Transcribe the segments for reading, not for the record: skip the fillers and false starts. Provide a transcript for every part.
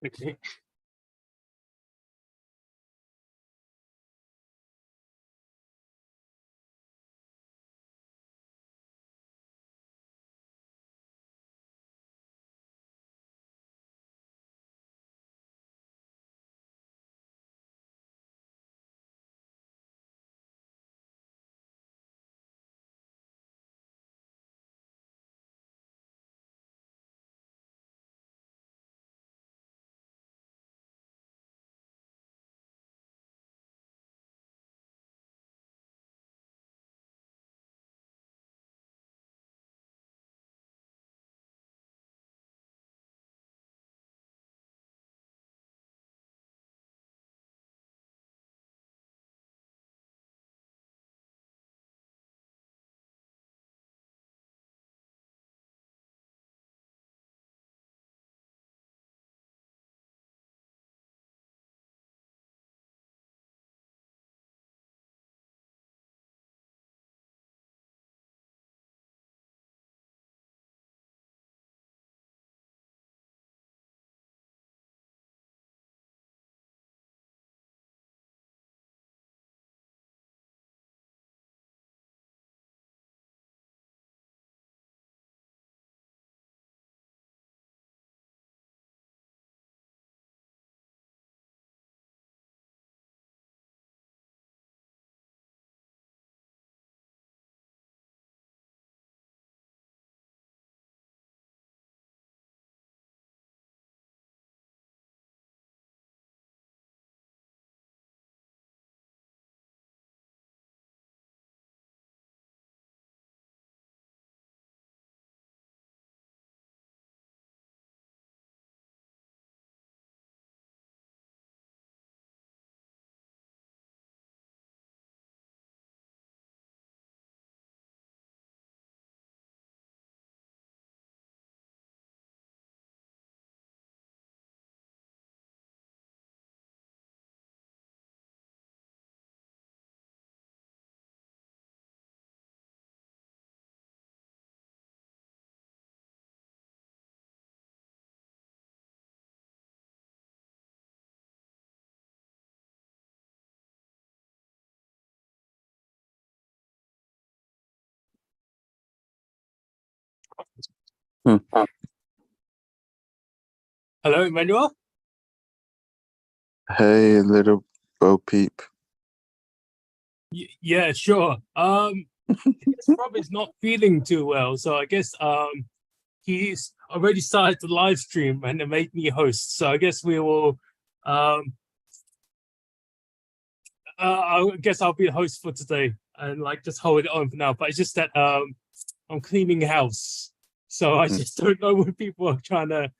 Okay. Hmm. Hello, Emmanuel. Hey, little Bo Peep. Yeah, sure. I guess Rob is not feeling too well, so I guess he's already started the live stream and it made me host. So I guess we will. Um, I guess I'll be the host for today and like just hold it on for now. But it's just that I'm cleaning house, so I just don't know when people are trying to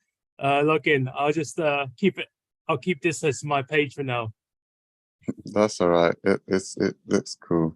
log in. I'll just keep it. I'll keep this as my page for now. That's all right. It looks cool.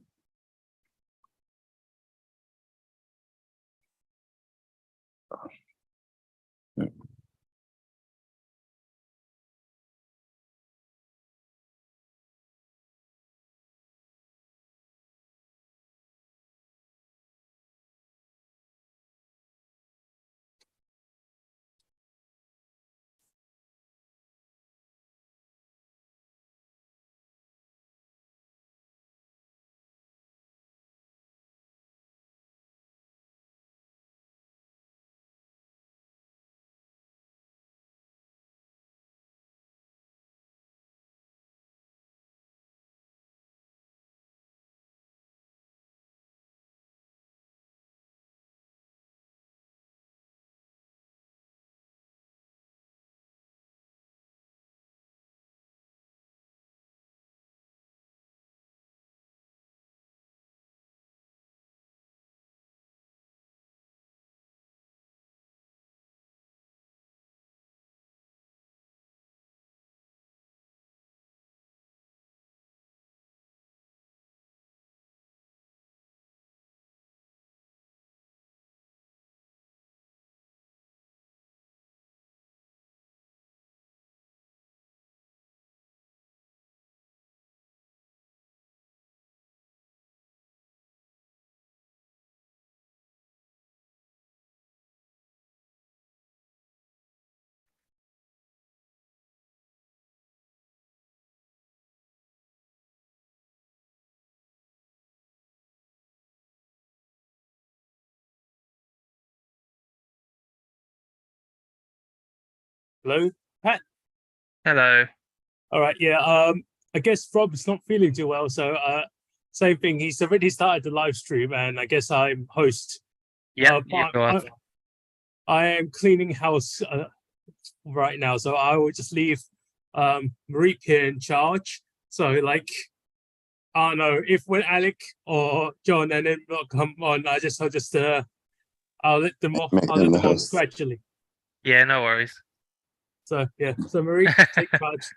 Hello, Pat. Hello. All right, yeah. I guess Rob's not feeling too well, so same thing. He's already started the live stream, and I guess I'm host. Yep, you But are. I am cleaning house right now, so I will just leave Marique here in charge. So like, I don't know if when Alec or John and then not come on, I'll let them off. Make I'll them let the them on host. gradually. Yeah, no worries. So yeah, so Marique, take charge.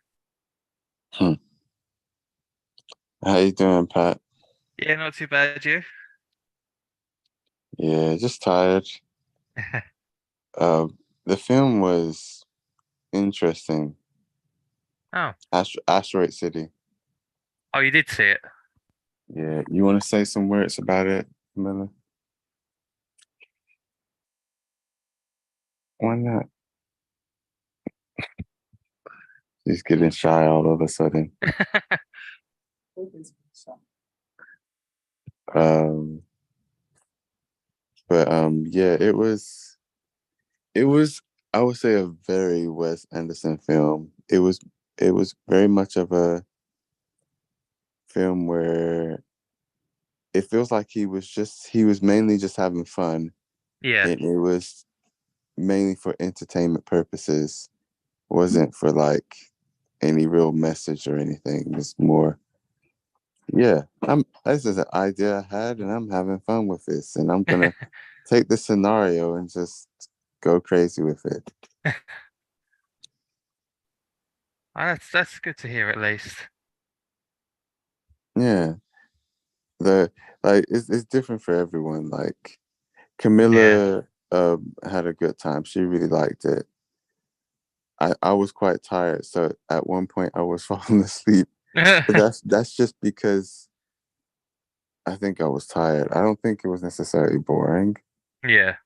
Hmm. How you doing, Pat? Yeah, not too bad, you. Yeah, just tired. The film was interesting. Oh, Asteroid City. oh, you did see it. Yeah, you want to say some words about it, Miller? Why not? She's getting shy all of a sudden. Um, but yeah, it was I would say a very Wes Anderson film. It was very much of a film where it feels like he was mainly just having fun, Yeah. and it was mainly for entertainment purposes. Wasn't for like any real message or anything. It's more, yeah, this is an idea I had and I'm having fun with this, and I'm gonna take this scenario and just go crazy with it. Oh, that's good to hear at least. Yeah. The like it's different for everyone. Like Yeah. Camilla had a good time. She really liked it. I was quite tired, so at one point I was falling asleep. But that's just because I think I was tired. I don't think it was necessarily boring. Yeah.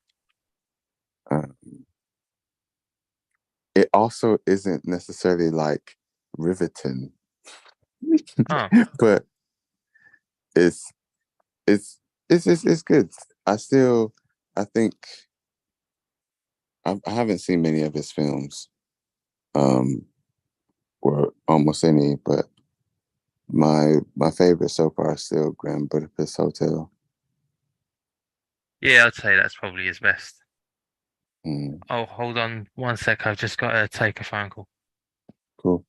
Uh, it also isn't necessarily like riveting, Oh, but it's it's good. I think I haven't seen many of his films, um, or almost any, but my favorite so far is still Grand Budapest Hotel. yeah, I'd say that's probably his best. Mm, Oh, hold on one sec. I've just got to take a phone call. cool.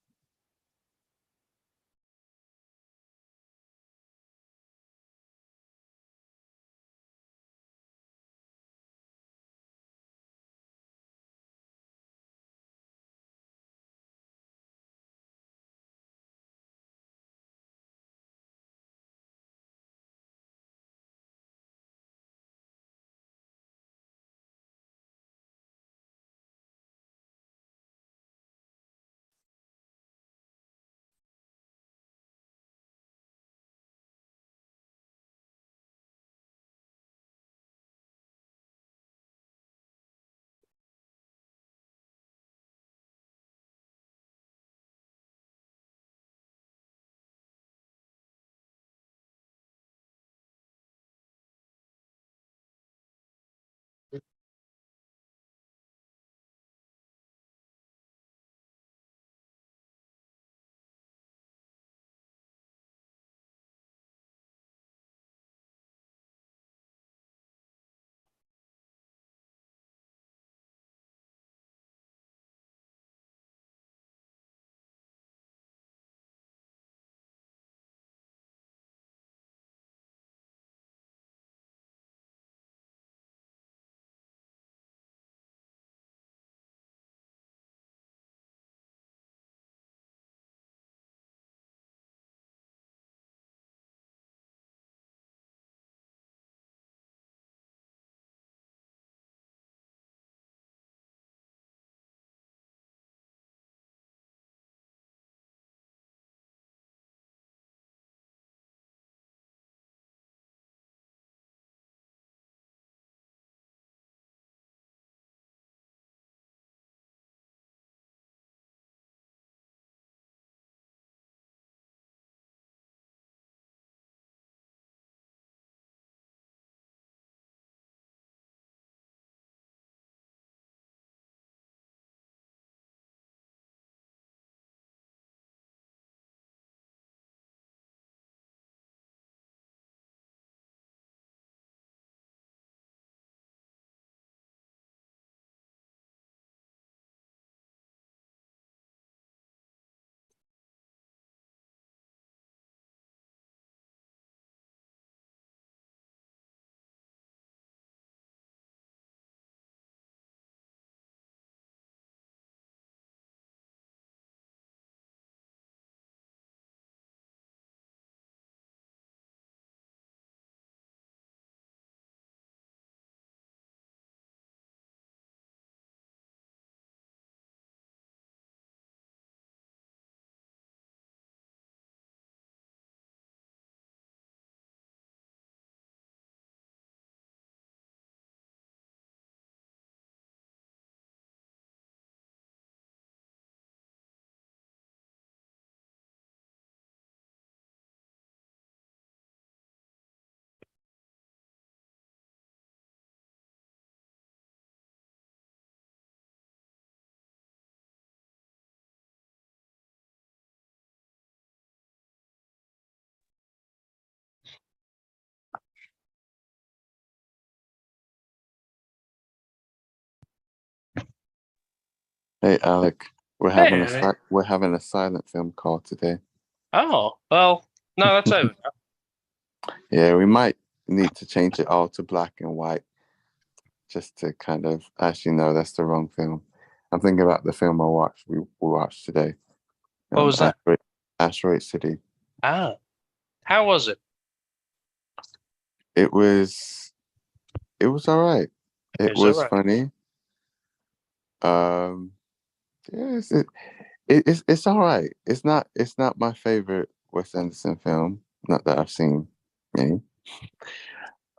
Hey, Alec, Hey, mate. we're having a silent film call today. Oh, well, no, that's over now. Yeah, we might need to change it all to black and white just to kind of actually no, that's the wrong film. I'm thinking about the film we watched today. What was that? Asteroid City. Ah, how was it? It was all right. It was all was right. funny. Yes, it's all right. It's not my favorite Wes Anderson film. Not that I've seen many.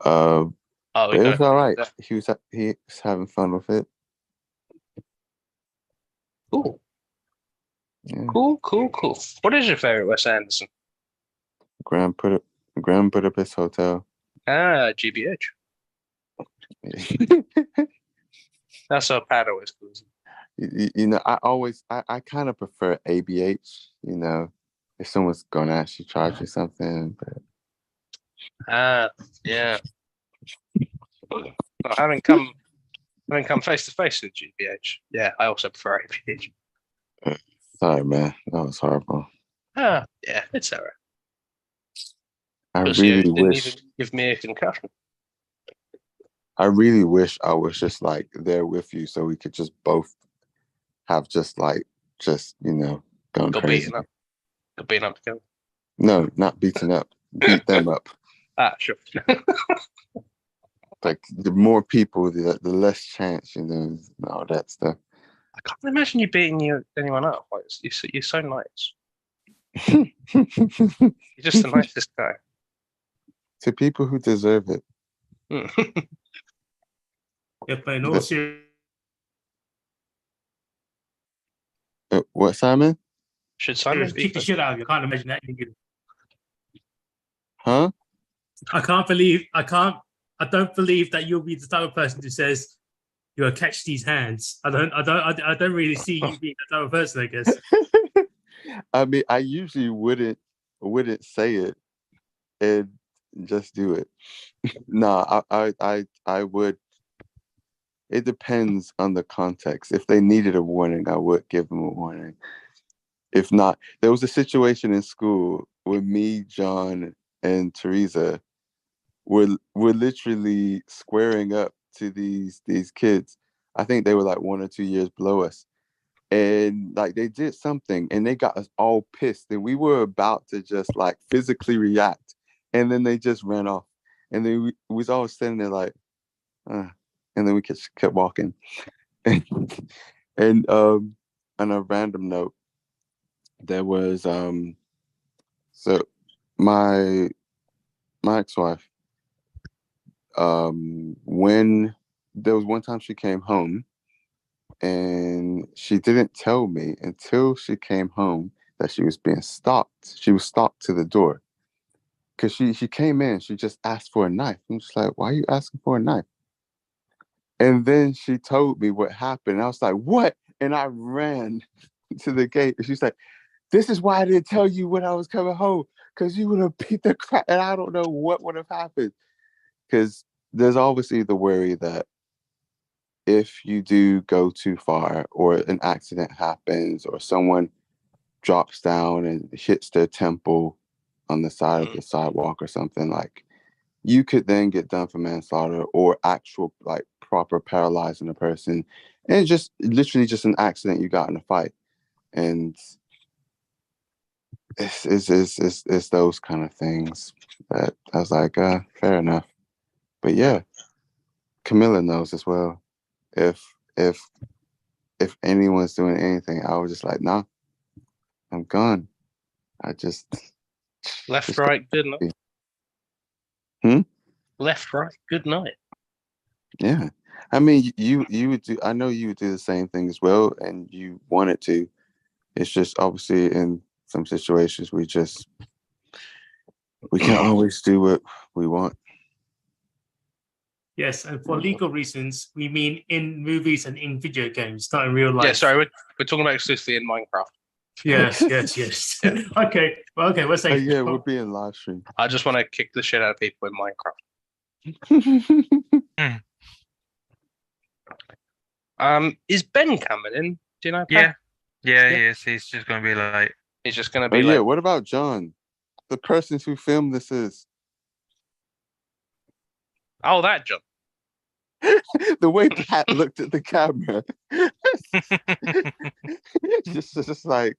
Oh, we But it got was it. all right. He was having fun with it. Cool, Yeah. cool. What is your favorite Wes Anderson? Grand Bud- Grand Budapest Hotel. Ah, GBH. That's how Paddle is calls. You know, I kind of prefer ABH. You know, if someone's gonna actually charge you something, but Ah, yeah. Well, having come face to face with GBH, yeah, I also prefer ABH. sorry, man, that was horrible. Ah, yeah, it's alright. I Because you really didn't wish. even give me a concussion. I really wish I was just like there with you, so we could just both have just you know going Got crazy. beaten up. Got beaten up together. No, not beating up. Beat them up. Ah, sure. Like the more people, the less chance, you know, and all that stuff. I can't imagine you beating anyone up. Like, you're so nice. You're just the nicest guy. To people who deserve it. Mm. Yeah, but in all The- seriousness, What, Simon? Should Simon kick be? the shit out of you. I can't imagine that. Huh? I don't believe that you'll be the type of person who says you'll catch these hands. I don't really see you being that type of person, I guess. I mean, I usually wouldn't say it and just do it. No, I would. It depends on the context. If they needed a warning, I would give them a warning. If not, there was a situation in school where me, John, and Teresa were literally squaring up to these kids. I think they were like 1 or 2 years below us. And like they did something and they got us all pissed. And we were about to just like physically react. And then they just ran off. And then we was all standing there like, and then we kept walking. And on a random note, there was so my ex-wife, when there was one time she came home and she didn't tell me until she came home that she was being stalked. She was stalked to the door because she came in, she just asked for a knife. I'm just like, why are you asking for a knife? And then she told me what happened. And I was like, what? And I ran to the gate. And she's like, this is why I didn't tell you when I was coming home, because you would have beat the crap. And I don't know what would have happened. Because there's obviously the worry that if you do go too far or an accident happens or someone drops down and hits their temple on the side of the sidewalk or something, like you could then get done for manslaughter or actual like proper paralyzing a person, and just literally just an accident you got in a fight. And it's those kind of things that I was like, fair enough. But yeah, Camilla knows as well. If anyone's doing anything, I was just like, nah, I'm gone. I just Left, right, good night. Left, right, good night. Yeah. I mean, you would do. I know you would do the same thing as well, and you wanted to. It's just obviously in some situations we can't always do what we want. Yes, and for legal reasons, we mean in movies and in video games, not in real life. Yeah, sorry, we're talking about exclusively in Minecraft. Yes. Okay. Well, okay. Let's say. Yeah, we're being live streamed. I just want to kick the shit out of people in Minecraft. Is Ben coming in? Do you know? Pat? Yeah, yeah, Yeah. he is. He's just gonna be like, He's just gonna Oh be yeah, like, what about John? The person who filmed this is oh, that John. the way Pat looked at the camera. just like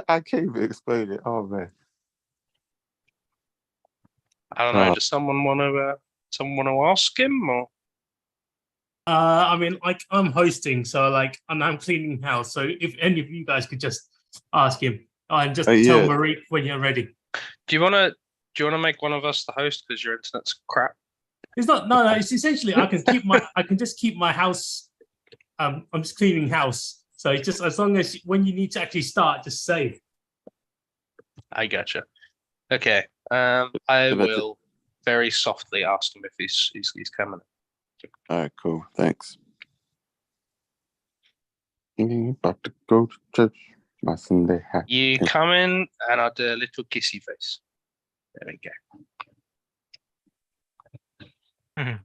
I can't even explain it. Oh man. I don't know. Uh, Does someone want to ask him or? I mean, like I'm hosting, so like, and I'm cleaning house. So if any of you guys could just ask him, and just tell yeah. Marie when you're ready. Do you want to make one of us the host because your internet's crap? It's not. No, no. It's essentially I can just keep my house. I'm just cleaning house. So it's just as long as when you need to actually start, just say. I gotcha. Okay. I That's it. will very softly ask him if he's coming. All right, cool. Thanks. About to go to church. My Sunday hat. You come in and I'll do a little kissy face. There we go. Mhm.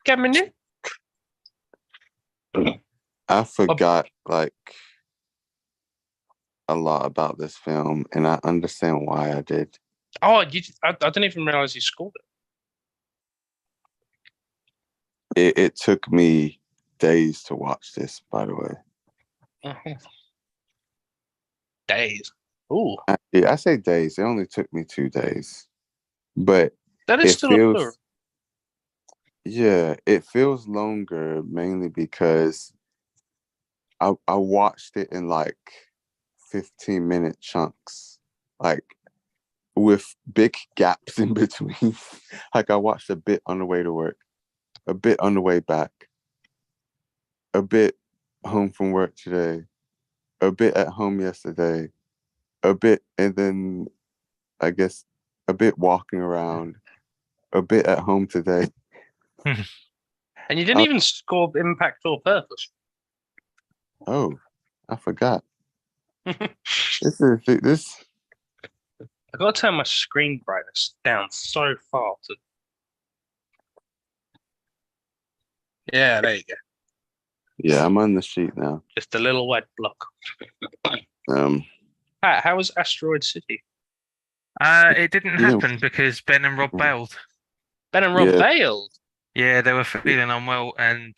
Coming in. I forgot like a lot about this film, and I understand why I did. Oh, I didn't even realize you scored It took me days to watch this, by the way. it. Days. Ooh, I say days. It only took me 2 days, but that is it still a feels plural. yeah, it feels longer mainly because I watched it in like 15-minute chunks, like with big gaps in between. Like I watched a bit on the way to work, a bit on the way back, a bit home from work today, a bit at home yesterday, a bit, and then I guess a bit walking around, a bit at home today. And you didn't even score impact or purpose. Oh, I forgot. I This. gotta turn my screen brightness down so far to. Yeah, there you go. Yeah, I'm on the sheet now. Just a little white block. Pat, how was Asteroid City? it didn't Yeah. happen because Ben and Rob bailed. Ben and Rob Yeah. bailed. Yeah, they were feeling unwell, and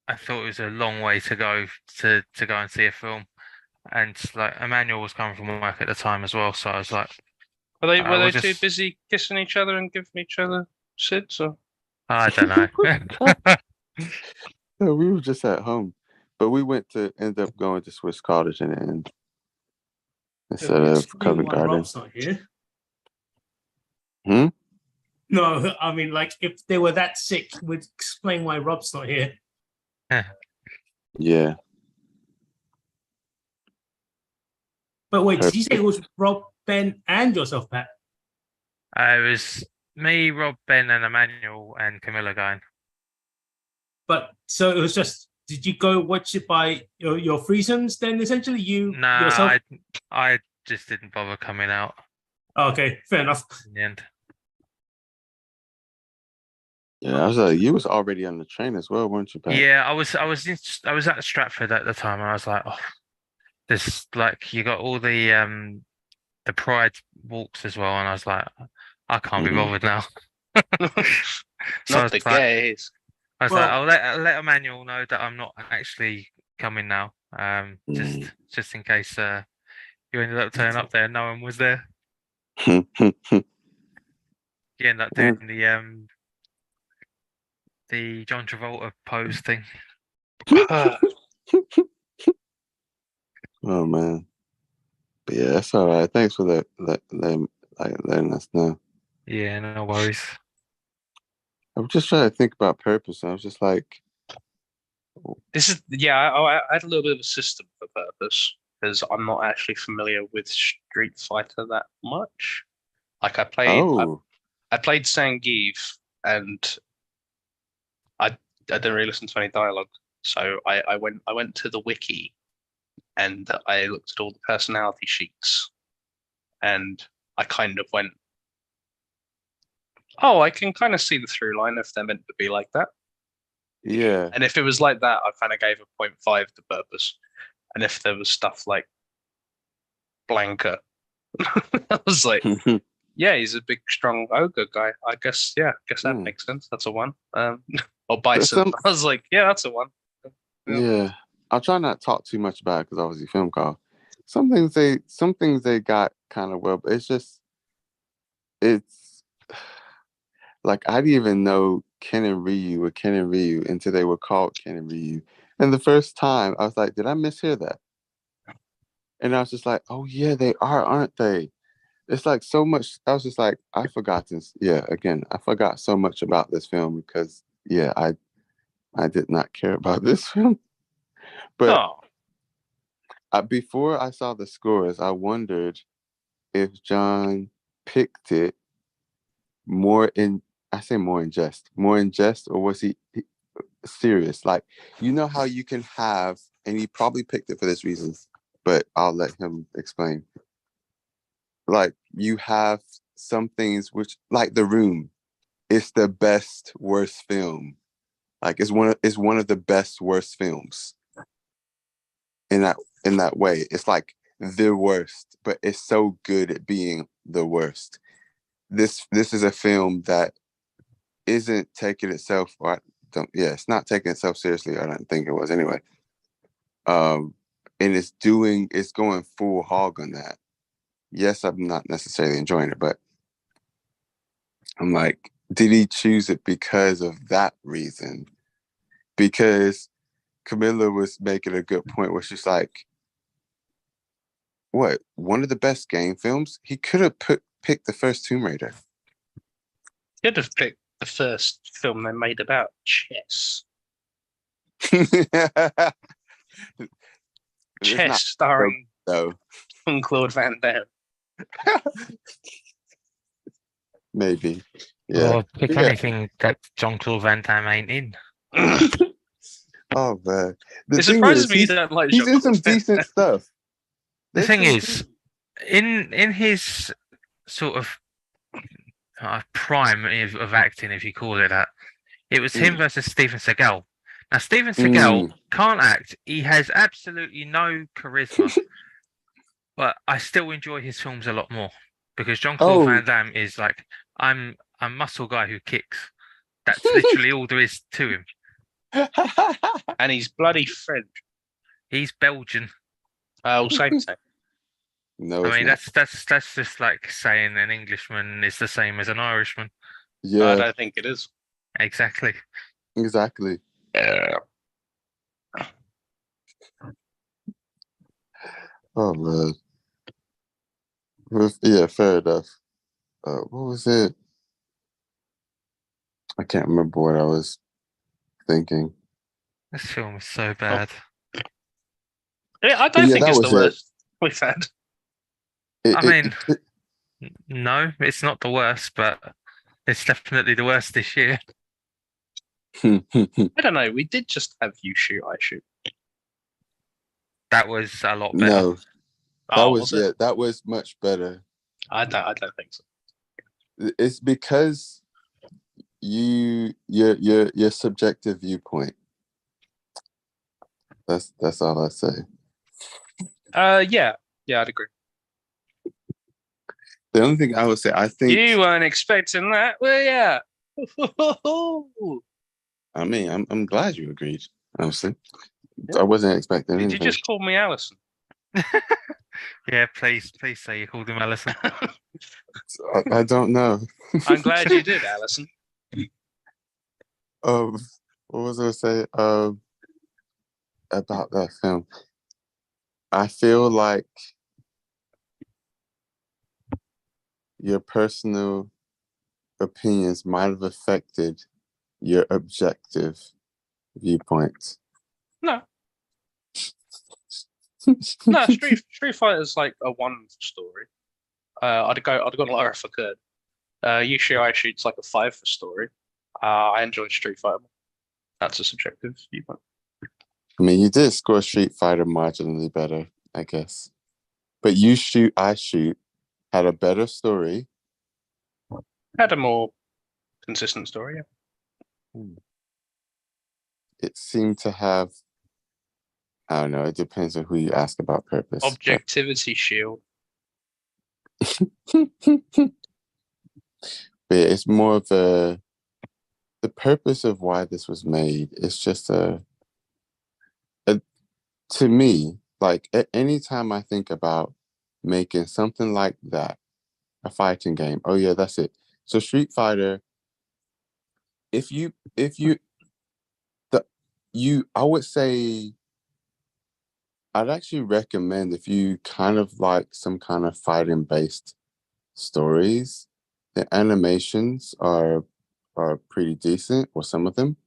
I thought it was a long way to go to go and see a film. And like Emmanuel was coming from work at the time as well, so I was like, Were they we'll too just- busy kissing each other and giving each other SIDS? Or? I don't know. No, we were just at home, but we end up going to Swiss Cottage in the end instead of Explain Covent why Garden. Rob's not here. Hmm? No, I mean, like if they were that sick, would explain why Rob's not here. Yeah. But wait, did you say it was Rob, Ben, and yourself, Pat? It was me, Rob, Ben, and Emmanuel, and Camilla going. But so it was just. Did you go watch it by your threesomes? Then essentially you No, yourself. I just didn't bother coming out Okay, fair enough. in the end. Yeah, I was like, you was already on the train as well, weren't you, Pat? Yeah, I was at Stratford at the time, and I was like, oh, there's like you got all the Pride walks as well, and I was like, I can't be Mhm. bothered now. So I Not was the like, gays. I was Well- like, I'll let Emmanuel know that I'm not actually coming now. Just in case you ended up turning up there and no one was there. You end up doing the John Travolta pose thing. Oh man. But yeah, that's all right. Thanks for letting us know. Yeah, no worries. I was just trying to think about purpose, and I was just like, This is I had a little bit of a system for purpose because I'm not actually familiar with Street Fighter that much. Like I played Zangief and I didn't really listen to any dialogue, so I went to the wiki and I looked at all the personality sheets and I kind of went, oh, I can kind of see the through line if they're meant to be like that. Yeah. And if it was like that, I kind of gave a 0.5 to Purpose. And if there was stuff like Blanca, I was like, yeah, he's a big, strong ogre guy. I guess, yeah, that makes sense. That's a 1. Or Bison. I was like, yeah, that's a 1. Yeah. I'll try not to talk too much about it because obviously film call. Some things they got kind of well, but it's like I didn't even know Ken and Ryu were Ken and Ryu until they were called Ken and Ryu. And the first time I was like, did I mishear that? And I was just like, oh yeah, they are, aren't they? It's like so much. I was just like, I forgot this. Yeah, again, I forgot so much about this film because yeah, I did not care about this film. But before I saw the scores, I wondered if John picked it more in, I say more in jest, or was he serious? Like, you know how you can have, and he probably picked it for this reason, but I'll let him explain. Like, you have some things which, like The Room, it's the best worst film. Like, it's one of the best worst films. In that way, it's like the worst, but it's so good at being the worst. This is a film that isn't taking itself, it's not taking itself seriously. I don't think it was anyway. And it's going full hog on that. Yes, I'm not necessarily enjoying it, but I'm like, did he choose it because of that reason? Because Camilla was making a good point where she's like, what, one of the best game films? He could have picked the first Tomb Raider. Could have picked the first film they made about chess. Chess starring Claude Van Damme. Maybe. Yeah. Or pick anything that Jean-Claude Van Damme ain't in. Oh man. It surprises me you don't like he's in some decent stuff. The thing is, in his sort of prime of acting, if you call it that, it was him versus Steven Seagal. Now, Steven Seagal can't act. He has absolutely no charisma. But I still enjoy his films a lot more because Jean-Claude Van Damme is like, I'm a muscle guy who kicks. That's literally all there is to him. And he's bloody French. He's Belgian. Oh, same. No, I mean, that's just like saying an Englishman is the same as an Irishman. Yeah, I don't think it is. Exactly. Oh man. Yeah, fair enough. What was it? I can't remember what I was thinking. This film is so bad. Yeah, I don't think it's the worst we've had. No, it's not the worst, but it's definitely the worst this year. I don't know. We did just have You Shoot, I Shoot. That was a lot better. No, that was much better. I don't think so. It's because your subjective viewpoint. That's all I say. Yeah, I'd agree. The only thing I would say, I think you weren't expecting that, were ya? I mean, I'm glad you agreed. Honestly, I wasn't expecting anything. Did you just call me Allison? Yeah, please say you called him Allison. I don't know. I'm glad you did, Allison. What was I gonna say? About that film. I feel like your personal opinions might have affected your objective viewpoints. No. No, Street Fighter's like a wonderful story. I'd go lower if I could. You Shoot, I Shoot's like a 5 for story. I enjoyed Street Fighter. That's a subjective viewpoint. I mean, you did score Street Fighter marginally better, I guess. But You Shoot, I Shoot had a better story. Had a more consistent story, yeah. it seemed to have, I don't know, it depends on who you ask about purpose. but- Objectivity shield. But it's more of the purpose of why this was made. It's just to me, like anytime I think about making something like that, a fighting game. Oh yeah, that's it. So Street Fighter, if you I would say I'd actually recommend if you kind of like some kind of fighting based stories, the animations are pretty decent, or some of them.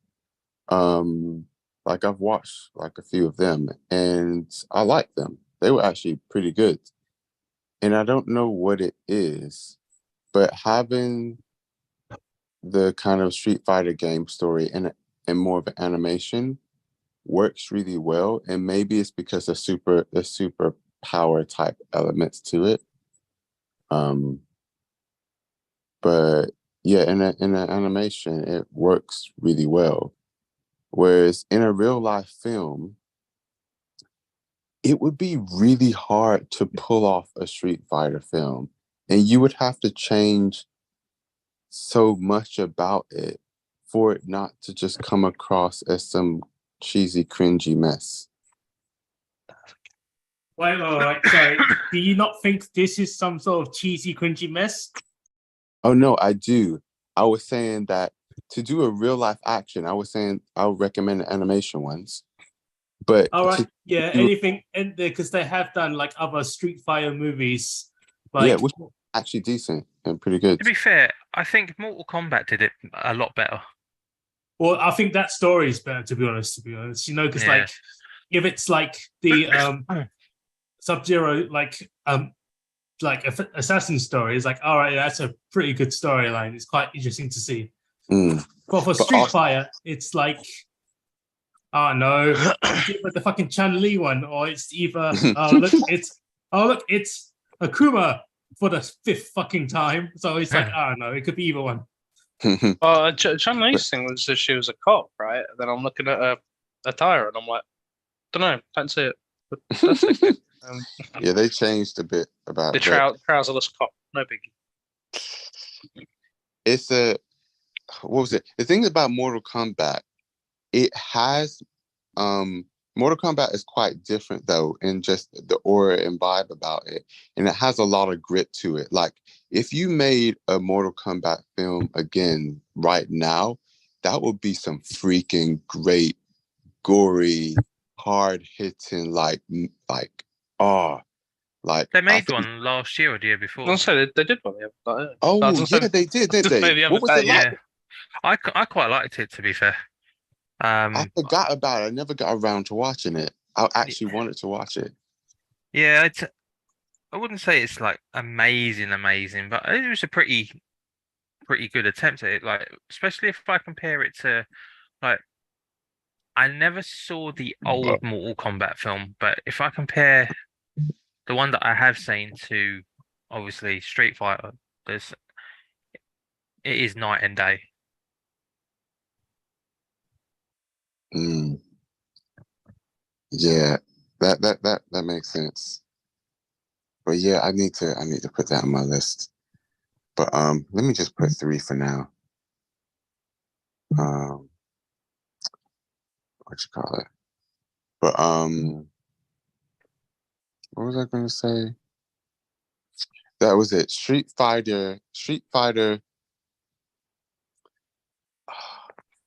Like I've watched like a few of them and I like them. They were actually pretty good. And I don't know what it is, but having the kind of Street Fighter game story and more of an animation works really well. And maybe it's because the super power type elements to it. But yeah, in an animation, it works really well. Whereas in a real life film, it would be really hard to pull off a Street Fighter film, and you would have to change so much about it for it not to just come across as some cheesy, cringy mess. Wait, all right. So, do you not think this is some sort of cheesy, cringy mess? Oh no, I do. I was saying that to do a real life action, I was saying I would recommend the animation ones. But All right, to yeah, do- anything, and because they have done like other Street Fighter movies, like yeah, which was actually decent and pretty good. To be fair, I think Mortal Kombat did it a lot better. well, I think that story is better to be honest. You know, because Yeah. like if it's like the Sub-Zero like assassin story, it's like all right, that's a pretty good storyline. It's quite interesting to see. Mm. But for But Street also- Fighter, it's like, oh no, it's either the fucking Chun Li one, or it's either look, it's Akuma for the 5th fucking time. So it's like, I don't know, it could be either one. Chun Li's thing was that she was a cop, right? And then I'm looking at her attire and I'm like, don't know, can't see it. But that's okay. Yeah, they changed a bit about The that. trouserless cop, no biggie. It's what was it? The thing about Mortal Kombat, it has Mortal Kombat is quite different though in just the aura and vibe about it, and it has a lot of grit to it. Like if you made a Mortal Kombat film again right now, that would be some freaking great, gory, hard hitting, like They I made think- one last year or the year before. Also, they did one. Oh I was gonna yeah, say- they did, didn't just say they? the other What was it day, like? Yeah, I quite liked it, to be fair. I forgot about it. I never got around to watching it. I actually wanted to watch it. Yeah, I wouldn't say it's like amazing, but it was a pretty good attempt at it. Like, especially if I compare it to, like, I never saw the old Mortal Kombat film, but if I compare the one that I have seen to, obviously, Street Fighter, it is night and day. Mm. Yeah, that makes sense. But yeah, I need to put that on my list. But let me just put 3 for now. What you call it? But what was I gonna say? That was it. Street Fighter.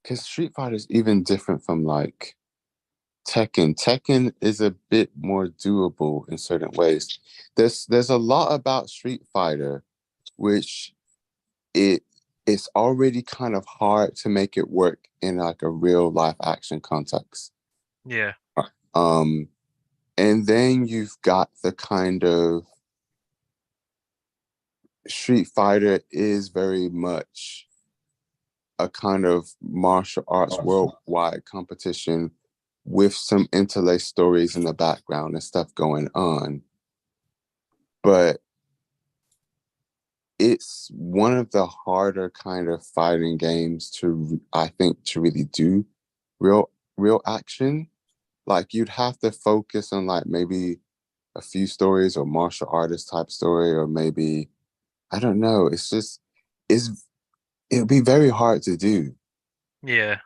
Because Street Fighter is even different from like Tekken. Tekken is a bit more doable in certain ways. There's a lot about Street Fighter, which it's already kind of hard to make it work in like a real life action context. Yeah. And then you've got the kind of Street Fighter is very much a kind of martial arts worldwide competition with some interlaced stories in the background and stuff going on. But it's one of the harder kind of fighting games I think to really do real real action, like you'd have to focus on like maybe a few stories or martial artist type story, or maybe I don't know. It's just it'd be very hard to do Yeah.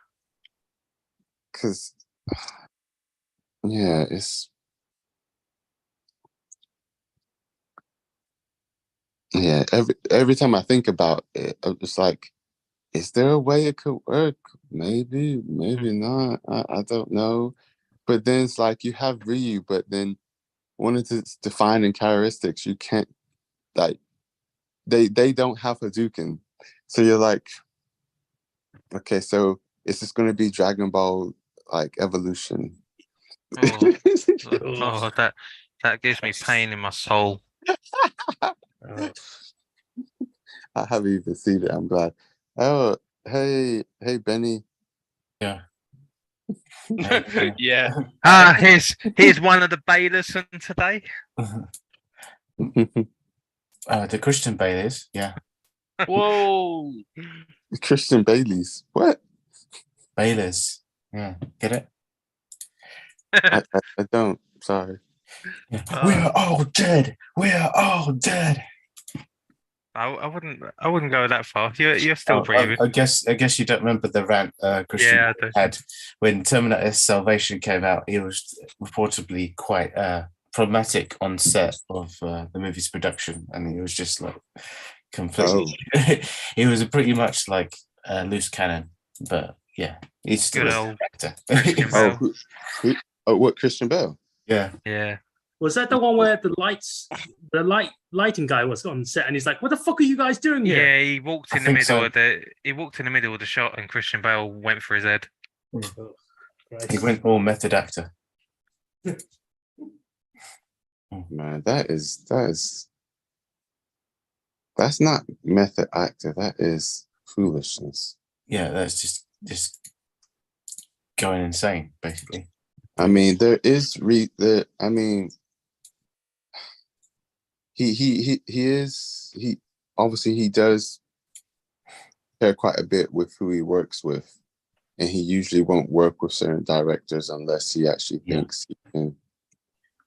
because yeah, it's yeah. Every time I think about it, I'm just like, is there a way it could work? Maybe, maybe not. I don't know. But then it's like you have Ryu, but then one of its defining characteristics, you can't like they don't have Hadouken. So you're like, okay, so it's just gonna be Dragon Ball like evolution. Oh, Oh, oh, that gives me pain in my soul. oh. I haven't even seen it. I'm glad. Oh, hey, Benny. Yeah. Yeah. Ah, here's one of the Baylors from today. The Christian Baileys, yeah. Whoa. Christian Bailey's. What? Baileys. Yeah. Get it? I don't. Sorry. Yeah. We're all dead. We're all dead. I wouldn't go that far. You're still Oh, breathing. I guess you don't remember the rant Christian Yeah, I do. had when Terminator Salvation came out. He was reportedly quite problematic on set of the movie's production, and he was just like completely. He was pretty much like a loose cannon, but yeah, he's still Good an old actor. Christian Oh, Bale. who, what Christian Bale? Yeah, Yeah. Was that the one where the lighting guy was on set and he's like, "What the fuck are you guys doing here?" Yeah, he walked I in the think middle so. of the shot, and Christian Bale went for his head. Oh, Christ. he went all method actor. Man, that's not method actor. That is foolishness. Yeah, that's just going insane, basically. I mean, there is I mean, he obviously he does care quite a bit with who he works with, and he usually won't work with certain directors unless he actually Yeah. thinks he can.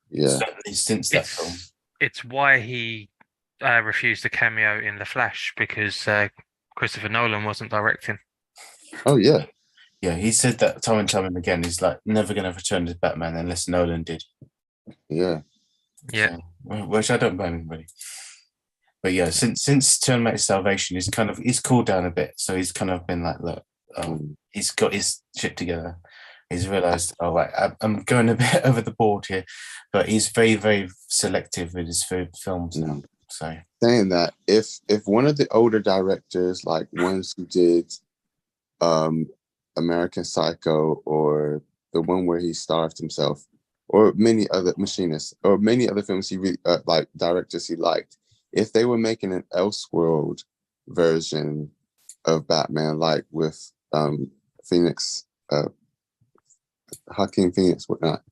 Yeah. Certainly since that film. It's why he refused a cameo in The Flash, because Christopher Nolan wasn't directing. Oh yeah. Yeah, he said that time and time again. He's like never going to return as Batman unless Nolan did. Yeah. Yeah. So, which I don't blame anybody. But yeah, since Terminator Salvation, he's cooled down a bit. So he's kind of been like, look, he's got his shit together. He's realised, oh, right, I'm going a bit over the board here, but he's very, very selective with his films now. So saying that if one of the older directors, like ones who did American Psycho, or the one where he starved himself, or many other machinists, or many other films he really like directors he liked, if they were making an Elseworld version of Batman, like with Phoenix, Joaquin Phoenix, whatnot,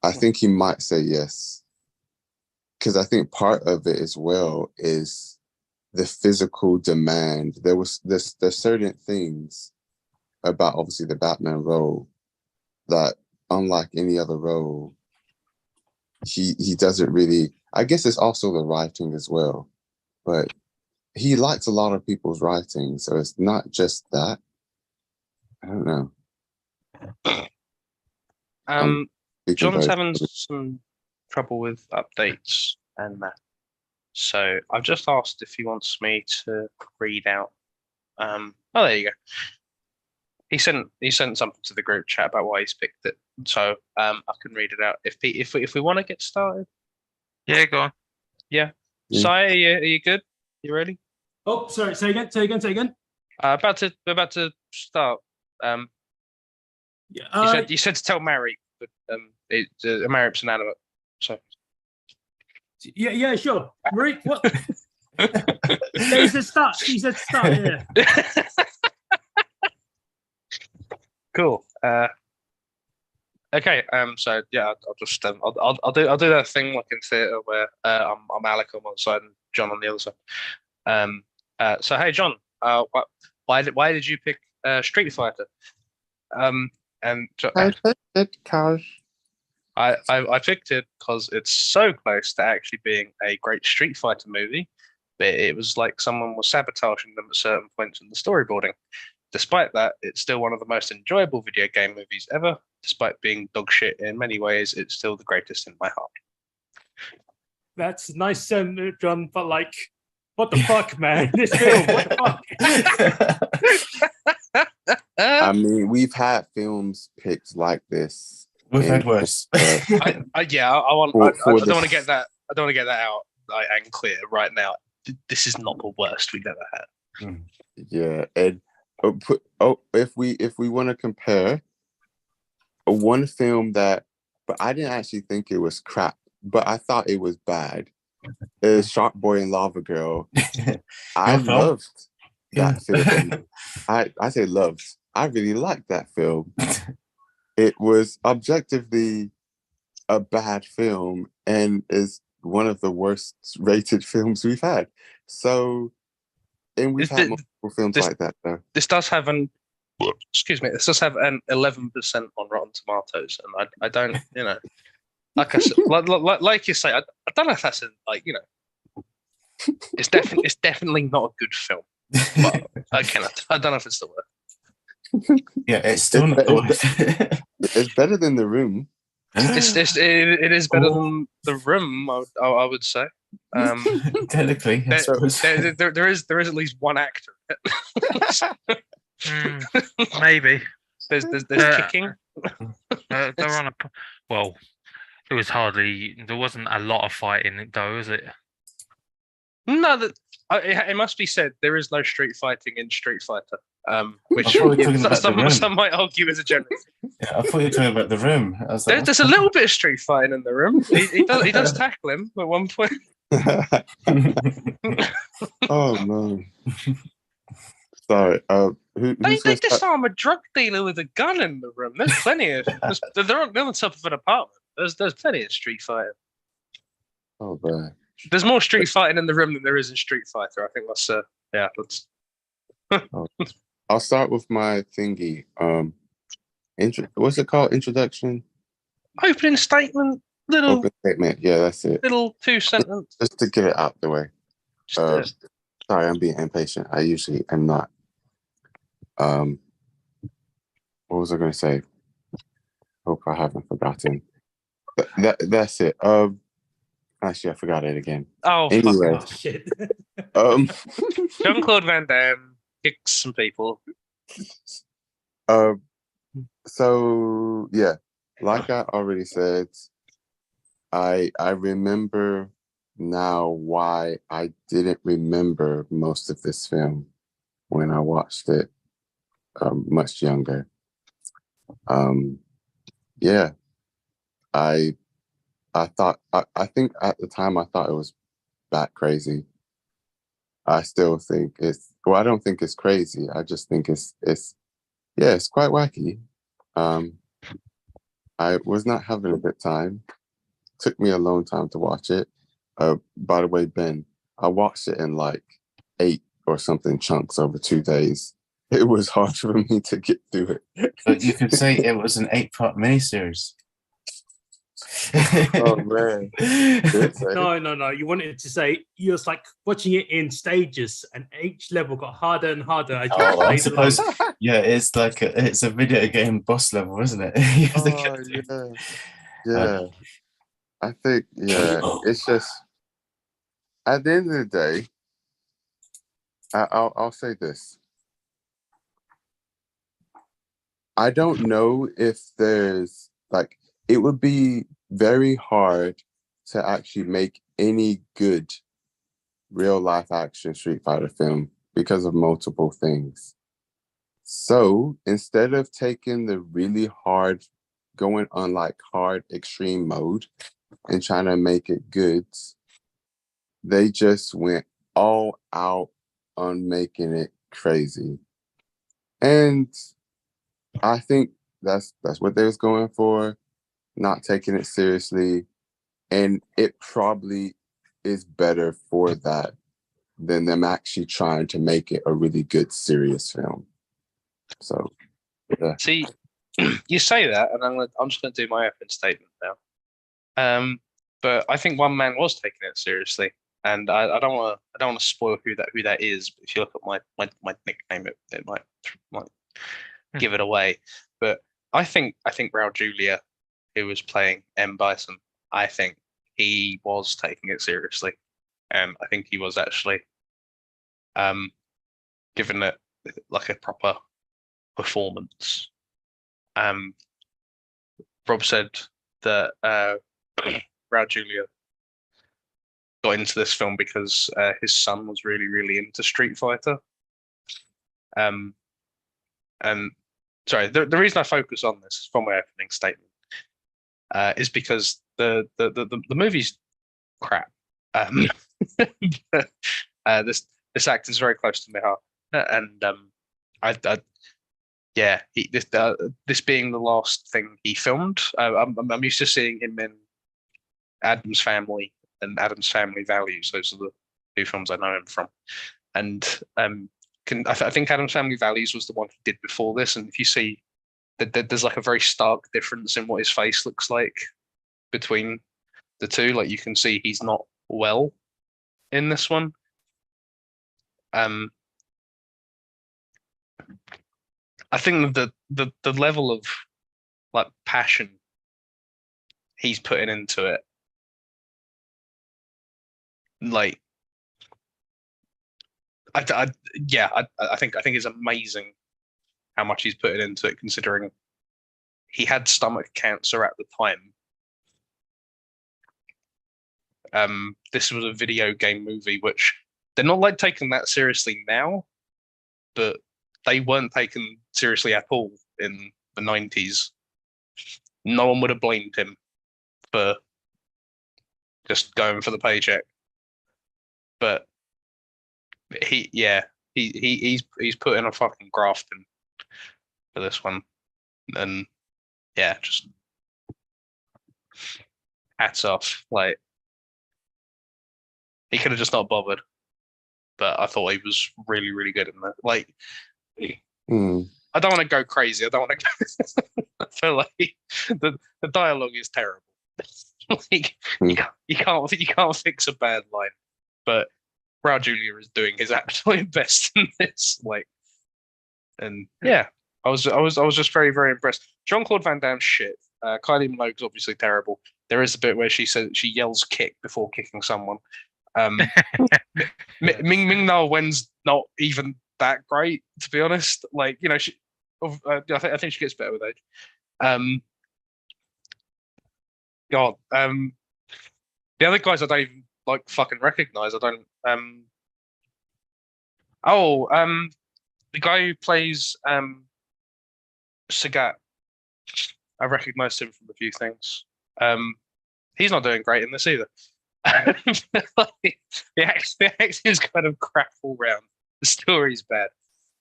I think he might say yes, because I think part of it as well is the physical demand. There's certain things about obviously the Batman role that, unlike any other role, he doesn't really. I guess it's also the writing as well, but he likes a lot of people's writing, so it's not just that. I don't know. John's having some trouble with updates and that, so I've just asked if he wants me to read out. Oh, there you go. He sent something to the group chat about why he's picked it, so I can read it out if we want to get started. Yeah, go on. Yeah. Yeah. Sai, are you good? You ready? Oh, sorry. Say again. About to start. Yeah. You said to tell Mary, but Mary's inanimate. So Yeah. Sure. Marie, what? He said start. Yeah. cool. Okay. So yeah, I'll just I'll do that thing like in theatre where I'm Alec on one side and John on the other side. So hey John, why did you pick Street Fighter? And I picked it because I picked it because it's so close to actually being a great Street Fighter movie, but it was like someone was sabotaging them at certain points in the storyboarding. Despite that, it's still one of the most enjoyable video game movies ever. Despite being dog shit in many ways, it's still the greatest in my heart. That's nice, John. But like, what the fuck, man? This film, what the fuck? I mean, we've had films picked like this. We've had in- worse. I don't want to get that. I don't want to get that out like, and clear right now. This is not the worst we've ever had. Yeah, and if we want to compare one film that, but I didn't actually think it was crap, but I thought it was bad, is Shark Boy and Lava Girl. I Your film? loved Yeah. that film. I say loved. I really liked that film. It was objectively a bad film and is one of the worst rated films we've had. So, and we've had multiple films like that though. This does have an 11% on Rotten Tomatoes, and I don't, like I said, like you say, I don't know if that's it's definitely not a good film. But again, I don't know if it's the word. Yeah, it's still not the worst. It's better than The Room. It is better than The Room, I would say. Technically, I suppose. There is at least one actor. Maybe. There's kicking. They're on a. Well, it was hardly. There wasn't a lot of fighting, though, is it? No, it must be said there is no street fighting in Street Fighter. Which I thought we were talking about The Room. some might argue is a general. Yeah, I thought you were talking about The Room. I was like, There's a little bit of street fighting in The Room. He does tackle him at one point. Oh no. Sorry. They disarm a drug dealer with a gun in The Room. There's plenty of. They're on top of an apartment. There's plenty of street fighting. Oh man. There's more street fighting in The Room than there is in Street Fighter. I think that's that's. I'll start with my thingy. What's it called? Introduction? Opening statement. Little Open statement. Yeah, that's it. 2 sentence. Just to get it out the way. Just, Sorry, I'm being impatient. I usually am not. What was I going to say? Hope I haven't forgotten. That's it. Actually, I forgot it again. oh, Anyway, Oh, shit. Jean-Claude Van Damme kicks some people. So yeah, like I already said, I remember now why I didn't remember most of this film when I watched it much younger. Yeah, I thought I think at the time I thought it was bat crazy. I still think I don't think it's crazy. I just think it's quite wacky. I was not having a good time. Took me a long time to watch it. By the way, Ben, I watched it in like 8 or something chunks over 2 days. It was hard for me to get through it. but you could say it was an 8-part miniseries. Oh man. No. You wanted to say you was like watching it in stages, and each level got harder and harder as you Oh, I played along. suppose. Yeah, it's like it's a video game boss level, isn't it? You have to get through. Yeah. I think it's just at the end of the day, I'll say this. I don't know if there's like, it would be very hard to actually make any good real life action Street Fighter film because of multiple things. So instead of taking the really hard, going on like hard extreme mode and trying to make it good, they just went all out on making it crazy. And I think that's what they was going for, not taking it seriously. And it probably is better for that than them actually trying to make it a really good, serious film. So, yeah. See, you say that, and I'm just gonna do my open statement now. But I think one man was taking it seriously, and I don't want to spoil who that is. But if you look at my nickname, it might give it away. But I think Raul Julia, who was playing M Bison, I think he was taking it seriously, and I think he was actually given it like a proper performance. Rob said that Raul Julia got into this film because his son was really, really into Street Fighter. And sorry, the reason I focus on this from my opening statement is because the movie's crap. This act is very close to my heart, and this being the last thing he filmed. I'm used to seeing him in Addams Family and Addams Family Values. Those are the two films I know him from, and I think Addams Family Values was the one he did before this. And if you see that there's like a very stark difference in what his face looks like between the two, like you can see he's not well in this one. I think the level of like passion he's putting into it, like I think it's amazing how much he's putting into it, considering he had stomach cancer at the time. This was a video game movie, which they're not like taking that seriously now, but they weren't taken seriously at all in the 90s. No one would have blamed him for just going for the paycheck. But he's put in a fucking graft in for this one. And yeah, just hats off. Like, he could have just not bothered. But I thought he was really, really good in that. Like, I don't want to go crazy. I don't want to go. I feel like the dialogue is terrible. Like, you can't fix a bad line. But Raul Julia is doing his absolute best in this. Like, and yeah, I was just very, very impressed. Jean-Claude Van Damme's shit. Kylie Minogue's obviously terrible. There is a bit where she says she yells "kick" before kicking someone. Ming-Na Wen's not even that great, to be honest. Like, you know, I think she gets better with age. God, the other guys I don't even like fucking recognize. I don't. The guy who plays Sagat, I recognized him from a few things. He's not doing great in this either. Like, the acting is kind of crap all round. The story's bad.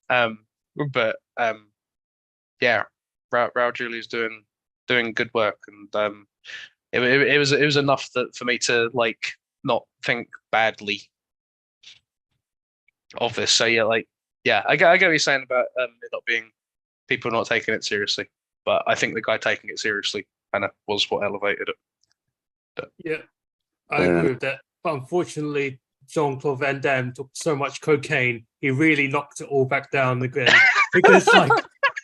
But yeah, Raul Julia's doing good work, and it was enough for me to like not think badly of this. So yeah, like I get what you're saying about it not being people not taking it seriously, but I think the guy taking it seriously kind of was what elevated it. But, yeah, I agree with that. But unfortunately, Jean-Claude Van Damme took so much cocaine, he really knocked it all back down again. Because, like,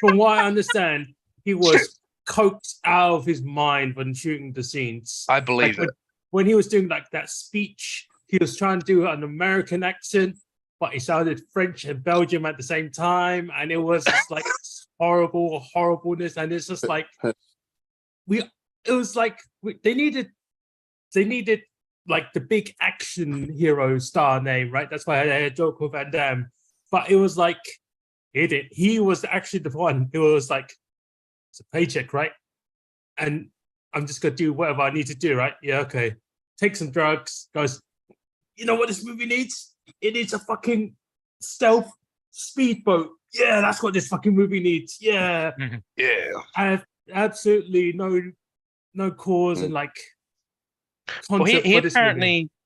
from what I understand, he was coked out of his mind when shooting the scenes. I believe it. When he was doing like that speech, he was trying to do an American accent, but he sounded French and Belgium at the same time, and it was just like horribleness. And it's just like they needed like the big action hero star name, right? That's why I had Jean-Claude Van Damme. But it was like he was actually the one who was like, it's a paycheck, right? And I'm just gonna do whatever I need to do, right? Yeah, okay. Take some drugs, goes, you know what this movie needs? It needs a fucking stealth speedboat. Yeah, that's what this fucking movie needs. Yeah. Yeah. I have absolutely no cause and like concept he for this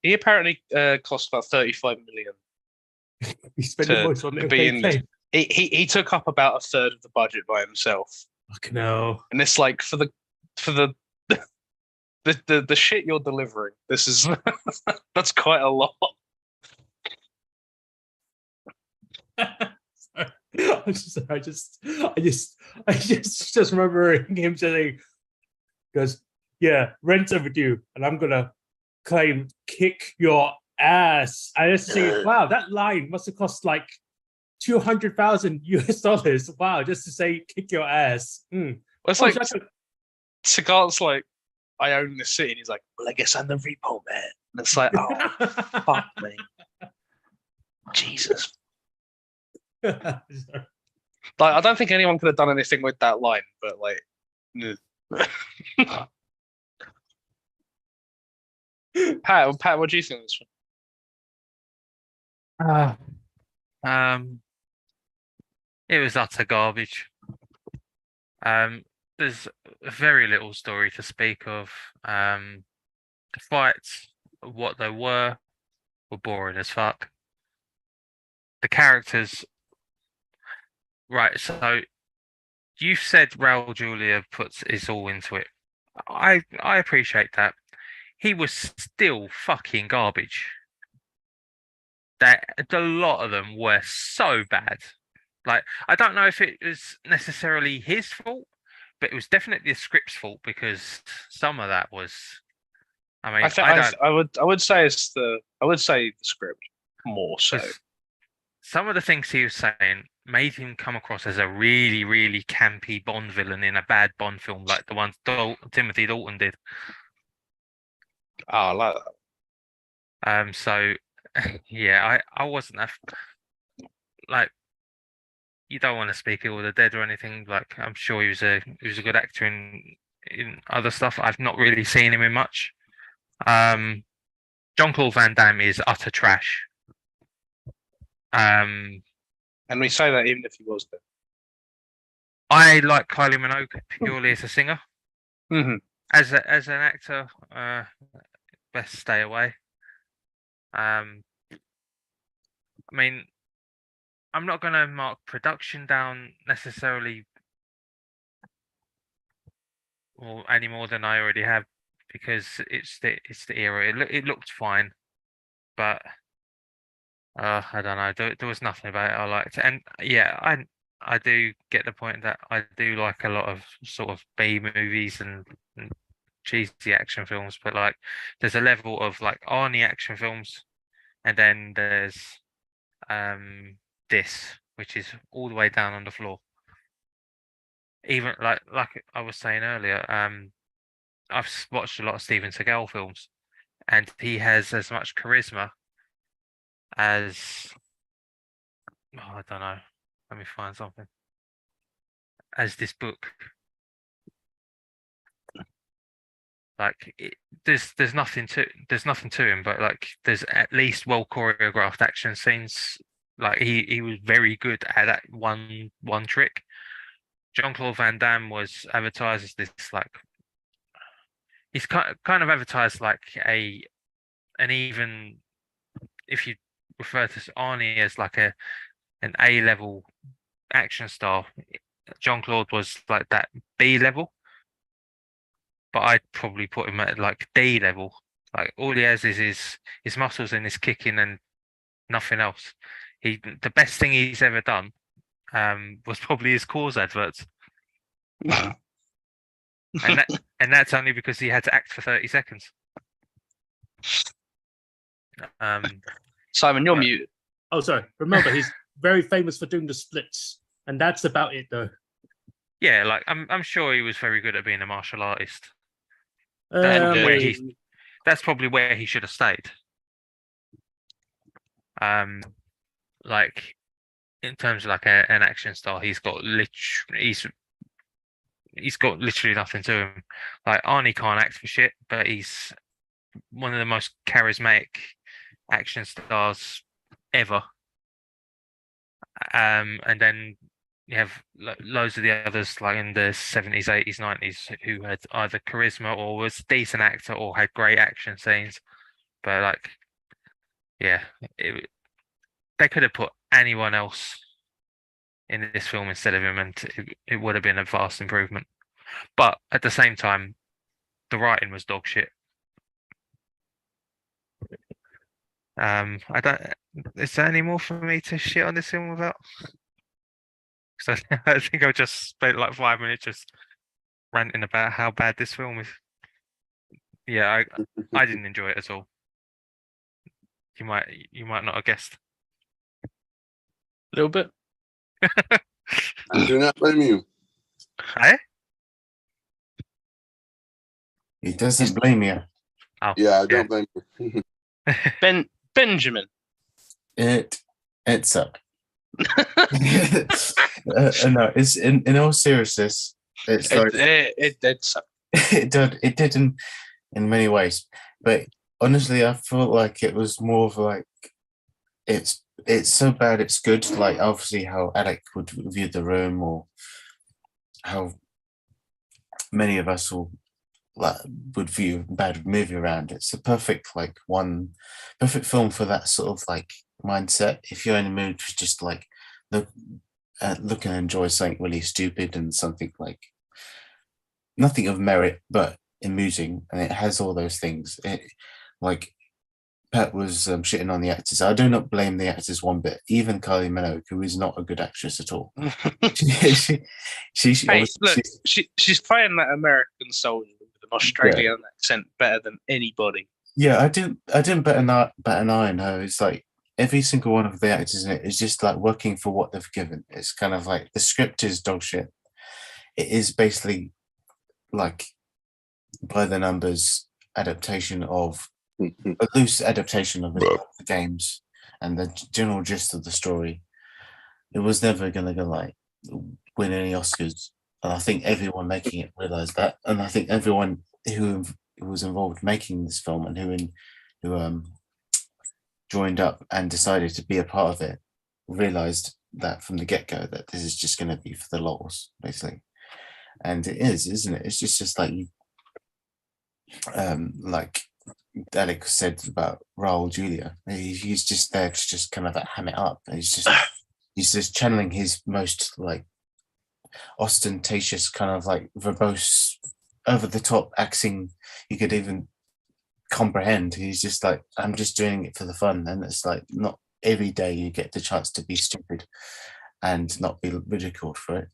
apparently cost about 35 million. He spent the most on it. He took up about a third of the budget by himself. Fucking hell. And it's like for the the shit you're delivering, this is that's quite a lot. I just remembering him saying, "Goes, yeah, rent's overdue, and I'm gonna claim kick your ass." I just say, wow, that line must have cost like $200,000. Wow, just to say kick your ass. Well, it's Oh, like so Seagal's like, I own this city, and he's like, well, I guess I'm the repo man. And it's like, oh fuck me, Jesus. Like, I don't think anyone could have done anything with that line, but like, Pat, what do you think of this one? It was utter garbage. There's very little story to speak of. The fights, what they were boring as fuck. The characters, right? So you said Raul Julia puts his all into it. I appreciate that. He was still fucking garbage. That a lot of them were so bad. Like, I don't know if it was necessarily his fault, but it was definitely the script's fault, because some of that was. I mean, I would say the script more so. Some of the things he was saying made him come across as a really, really campy Bond villain in a bad Bond film, like the ones Timothy Dalton did. Oh, I like that. So yeah, I wasn't like, you don't want to speak ill of the dead or anything. Like, I'm sure he was a good actor in other stuff. I've not really seen him in much. Jean-Claude Van Damme is utter trash. And we say that even if he was there. I like Kylie Minogue purely as a singer. Mm-hmm. As an actor, best stay away. I mean, I'm not going to mark production down necessarily, or any more than I already have, because it's the era. It looked fine, but I don't know. There was nothing about it I liked, and yeah, I do get the point that I do like a lot of sort of B movies and cheesy action films, but like, there's a level of like Arnie action films, and then there's this, which is all the way down on the floor. Even like I was saying earlier, I've watched a lot of Steven Seagal films, and he has as much charisma as, I don't know. Let me find something. As this book. Like, there's nothing to him, but like, there's at least well choreographed action scenes. Like, he was very good at that one trick. Jean-Claude Van Damme was advertised as this, like, he's kind of advertised like an even, if you refer to Arnie as like an A-level action star, Jean-Claude was like that B level, but I'd probably put him at like D level. Like, all he has is his muscles and his kicking and nothing else. The best thing he's ever done was probably his Coors adverts. and that's only because he had to act for 30 seconds. Simon, you're muted. Oh, sorry. Remember, he's very famous for doing the splits, and that's about it, though. Yeah, like, I'm sure he was very good at being a martial artist. That's probably where he should have stayed. Like, in terms of like an action star, he's got literally nothing to him. Like, Arnie can't act for shit, but he's one of the most charismatic action stars ever. And then you have loads of the others, like in the 70s, 80s, 90s, who had either charisma or was a decent actor or had great action scenes. But like, yeah, they could have put anyone else in this film instead of him, and it would have been a vast improvement. But at the same time, the writing was dog shit. I don't. Is there any more for me to shit on this film without? So I think I just spent like 5 minutes just ranting about how bad this film is. Yeah, I didn't enjoy it at all. You might not have guessed. A little bit. I do not blame you. Eh? He doesn't blame you. Oh, Yeah, I don't blame you. Benjamin. It sucked. No, it's in all seriousness. It's like It did suck. it did in many ways, but honestly, I felt like it was more of like it's so bad it's good. Like obviously how Alec would view The Room, or how many of us would view a bad movie around. It's a perfect perfect film for that sort of like mindset. If you're in a mood for just like look and enjoy something really stupid and something like nothing of merit but amusing, and it has all those things. Like Pat was shitting on the actors. I do not blame the actors one bit. Even Kylie Minogue, who is not a good actress at all. she Hey, look, she's playing that American soldier with an Australian accent better than anybody. Yeah, I didn't bat an eye on her. It's like every single one of the actors in it is just like working for what they've given. It's kind of like the script is dog shit. It is basically like by the numbers adaptation of a loose adaptation of the games and the general gist of the story. It was never going to like win any Oscars, and I think everyone making it realized that. And I think everyone who was involved making this film and who joined up and decided to be a part of it realized that from the get-go that this is just going to be for the lols, basically. And it is, isn't it? It's just like like Alec said about Raul Julia. He's just there to just kind of ham it up. He's just channeling his most like ostentatious kind of like verbose, over the top acting you could even comprehend. He's just like, I'm just doing it for the fun, and it's like not every day you get the chance to be stupid and not be ridiculed for it.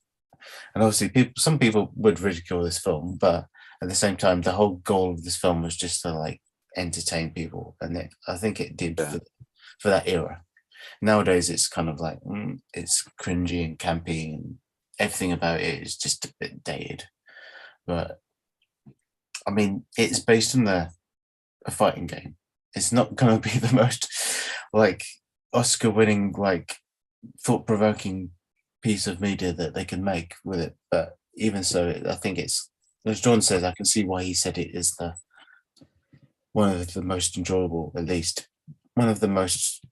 And obviously some people would ridicule this film, but at the same time the whole goal of this film was just to like entertain people, and I think it did for that era. Nowadays it's kind of like it's cringy and campy, and everything about it is just a bit dated. But I mean, it's based on a fighting game. It's not going to be the most like Oscar-winning, like thought-provoking piece of media that they can make with it. But even so, I think it's, as John says, I can see why he said it is one of the most enjoyable, at least one of the most,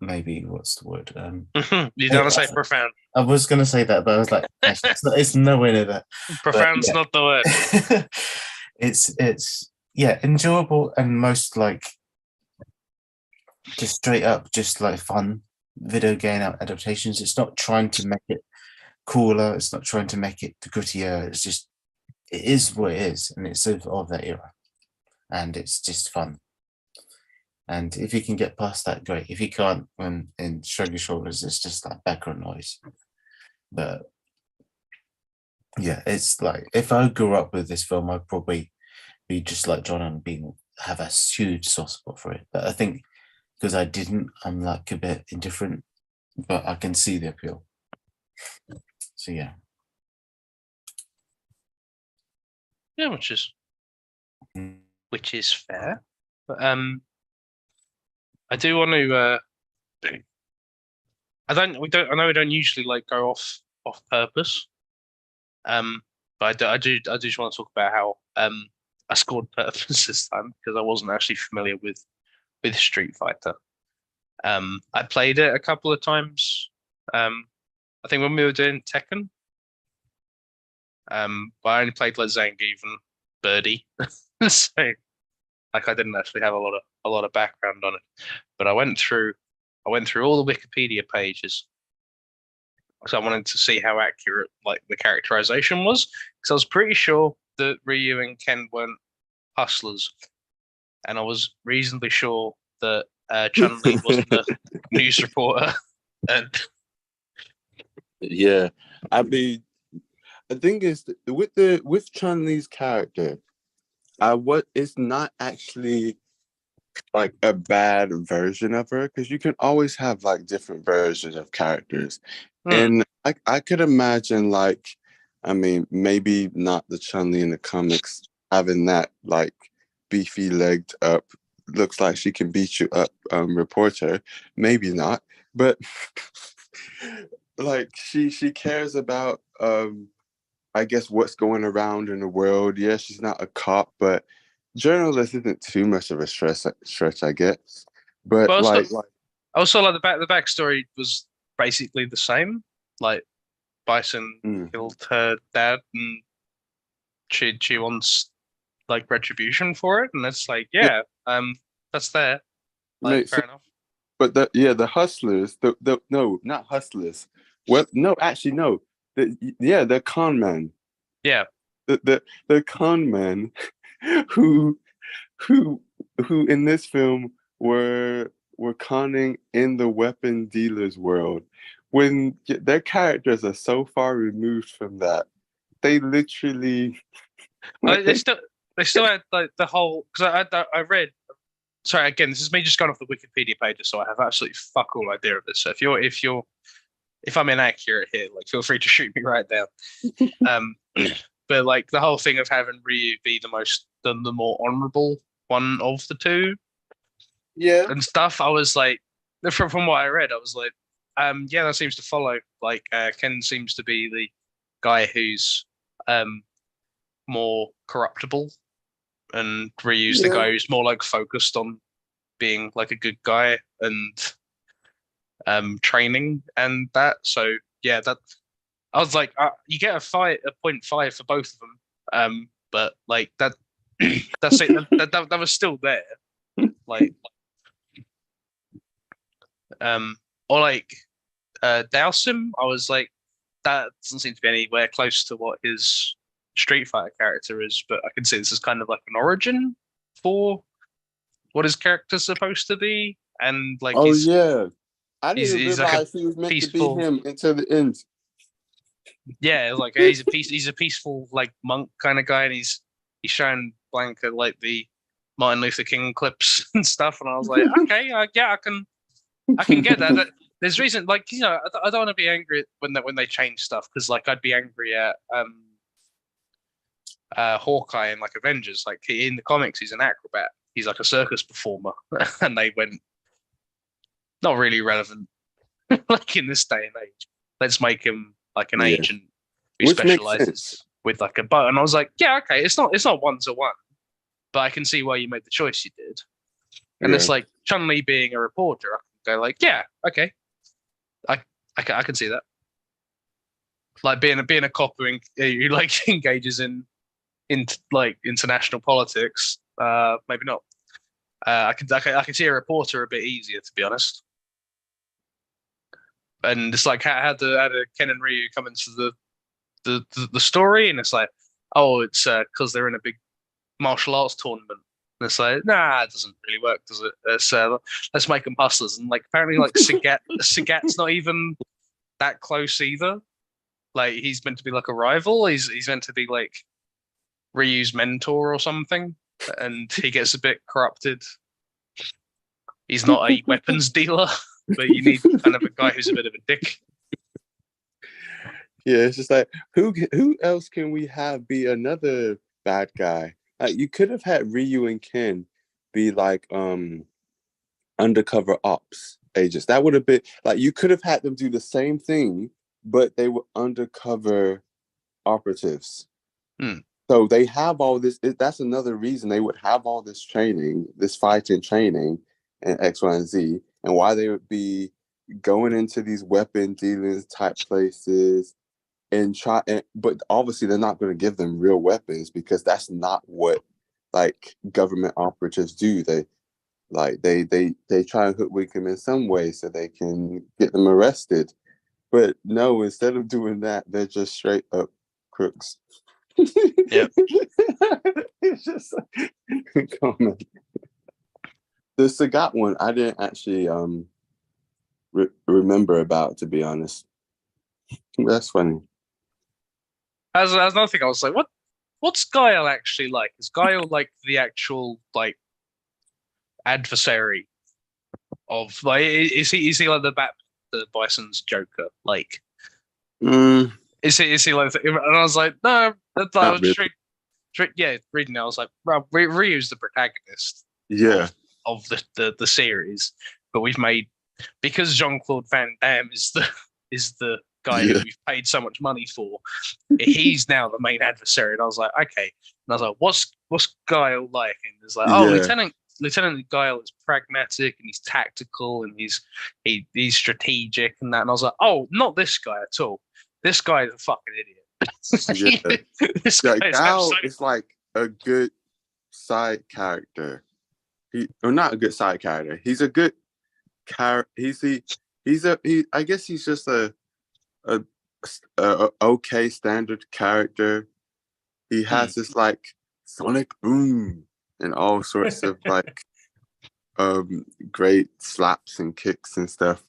maybe what's the word? You don't want to say profound. I was going to say that, but I was like, it's nowhere near that. Profound's not the word. It's enjoyable and most like just straight up, just like fun video game adaptations. It's not trying to make it cooler. It's not trying to make it grittier. It's just, it is what it is, and it's of that era, and it's just fun. And if you can get past that, great. If you can't, then shrug your shoulders. It's just like background noise. But yeah, it's like if I grew up with this film, I'd probably be just like John and have a huge soft spot for it. But I think because I didn't, I'm like a bit indifferent, but I can see the appeal. So yeah. Yeah, which is fair. But I do want to. I know we don't usually like go off purpose. But I do just want to talk about how I scored purpose this time, because I wasn't actually familiar with Street Fighter. I played it a couple of times. I think when we were doing Tekken. But I only played like Zangief and Birdie, so like I didn't actually have a lot of background on it. But I went through all the Wikipedia pages, So I wanted to see how accurate like the characterization was, because I was pretty sure that Ryu and Ken weren't hustlers, and I was reasonably sure that Chun-Li wasn't a news reporter. And Yeah, I mean, the thing is with Chun-Li's character, it's not actually like a bad version of her, because you can always have like different versions of characters. And I could imagine, like, I mean, maybe not the Chun-Li in the comics having that like beefy legged up, looks like she can beat you up reporter. Maybe not, but like she cares about I guess what's going around in the world. Yeah, she's not a cop, but journalist isn't too much of a stretch, I guess. But also like the backstory was basically the same. Like Bison killed her dad, and she wants like retribution for it, and it's like, that's there. Like, Mate, fair enough. But the hustlers, no, not hustlers. Well, no, actually, no. The con men. Yeah. The con men who in this film were conning in the weapon dealers world, when their characters are so far removed from that. They literally they still had like the whole, because I read. Sorry, again, this is me just going off the Wikipedia pages, so I have absolutely fuck all idea of this. So if I'm inaccurate here, like, feel free to shoot me right down. But like the whole thing of having Ryu be the more honorable one of the two, and stuff, I was like, from what I read, I was like, that seems to follow. Like, Ken seems to be the guy who's more corruptible, and Ryu's the guy who's more like focused on being like a good guy and training and that. So yeah, that I was like, you get a 0.5 for both of them, but like that that's it. That was still there. Like, or like Dhalsim, I was like, that doesn't seem to be anywhere close to what his Street Fighter character is, but I can see this is kind of like an origin for what his character's supposed to be, and like, I didn't he's realize like he was meant peaceful, to be him until the end. Yeah, like he's a peaceful like monk kind of guy, and he's showing Blanca like the Martin Luther King clips and stuff, and I was like, okay, I can get that. There's reason, like, I don't want to be angry when they change stuff, because like I'd be angry at Hawkeye in like Avengers. Like, in the comics, he's an acrobat. He's like a circus performer, and they went, not really relevant. Like, in this day and age, let's make him like an agent who specializes with like a bow. And I was like, yeah, okay, it's not 1-to-1, but I can see why you made the choice you did. And it's like Chun-Li being a reporter. I can go like, yeah, okay, I can see that. Like being a cop who like engages in like international politics. Maybe not. I can see a reporter a bit easier, to be honest. And it's like, how do Ken and Ryu come into the story? And it's like, oh, it's because they're in a big martial arts tournament. And it's like, nah, it doesn't really work, does it? It's, let's make them hustlers. And like, apparently, like Sagat's not even that close either. Like, he's meant to be like a rival. He's meant to be like Ryu's mentor or something, and he gets a bit corrupted. He's not a weapons dealer, but you need kind of a guy who's a bit of a dick. Yeah, it's just like, who else can we have be another bad guy? Like, you could have had Ryu and Ken be like undercover ops agents. That would have been like, you could have had them do the same thing, but they were undercover operatives. So they have all this. That's another reason they would have all this training, this fighting training, and X, Y, and Z, and why they would be going into these weapon dealers type places and but obviously they're not going to give them real weapons, because that's not what like government operatives do. They try and hoodwink them in some way so they can get them arrested. But no, instead of doing that, they're just straight up crooks. Yep. It's just like, common. The Sagat one, I didn't actually remember about, to be honest. That's funny. As another thing, I was like, what's Guile actually like? Is Guile like the actual like adversary of like is he like the Bison's Joker? Like is he like and I was like, no, that I was really. reading it, I was like, well, Ryu's the protagonist Yeah. of the series, but we've made, because Jean-Claude Van Damme is the guy who we've paid so much money for, he's now the main adversary. And I was like, okay. And I was like, what's Guile like? And it's like, oh, Lieutenant Guile is pragmatic and he's tactical and he's strategic and that. And I was like, oh, not this guy at all. This guy is a fucking idiot. Yeah. This guy Guile is like a good side character. Not a good side character. He's a good character. I guess he's just a okay standard character. He has this like sonic boom and all sorts of like great slaps and kicks and stuff.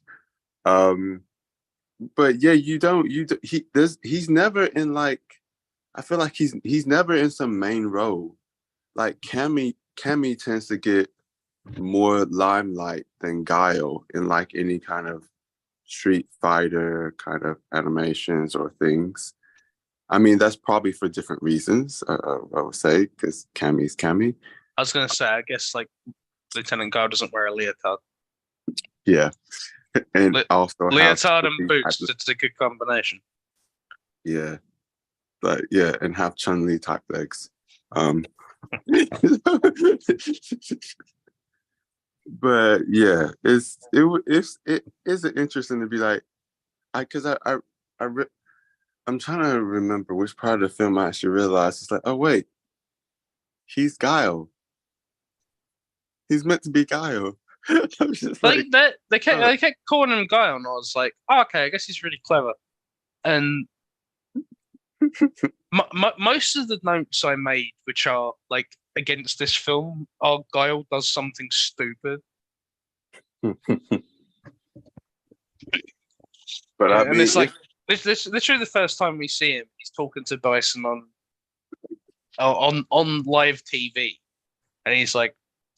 But yeah, he's never in like, I feel like he's never in some main role. Like Cammy tends to get more limelight than Guile in like any kind of Street Fighter kind of animations or things. I mean, that's probably for different reasons, I would say, because Cammy's Cammy. I was gonna say, I guess like Lieutenant Guile doesn't wear a leotard. Yeah. And also leotard and boots, it's a good combination. Yeah. But yeah, and have Chun-Li type legs. But yeah, it is interesting to be like, I'm trying to remember which part of the film I actually realized. It's like, oh wait, he's Guile. He's meant to be Guile. They kept calling him Guile, and I was like, oh, okay, I guess he's really clever. And most of the notes I made, which are like against this film, are Guile does something stupid. But I mean, it's like this literally the first time we see him, he's talking to Bison on live TV, and he's like,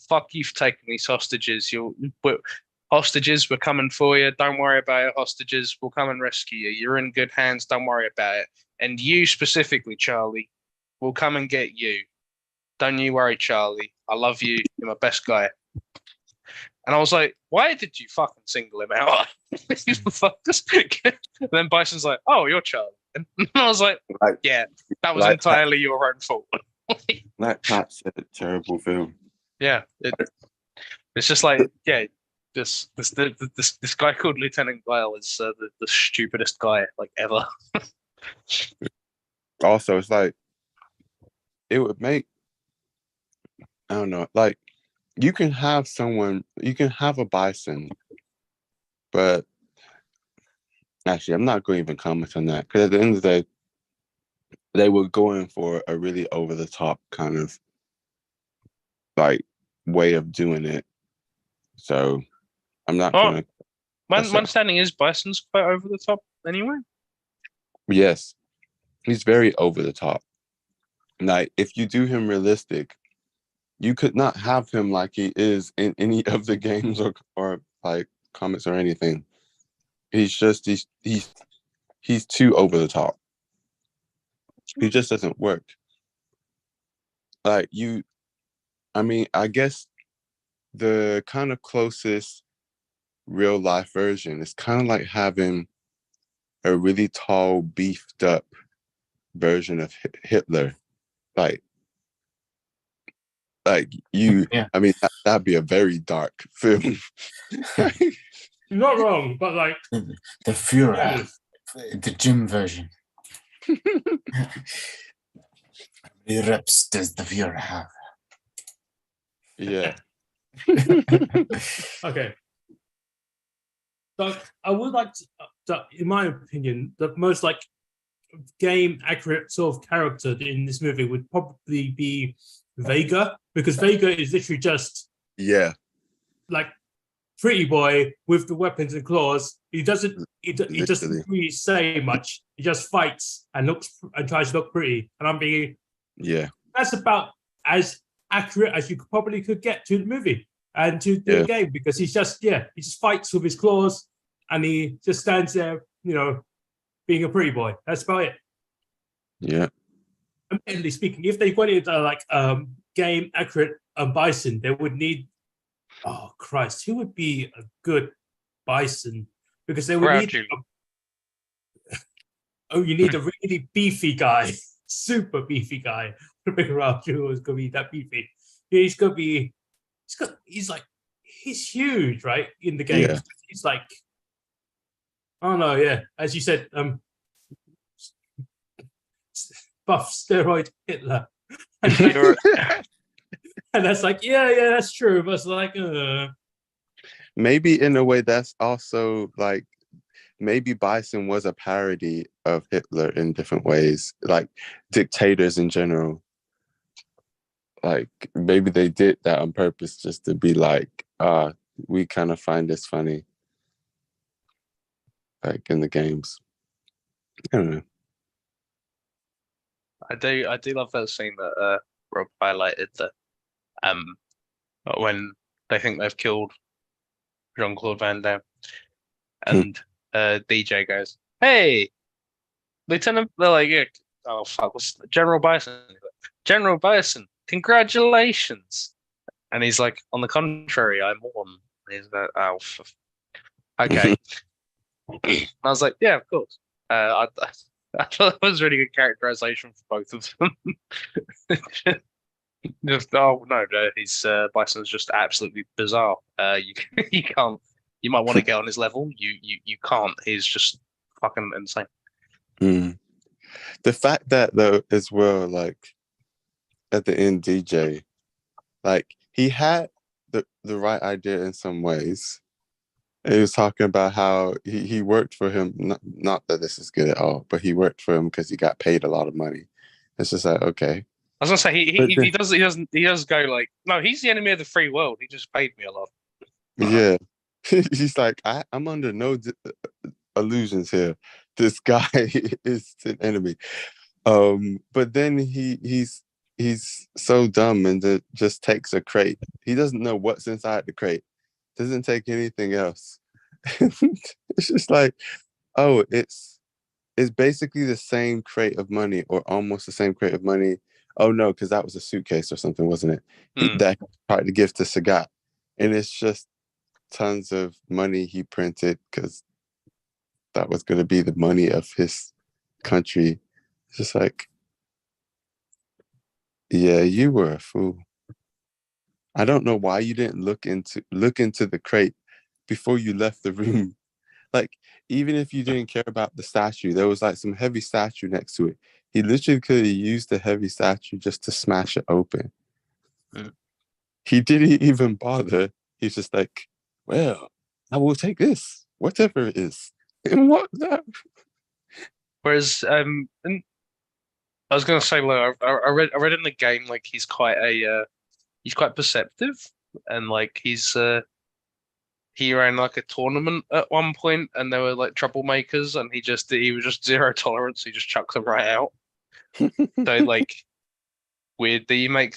"Fuck you for taking these hostages. Hostages, we're coming for you. Don't worry about it. Hostages, we'll come and rescue you. You're in good hands. Don't worry about it. And you specifically, Charlie, we'll come and get you. Don't you worry, Charlie. I love you. You're my best guy." And I was like, why did you fucking single him out? And then Bison's like, oh, you're Charlie. And I was like, yeah, that was entirely your own fault. Like Pat said, a terrible film. Yeah. It's just like, yeah, this guy called Lieutenant Guile is the stupidest guy like ever. Also, it's like, it would make, I don't know, like, you can have a Bison, but actually, I'm not going to even comment on that, because at the end of the day, they were going for a really over the top kind of like way of doing it. So I'm not going to. My understanding is Bison's quite over the top anyway. Yes, he's very over the top. Like, if you do him realistic, you could not have him like he is in any of the games or like comics or anything. He's too over the top. He just doesn't work. Like I mean, I guess the kind of closest real life version is kind of like having a really tall, beefed up version of Hitler. Like you, yeah. I mean, that'd be a very dark film. You're not wrong, but like the Führer, the gym version. How many reps does the Führer have? Yeah. Okay. So I would like to. in my opinion, the most like game accurate sort of character in this movie would probably be Vega, because Vega is literally just Yeah, like pretty boy with the weapons and claws. He doesn't literally. really say much. He just fights and looks and tries to look pretty. And I'm being Yeah, that's about as accurate as you probably could get to the movie and to the Yeah. game, because he just fights with his claws and he just stands there, being a pretty boy. That's about it. yeah. Admittedly speaking, if they wanted like game accurate Bison, they would need. Oh Christ, who would be a good Bison? Because they would Groucho. you need a really beefy guy, super beefy guy. Groucho is gonna be that beefy. He's gonna be. He's huge, right? In the game, Yeah. he's like. Oh no, yeah, as you said, buff steroid Hitler. And that's like, yeah, that's true. But it's like, Maybe in a way that's also like maybe Bison was a parody of Hitler in different ways, like dictators in general. Like maybe they did that on purpose just to be like, we kind of find this funny. Like in the games. I don't know. I do love that scene that Rob highlighted, that when they think they've killed Jean-Claude Van Damme, and DJ goes, "Hey, Lieutenant," they're like, "Yeah, oh fuck, what's General Bison?" General Bison, congratulations. And he's like, "On the contrary, I mourn." He's like, "Oh, okay." And I was like, "Yeah, of course." I thought that was really good characterization for both of them. Just his Bison's just absolutely bizarre. You can't. You might want to get on his level. You can't. He's just fucking insane. Mm. The fact that though as well, like at the end, DJ, like he had the right idea in some ways. He was talking about how he worked for him. Not that this is good at all, but he worked for him because he got paid a lot of money. It's just like, okay. I was gonna say he does go like, no, he's the enemy of the free world. He just paid me a lot. Yeah. He's like, I'm under no illusions here. This guy is an enemy. But then he's so dumb and just takes a crate. He doesn't know what's inside the crate. Doesn't take anything else. It's just like, oh, it's basically the same crate of money, or almost the same crate of money. Oh no, because that was a suitcase or something, wasn't it? That he tried to give to Sagat, and it's just tons of money he printed because that was going to be the money of his country. It's just like, yeah, you were a fool. I don't know why you didn't look into the crate before you left the room. Like, even if you didn't care about the statue, there was like some heavy statue next to it. He literally could have used the heavy statue just to smash it open. He didn't even bother. He's just like, well, I will take this, whatever it is. And what that? Whereas, and I was gonna say, like, I read in the game, like he's quite perceptive, and like he ran like a tournament at one point, and there were like troublemakers, and he was just zero tolerance. He just chucked them right out. So like, weird that you make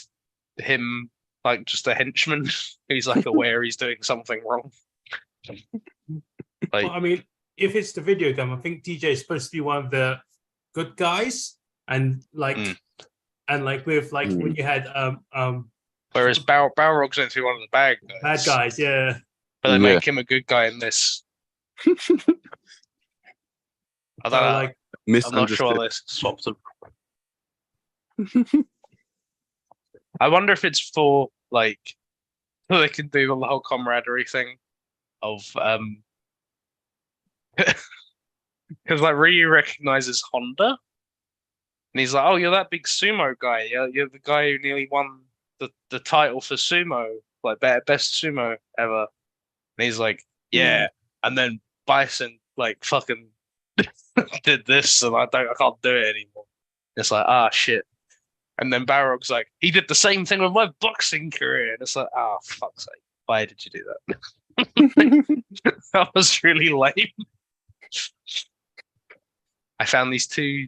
him like just a henchman. He's like aware he's doing something wrong. Like, well, I mean, if it's the video game, I think DJ is supposed to be one of the good guys, and like, with like when you had whereas Balrog's meant to be one of the bad guys, yeah. But they make him a good guy in this. I don't know. Like, I'm not sure they swapped them. I wonder if it's for like so they can do the whole camaraderie thing of because like Ryu recognizes Honda, and he's like, "Oh, you're that big sumo guy. You're the guy who nearly won the title for sumo, like best sumo ever." And he's like, "Yeah." And then Bison like fucking did this, and I can't do it anymore. It's like, ah, shit. And then Balrog's like, he did the same thing with my boxing career, and it's like, ah, fuck's sake, why did you do that? That was really lame. I found these two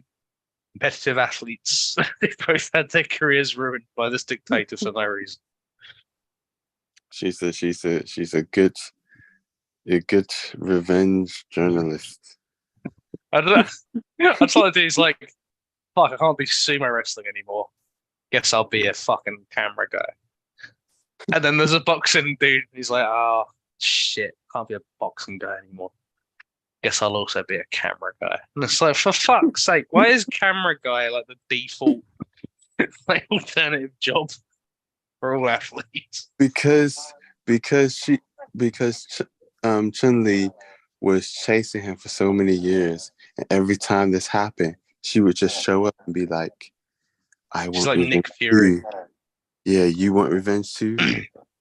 competitive athletes. They both had their careers ruined by this dictator for no reason. She's a good revenge journalist. I don't know. That's all I do is like, fuck, I can't do sumo wrestling anymore. Guess I'll be a fucking camera guy. And then there's a boxing dude. He's like, oh shit, can't be a boxing guy anymore. Guess I'll also be a camera guy. And it's like, for fuck's sake, why is camera guy like the default like alternative job for all athletes? Because Chun-Li was chasing him for so many years, and every time this happened, she would just show up and be like, "I want." She's like revenge Nick Fury. too. Yeah, you want revenge too?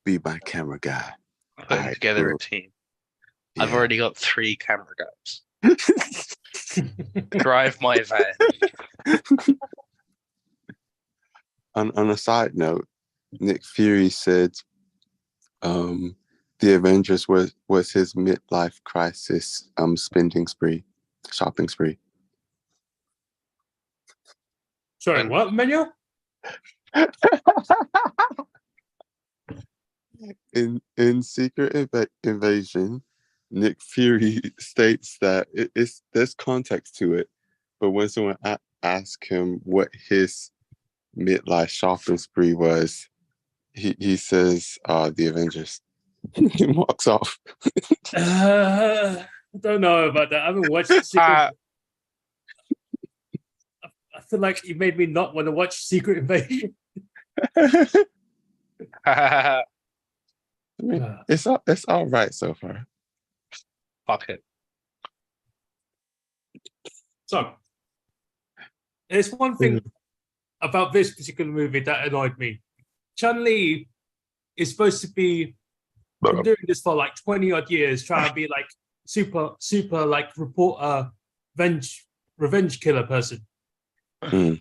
Be my camera guy. Putting Alright, together cool. a team. I've Yeah. already got 3 camera guys. Drive my van. On a side note, Nick Fury said, the Avengers was his midlife crisis, shopping spree. Sorry, And- what, Manuel? In Secret Invasion, Nick Fury states that there's context to it, but when someone asks him what his midlife shopping spree was, he says, "The Avengers," and walks off. I don't know about that. I haven't watched Secret. I feel like you made me not want to watch Secret Invasion. I mean, it's all right so far. Fuck it. So, there's one thing about this particular movie that annoyed me. Chun-Li is supposed to be been doing this for like 20 odd years, trying to be like super like reporter, revenge killer person. Mm.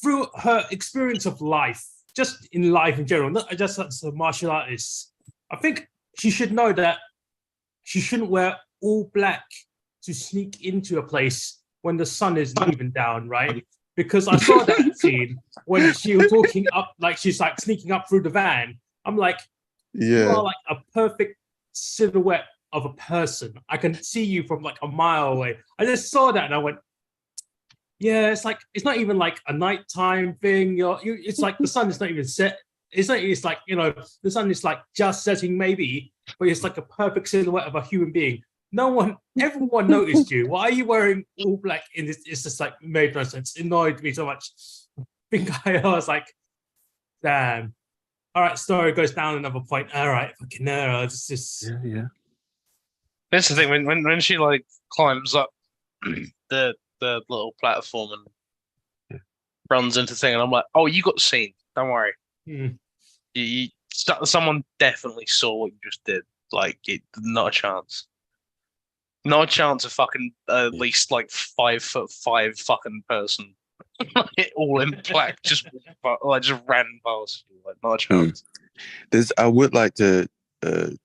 Through her experience of life, just in life in general, not just as a martial artist, I think she should know that she shouldn't wear all black to sneak into a place when the sun isn't even down, right? Because I saw that scene when she was walking up, like she's like sneaking up through the van. I'm like, you Yeah, are like a perfect silhouette of a person. I can see you from like a mile away. I just saw that and I went, yeah, it's like it's not even like a nighttime thing. It's like the sun is not even set. It's like the sun is like just setting maybe, but it's like a perfect silhouette of a human being. Everyone noticed you. Why are you wearing all black in this? It's just like made no sense. It annoyed me so much. I was like, damn. All right, story goes down another point. All right, fucking no, it's just yeah. That's the thing, when she like climbs up the little platform and runs into the thing, and I'm like, oh, you got seen. Don't worry. Someone definitely saw what you just did. Like, not a chance. Not a chance of fucking at least like 5'5" fucking person, all in black, just ran past you. Like, not a chance. I would like to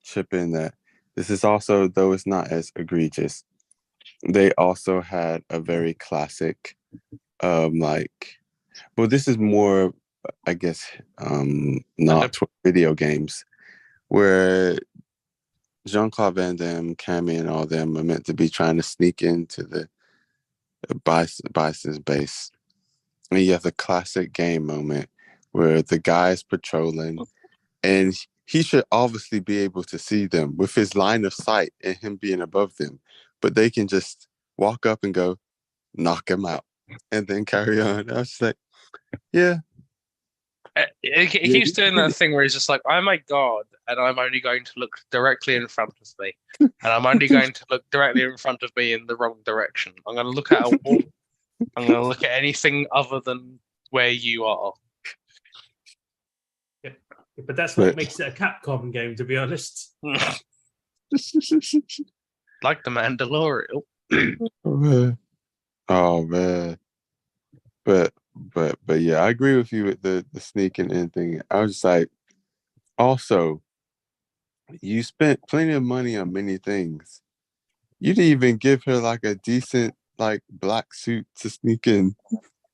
chip in that this is also, though it's not as egregious, they also had a very classic, this is more, I guess, not for video games, where Jean-Claude Van Damme, Cammy, and all them are meant to be trying to sneak into the Bison's base. And you have the classic game moment where the guy is patrolling, and he should obviously be able to see them with his line of sight and him being above them. But they can just walk up and go, knock him out, and then carry on. I was just like, yeah. It keeps doing that thing where he's just like, I'm a god, and I'm only going to look directly in front of me. And I'm only going to look directly in front of me in the wrong direction. I'm going to look at a wall. I'm going to look at anything other than where you are. yeah. But that's what makes it a Capcom game, to be honest. Like the Mandalorian. Oh man. But yeah, I agree with you with the sneaking in thing. I was just like, also, you spent plenty of money on many things. You didn't even give her like a decent like black suit to sneak in.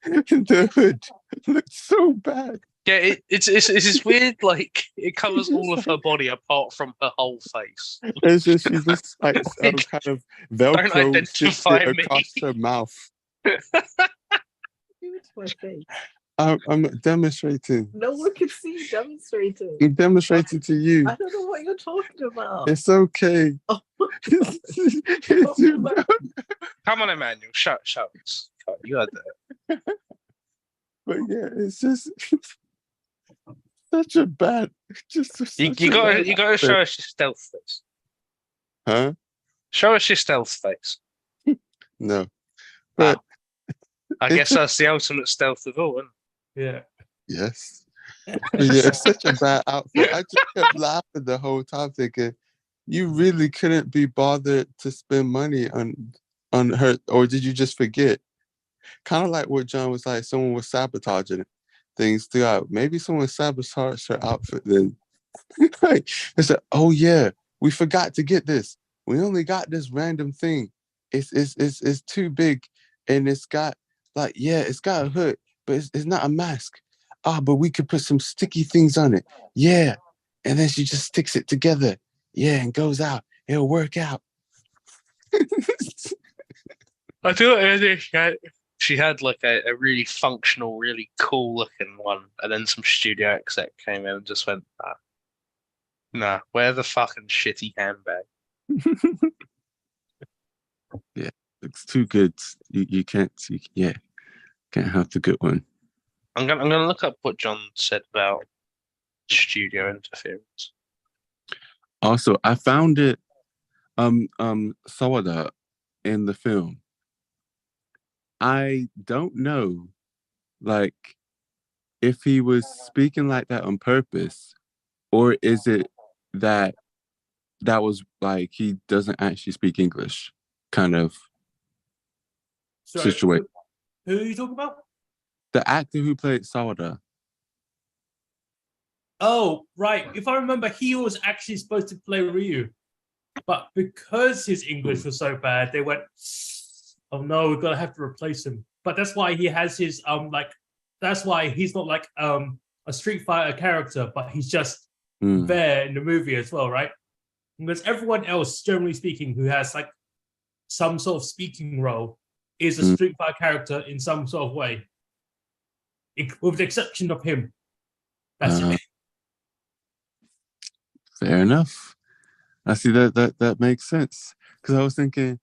The hood looked so bad. Yeah, it's this weird, like, it covers all of her body apart from her whole face. It's just she's just like some kind of Don't Velcro identify shifted me. across her mouth. Give it to my face. I'm demonstrating. No one can see you demonstrating. I'm demonstrating to you. I don't know what you're talking about. It's okay. Oh my God. It's- Come on, Emmanuel, show us. You had that. but yeah, it's just such a bad. Just You such a gotta bad you gotta outfit. show us your stealth face. Huh? Show us your stealth face. No. But I It's guess just- that's the ultimate stealth of all, isn't Yeah. yes. But yeah, it's such a bad outfit. I just kept laughing the whole time, thinking, you really couldn't be bothered to spend money on her, or did you just forget? Kind of like what John was like, someone was sabotaging things throughout. Maybe someone sabotaged her outfit then. Like, it's like, oh yeah, we forgot to get this. We only got this random thing. It's too big, and it's got like, yeah, it's got a hood, but it's not a mask. Ah, but we could put some sticky things on it. Yeah, and then she just sticks it together. Yeah, and goes out. It'll work out. I feel like she had like a really functional, really cool looking one, and then some studio exec came in and just went, nah, wear the fucking shitty handbag. Yeah, it's too good. You can't. Can't have the good one. I'm gonna look up what John said about studio interference. Also, I found it Sawada in the film. I don't know like if he was speaking like that on purpose, or is it that was like he doesn't actually speak English kind of Sorry, situation. Who are you talking about? The actor who played Sawada. Oh, right. If I remember, he was actually supposed to play Ryu, but because his English was so bad, they went, "Oh no, we're gonna have to replace him." But that's why he has his that's why he's not like a Street Fighter character, but he's just Hmm. there in the movie as well, right? Because everyone else, generally speaking, who has like some sort of speaking role, is a Mm. Street Fighter character in some sort of way, with the exception of him. That's Uh, it. Fair enough. I see that makes sense. Because I was thinking,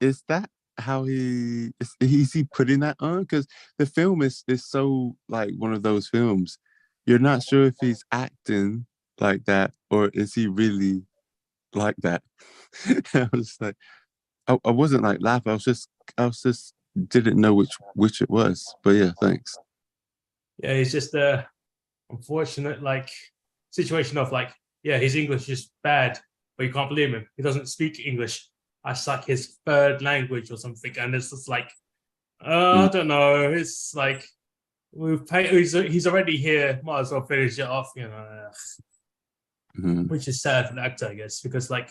is that how is he putting that on? Because the film is so like one of those films. You're not sure if he's acting like that or is he really like that. I was like, I wasn't like laughing. I was just didn't know which it was. But yeah, thanks. Yeah, it's just a unfortunate like situation of like, yeah, his English is bad, but you can't believe him. He doesn't speak English. That's like his third language or something, and it's just like, I don't know. It's like we've paid. He's already here. Might as well finish it off, you know. Mhm. Which is sad for the actor, I guess, because like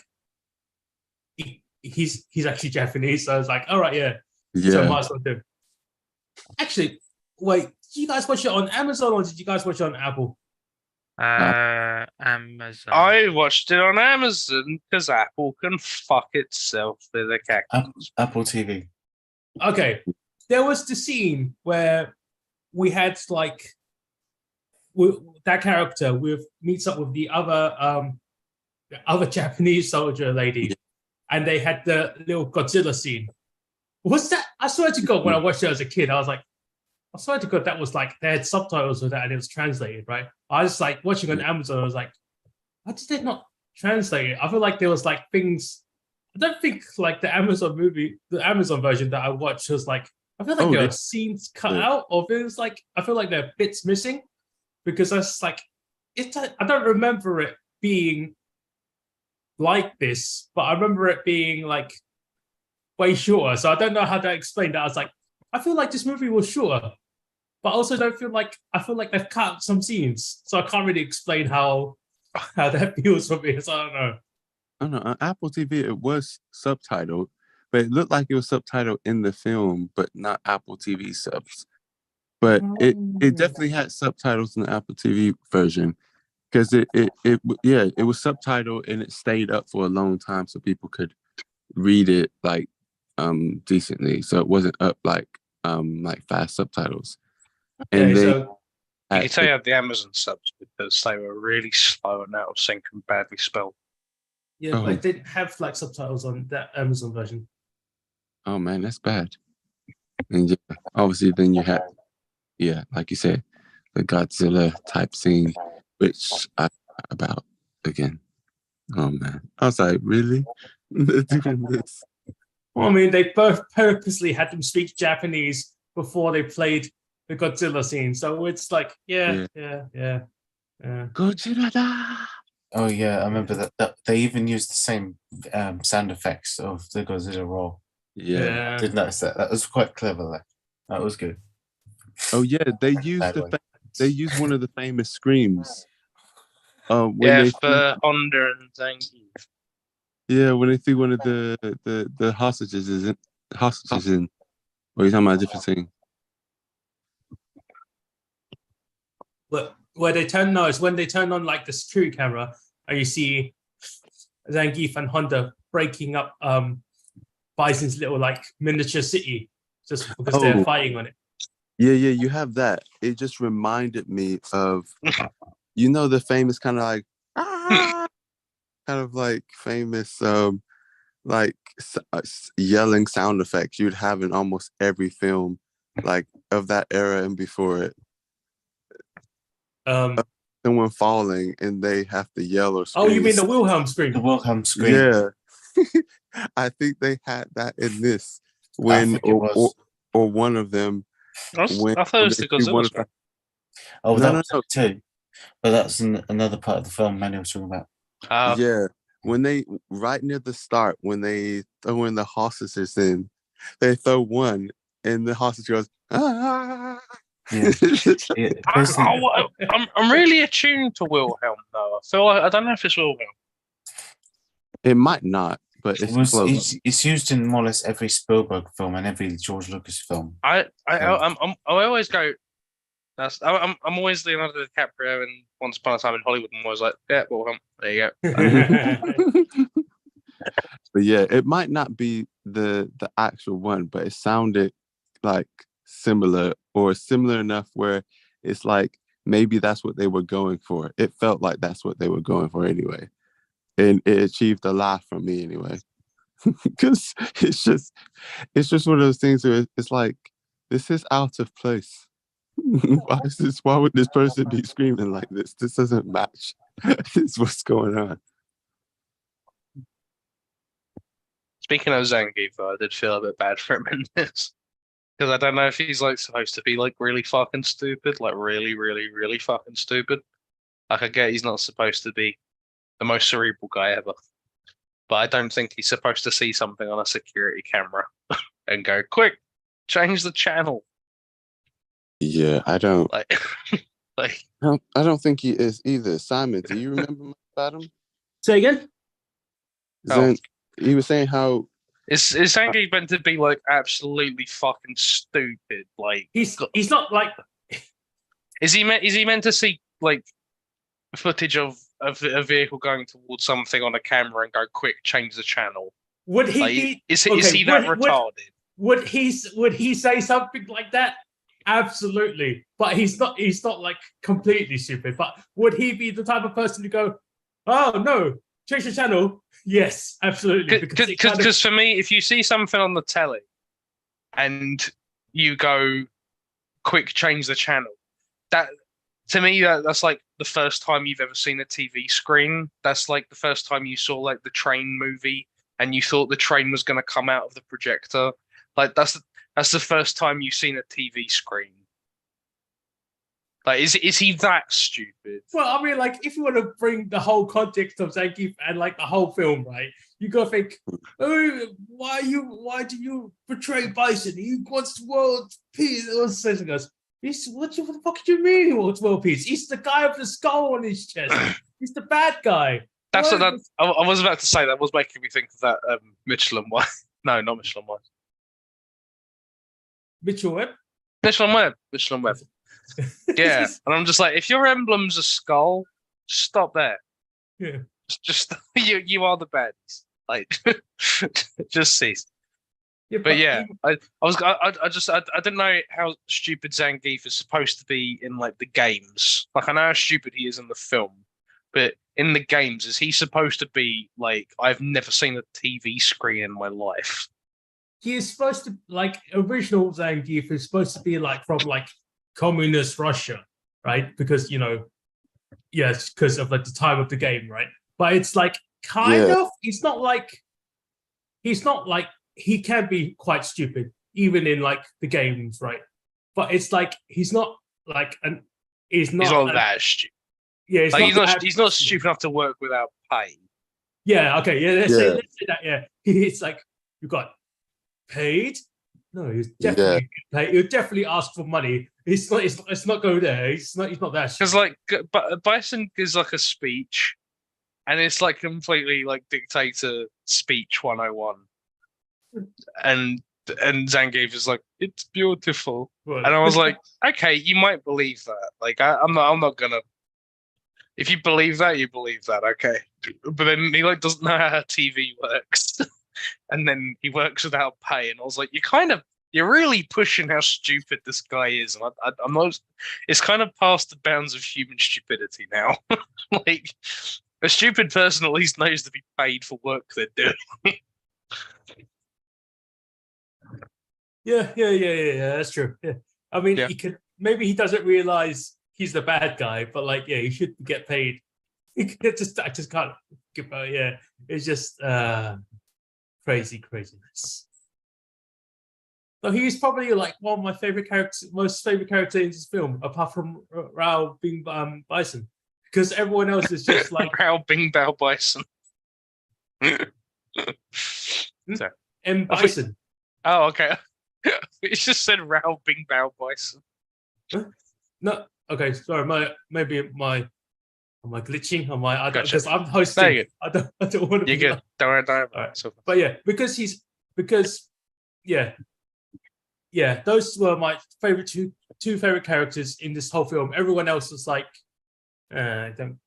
he's actually Japanese, so I was like, all right, yeah. So Yeah. might as well do. Actually, wait, did you guys watch it on Amazon or did you guys watch it on Apple? Amazon. I watched it on Amazon because Apple can fuck itself with a cactus. Apple TV. Okay, there was the scene where we had like that character meets up with the other Japanese soldier lady, and they had the little Godzilla scene. Was that? I swear to God, when I watched it as a kid, I was like, I swear to God, that was like they had subtitles with that and it was translated, right? I was like watching on Amazon. I was like, why did they not translate it? I feel like there was like things. I don't think like the Amazon version that I watched was like. I feel like there are scenes cut out, or there's like I feel like there are bits missing because that's like I don't remember it being like this, but I remember it being like way shorter. So I don't know how to explain that. I was like, I feel like this movie was shorter, but I also don't feel like I feel like they've cut some scenes. So I can't really explain how that feels for me. So I don't know. I don't know. On Apple TV, it was subtitled, but it looked like it was subtitled in the film, but not Apple TV subs. But it definitely had subtitles in the Apple TV version because it was subtitled and it stayed up for a long time so people could read it like decently. So it wasn't up like fast subtitles. And Okay, they so You can tell you had the Amazon subs because they were really slow and out of sync and badly spelled. yeah, but Oh. it didn't have like subtitles on that Amazon version. Oh man, that's bad. And yeah, obviously then you had like you said, the Godzilla type scene, which I about again. Oh man. I was like, really? They're doing this. Well, I mean, they both purposely had them speak Japanese before they played the Godzilla scene. So it's like, yeah. Godzilla da! Oh yeah, I remember that they even used the same sound effects of the Godzilla roar. Yeah. I did notice that. That was quite clever. That was good. Oh yeah, they used Bad way. they used one of the famous screams. When Yeah, they for Honda and Zangief. when they threw one of the hostages in. Or you talking about a different thing? But where they turn it's when they turn on like the security camera and you see Zangief and Honda breaking up Bison's little like miniature city just because they're fighting on it. Yeah, you have that. It just reminded me of, the famous kind of like, kind of like famous, yelling sound effects you'd have in almost every film, like of that era and before it. Someone falling and they have to yell or scream. Oh, you mean the Wilhelm scream? The Wilhelm scream. Yeah. I think they had that in this when, or one of them. I thought it was the Godzilla scream. Oh, No, that was it too. But that's another part of the film Manny was talking about. Yeah, when they right near the start, when they throw in the hostages in, they throw one, and the hostage goes. Ah! Yeah. I'm really attuned to Wilhelm though. So I don't know if it's Wilhelm. It might not, but it's close. It's used in more or less every Spielberg film and every George Lucas film. I always go. I'm always Leonardo DiCaprio and Once Upon a Time in Hollywood, and always like, yeah, Wilhelm. There you go. But yeah, it might not be the actual one, but it sounded like similar or similar enough where it's like maybe that's what they were going for. It felt like that's what they were going for anyway, and it achieved a laugh from me anyway, because it's just one of those things where it's like, this is out of place. Why would this person be screaming like this? This doesn't match. It's what's going on. Speaking of Zangief, I did feel a bit bad for him in this. Because I don't know if he's like supposed to be like really fucking stupid, like really, really, really fucking stupid. Like I get he's not supposed to be the most cerebral guy ever, but I don't think he's supposed to see something on a security camera and go, "Quick, change the channel." Yeah, I don't. Like, I don't think he is either. Simon, do you remember about him? Say again. He was saying how. Is Zangief meant to be like absolutely fucking stupid? Like he's not like. Is he meant to see like footage of a vehicle going towards something on a camera and go, quick, change the channel? Would he like, be? Is he that retarded? Would he say something like that? Absolutely, but he's not. He's not like completely stupid. But would he be the type of person to go, "Oh no, change the channel"? Yes, absolutely. Because for me, if you see something on the telly and you go, quick, change the channel, that to me that's like the first time you've ever seen a TV screen. That's like the first time you saw like the train movie and you thought the train was going to come out of the projector. Like that's the first time you've seen a TV screen. Like, is he that stupid? Well, I mean, like, if you want to bring the whole context of Zangief and like the whole film, right? You gotta think, oh, why do you betray Bison? He wants world peace. And goes, what the fuck do you mean he wants world peace? He's the guy with the skull on his chest. He's the bad guy. That's Why- what that. I was about to say. That was making me think of that Michelin one. No, not Michelin one. Mitchell Webb. Michelin Web. Michelin Web. Yeah, and I'm just like, if your emblem's a skull, stop there. Yeah. Just you are the baddies. Like, just cease. Yeah, But yeah, I didn't know how stupid Zangief is supposed to be in like the games. Like, I know how stupid he is in the film, but in the games, is he supposed to be like, I've never seen a TV screen in my life? he is supposed to, like, original Zangief is supposed to be like from like communist Russia, right? Because yes, because of like the time of the game, right? But it's like kind Yeah. of. He's not like he can be quite stupid even in like the games, right? But it's like he's not like he's He's not an- that stupid. yeah, it's Like, not he's not stupid enough to work without pay. Yeah, okay, yeah, let's Yeah. say that. Yeah, it's like you got paid. No, he's definitely paid. He'll definitely ask for money. It's not go there. He's not that. Because stupid. like, but Bison gives like a speech, and it's like completely like dictator speech 101, and Zangief is like, it's beautiful, Well, and I was like, okay, you might believe that. Like, I'm not gonna. If you believe that, you believe that, okay. But then he like doesn't know how TV works, and then he works without pay, and I was like, you're really pushing how stupid this guy is, and I'm not. It's kind of past the bounds of human stupidity now. Like, a stupid person at least knows to be paid for work they're doing. yeah. That's true. Yeah, I mean, Yeah. he could maybe he doesn't realize he's the bad guy, but like, yeah, he should get paid. I just can't give. Yeah, it's just craziness. So he's probably like one of my favorite characters, most favorite character in this film, apart from Rao being Bison, because everyone else is just like Rao Bing Bao Bison. M Bison. Oh, okay. It just said Rao Bing Bao Bison. No, okay, sorry. Maybe am I glitching? Am I don't Gotcha. because I'm There hosting. you I don't want to You're be good. Don't worry. Alright. So, But yeah, because those were my favorite two favorite characters in this whole film. Everyone else was like, I don't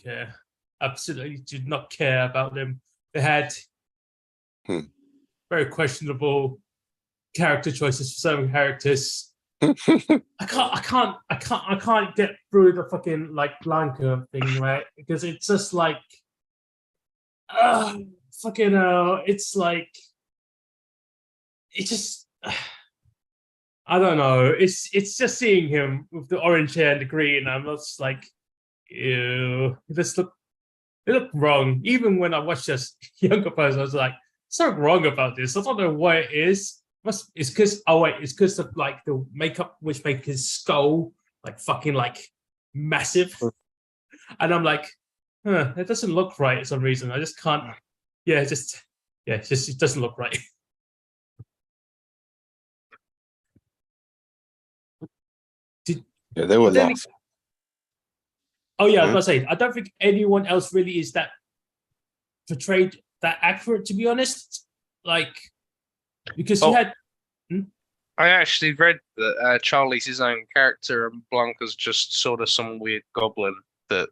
care. Absolutely did not care about them. They had very questionable character choices for certain characters. I can't get through the fucking like Blanca thing, right? Because it's just like fucking it's like it just I don't know. It's just seeing him with the orange hair and the green. I'm just like, ew. It looked wrong. Even when I watched this younger person, I was like, something wrong about this. I don't know what it is. It's because it's because of like the makeup which makes his skull like fucking like massive. And I'm like, it doesn't look right for some reason. I just can't. Yeah, it doesn't look right. Yeah, they were Then- lost. Oh yeah, I was gonna say, I don't think anyone else really is that portrayed that accurate, to be honest. Like, because you Oh. had I actually read that Charlie's his own character and Blanca's just sort of some weird goblin that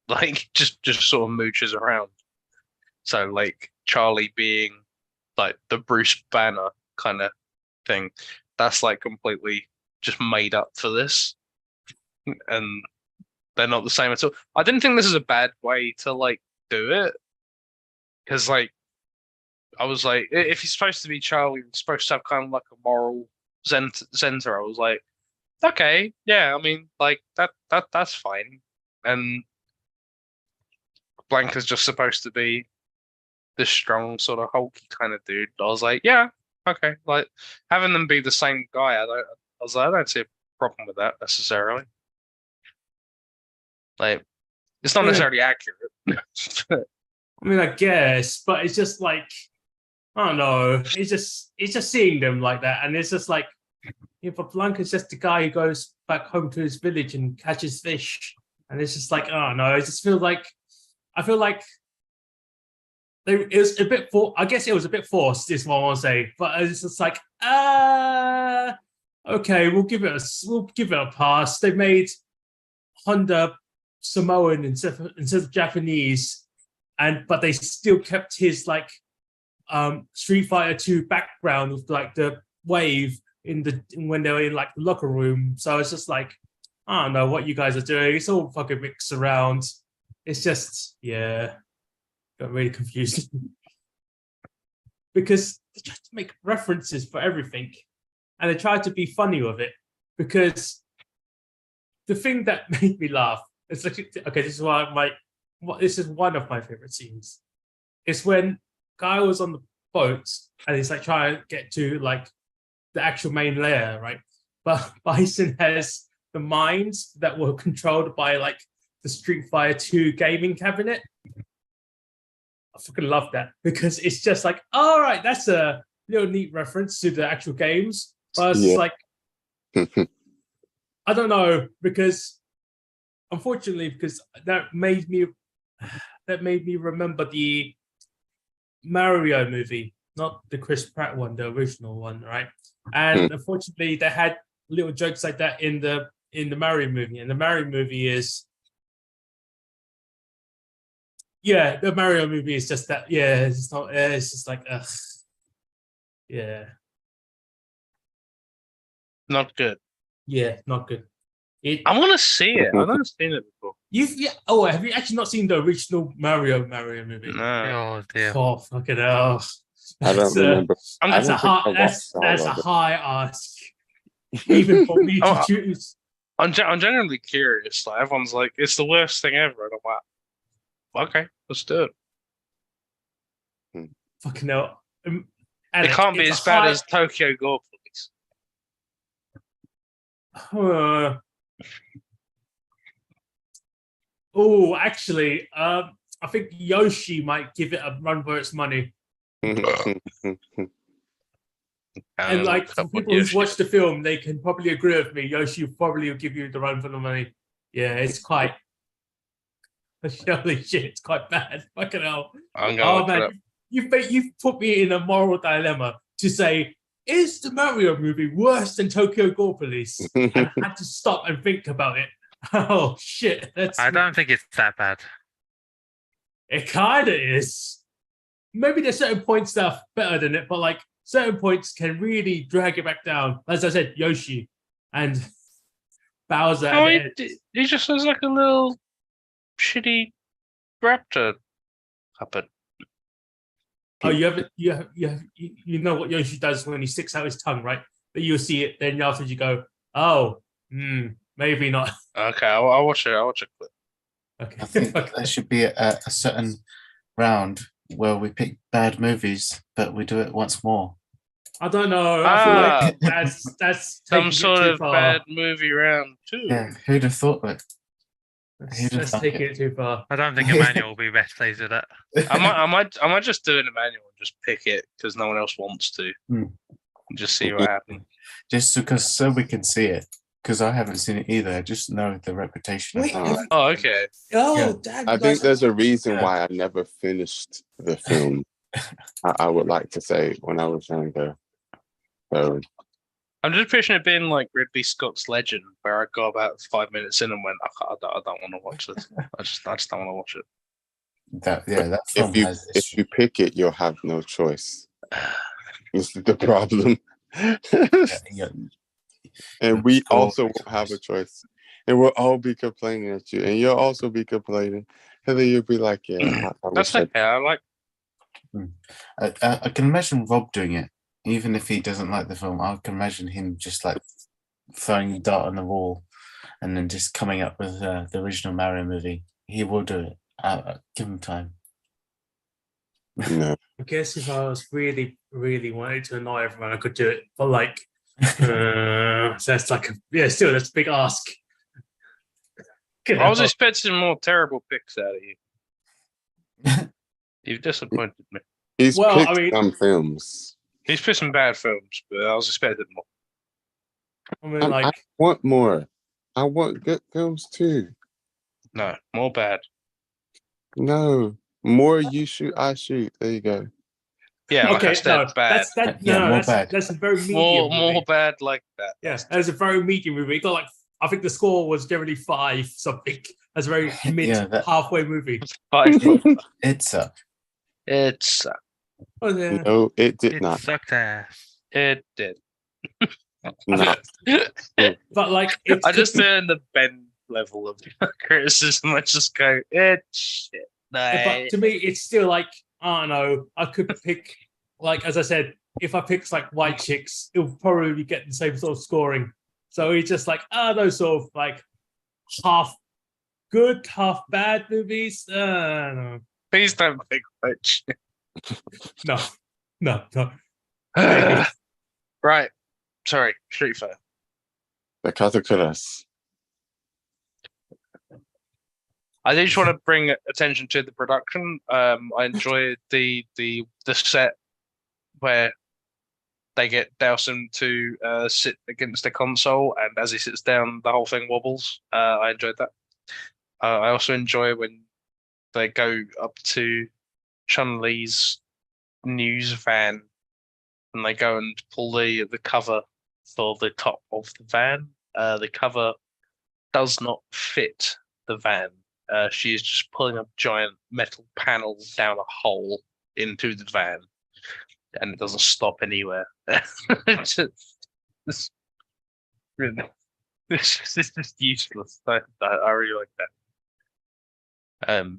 like just sort of mooches around. So like Charlie being like the Bruce Banner kind of thing, that's like completely just made up for this. And they're not the same at all. I didn't think this is a bad way to like do it. Because like I was like, if he's supposed to be Charlie, he's supposed to have kind of like a moral center. I was like, okay, yeah, I mean, like that's fine. And Blanca's just supposed to be this strong, sort of hulky kind of dude. I was like, yeah, okay. Like having them be the same guy, I don't see a problem with that necessarily. Like, it's not Yeah. necessarily accurate. I mean, I guess, but it's just like, I don't know. It's just seeing them like that, and it's just like, if Blanca's just the guy who goes back home to his village and catches fish, and it's just like, oh no, I just feel like, I feel like it was a bit I guess it was a bit forced, is what I want to say, but it's just like, okay, we'll give it a pass. They made Honda Samoan instead of Japanese, but they still kept his like Street Fighter 2 background with like the wave when they were in like the locker room. So it's just like, I don't know what you guys are doing. It's all fucking mixed around. It's just, yeah, got really confused. Because they tried to make references for everything, and they tried to be funny with it. Because the thing that made me laugh, it's like, okay, this is one of my favorite scenes. It's when Guy was on the boat and he's like trying to get to like the actual main layer, right? But Bison has the mines that were controlled by like the Street Fighter 2 gaming cabinet. I fucking love that, because it's just like, all right, that's a little neat reference to the actual games. But it's like, I don't know, because unfortunately, because that made me remember the Mario movie, not the Chris Pratt one, the original one, right? And unfortunately, they had little jokes like that in the Mario movie, and the Mario movie is, yeah, the Mario movie is just that, yeah, it's not, it's just like, ugh, yeah, Not good. yeah, not good. I want to see it. I've never seen it before. Have you actually not seen the original Mario movie? No. Oh dear. Oh, fucking hell. I don't remember. That's a high ask, even for me to Oh, choose. I'm genuinely curious. Like, everyone's like, it's the worst thing ever, and I'm like, okay, let's do it. Fucking hell. It can't be as bad as Tokyo Gore Police. Oh, actually, I think Yoshi might give it a run for its money. And like, for people who've watched the film, they can probably agree with me. Yoshi probably will give you the run for the money. Yeah, it's quite. Holy shit, it's quite bad. Fucking hell. Oh man, you've put me in a moral dilemma to say, is the Mario movie worse than Tokyo Gore Police? And I had to stop and think about it. Oh shit! I don't think it's that bad. It kind of is. Maybe there's certain points that are better than it, but like certain points can really drag it back down. As I said, Yoshi and Bowser. Oh, he just looks like a little shitty raptor puppet. Oh, you know what Yoshi does when he sticks out his tongue, right? But you'll see it, then after you go, oh, maybe not. Okay, I'll watch it. I'll watch a clip. Okay. I think there should be a certain round where we pick bad movies, but we do it once more. I don't know. I feel like that's Some taking sort it too of far. bad movie round too. Yeah, who'd have thought that? That's taking it too far. I don't think Emmanuel will be best pleased with that. I might just do an Emmanuel and just pick it because no one else wants to. And just see what happens. Just because so we can see it. Because I haven't seen it either. I just know the reputation. Wait, of it. Oh, okay. Oh, Yeah. damn! I you think guys- there's a reason why I never finished the film. I would like to say when I was younger. So I'm just picturing it being like Ridley Scott's Legend, where I got about 5 minutes in and went, I don't want to watch this. I just don't want to watch it. That film has if you pick it, you'll have no choice. This is the problem. yeah, And we Cool. also won't have a choice. And we'll all be complaining at you. And you'll also be complaining. And then you'll be like, yeah, I That's wish I- okay. I like. I can imagine Rob doing it, even if he doesn't like the film. I can imagine him just like throwing a dart on the wall and then just coming up with the original Mario movie. He will do it. Give him time. No. I guess if I was really, really wanting to annoy everyone, I could do it. But so that's like, still that's a big ask. I was expecting more terrible picks out of you. You've disappointed me. He's Well, I picked mean- some films. He's picked some bad films, but I was expecting more. I mean, I like, want more. I want good films too. No, more bad. No, more you shoot, I shoot. There you go. Yeah, like I okay, said, no, bad. Yeah, more that's bad. that's a very medium More movie. bad like that. Yeah, that's a very medium movie. It got like, I think the score was generally 5 something. That's a very mid Yeah, that- halfway movie. But It's it's Oh, yeah. No, it did It not. sucked ass. it did. Not. But like, it's I just turn the Ben level of criticism. I just go, it's shit. No. but to me, it's still like, I don't know. I could pick, like, as I said, if I pick like White Chicks, it'll probably get the same sort of scoring. So it's just like, those sort of like half good, half bad movies. No, Please don't pick which. no, no. Right. Sorry, Street Fighter. The Katakuras. I just want to bring attention to the production. I enjoyed the set where they get Dowson to sit against the console, and as he sits down, the whole thing wobbles. I enjoyed that. I also enjoy when they go up to Chun-Li's news van and they go and pull the cover for the top of the van. The cover does not fit the van. She is just pulling a giant metal panel down a hole into the van, and it doesn't stop anywhere. It's just useless. I really like that.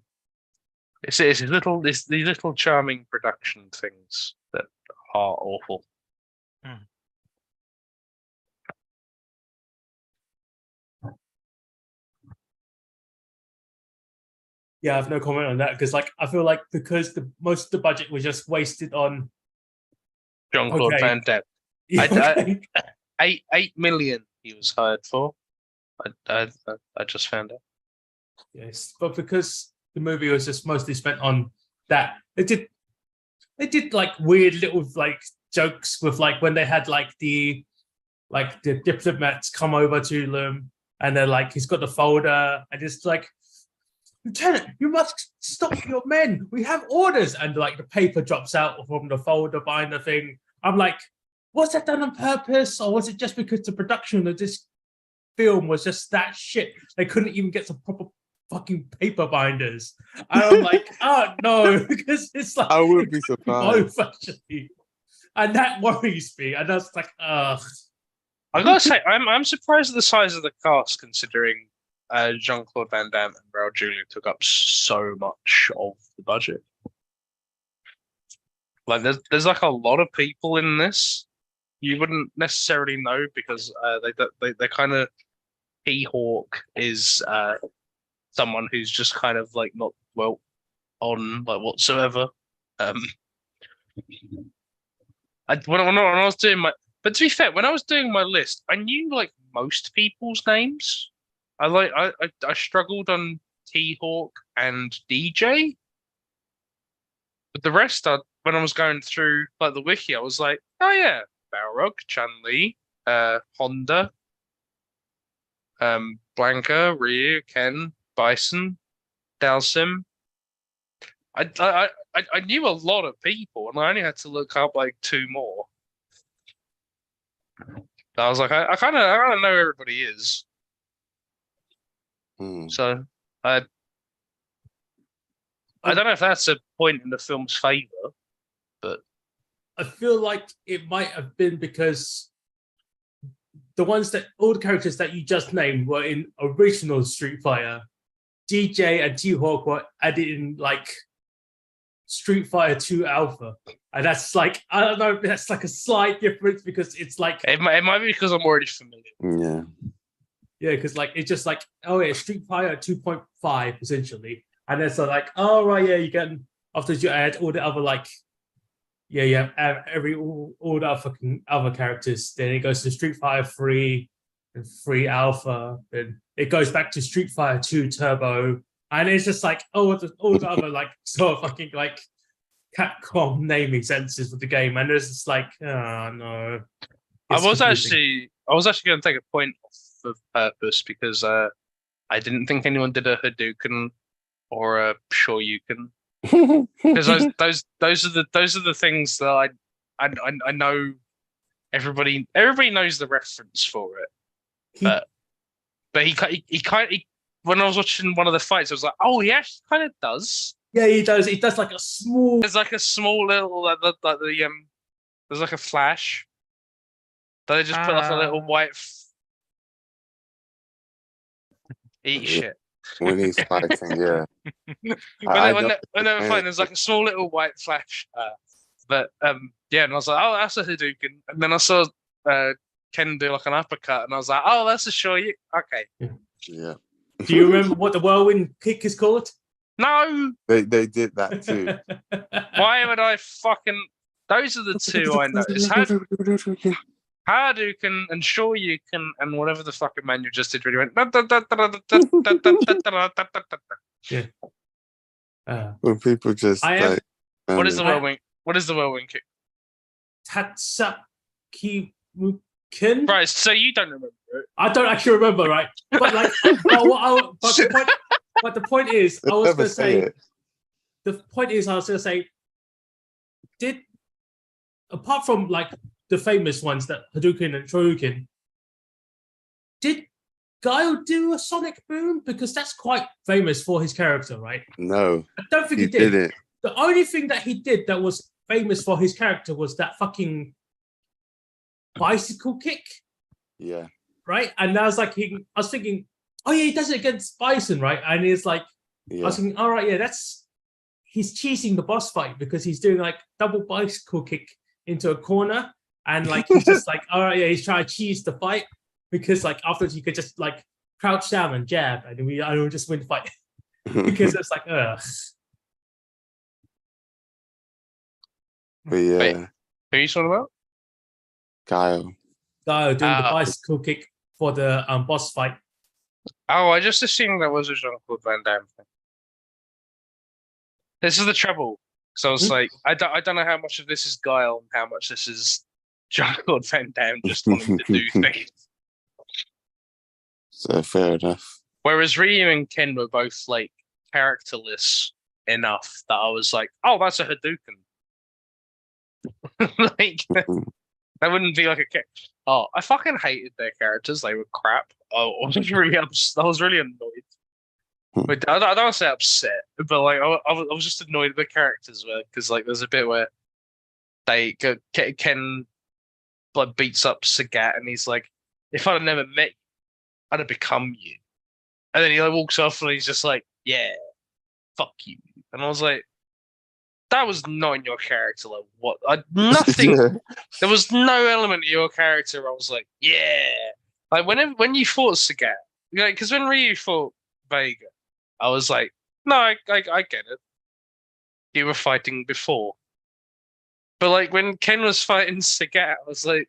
It's these little charming production things that are awful. Yeah, I have no comment on that because, like, I feel like because most of the budget was just wasted on Jean-Claude Okay. Van Damme. I, 8 million he was hired for. I just found out. yes, but because the movie was just mostly spent on that, it did like weird little like jokes with like when they had like the diplomats come over to them and they're like he's got the folder and it's like, Lieutenant, you must stop your men. We have orders. And like the paper drops out from the folder behind the thing. I'm like, was that done on purpose? Or was it just because the production of this film was just that shit? They couldn't even get some proper fucking paper binders. And I'm like, oh no, because it's like I would be surprised. both actually. And that worries me. And I was like, ugh. I gotta say, I'm surprised at the size of the cast considering Jean-Claude Van Damme and Raul Julia took up so much of the budget. Like, there's like a lot of people in this. You wouldn't necessarily know because they kind of He-Hawk is someone who's just kind of like not well on like whatsoever. When I was doing my, but to be fair, when I was doing my list, I knew like most people's names. I struggled on T-Hawk and DJ, but the rest, when I was going through like the wiki, I was like, oh yeah, Balrog, Chun-Li, Honda, Blanca, Ryu, Ken, Bison, Dalsim. I knew a lot of people, and I only had to look up like 2 more. I was like, I kind of know who everybody is. So I don't know if that's a point in the film's favor, but I feel like it might have been because all the characters that you just named were in original Street Fighter. DJ and T-Hawk were added in like Street Fighter 2 Alpha. And that's like, I don't know, that's like a slight difference because it's like, it might be because I'm already familiar. Yeah. yeah, because like it's just like, oh yeah, Street Fighter 2.5 essentially. And then so like, oh right, yeah, you can after you add all the other like, yeah, all the fucking other characters. Then it goes to Street Fighter 3, and 3 Alpha, and it goes back to Street Fighter 2 Turbo, and it's just like all the other like sort of fucking like Capcom naming sentences for the game, and it's just like, oh no. I It's was confusing. actually going to take a point off of purpose because I didn't think anyone did a Hadouken or a Shoryuken because those are the things that I know everybody knows the reference for it, but he kind of when I was watching one of the fights, I was like, oh, he actually kind of does. Yeah, he does. He does like a small. There's like a small little there's like a flash. They just put like a little white. Eat shit. When he's fighting, yeah. When they were fighting, there's like a small little white flash. But yeah, and I was like, oh, that's a Hadouken. And then I saw Ken do like an uppercut, and I was like, oh, that's a Shoryuken. Okay. Yeah. Do you remember what the whirlwind kick is called? No. They did that too. Why would I fucking? Those are the two I know. It's Hadouken and Shoryuken and whatever the fucking man you just did really went. Yeah. When people just I am- like, What is the whirlwind? What is the whirlwind kick? Tatsaki Muken? Right, so you don't remember it. I don't actually remember, right? But like, but the point is, I was never going to say, it. the point is, I was going to say, apart from like the famous ones that Hadouken and Shoryuken, did Guile do a sonic boom? Because that's quite famous for his character, right? No, I don't think he he did. didn't. The only thing that he did that was famous for his character was that fucking bicycle kick, Yeah. right? And I was like, I was thinking, oh yeah, he does it against Bison, right? And it's like, I Yeah. was thinking, all right, yeah, he's cheesing the boss fight because he's doing like double bicycle kick into a corner, and like he's just like, all right, yeah, he's trying to cheese the fight because like afterwards you could just like crouch down and jab, and we'll just win the fight because it's like, ugh. But yeah, Wait. Who are you talking about? Kyle. Guile doing the Ah. bicycle kick for the boss fight. Oh, I just assumed that was a Jean-Claude Van Damme thing. This is the trouble. So I was like, I don't know how much of this is Guile and how much this is Jean-Claude Van Damme just wanting to do things. So fair enough. Whereas Ryu and Ken were both like characterless enough that I was like, oh, that's a Hadouken. Like that wouldn't be like a oh, I fucking hated their characters. They were crap. Oh, I was really I was really annoyed. But I don't want to say upset, but like I was just annoyed at the characters because like there's a bit where they go, Ken like beats up Sagat and he's like, if I'd have never met you, I'd have become you. And then he like walks off and he's just like, yeah, fuck you. And I was like, that was not in your character. Like what? Nothing. Yeah. There was no element of your character. I was like, yeah. Like when you fought Sagat, like because when Ryu fought Vega, I was like, no, I get it. You were fighting before. But like when Ken was fighting Sagat, I was like,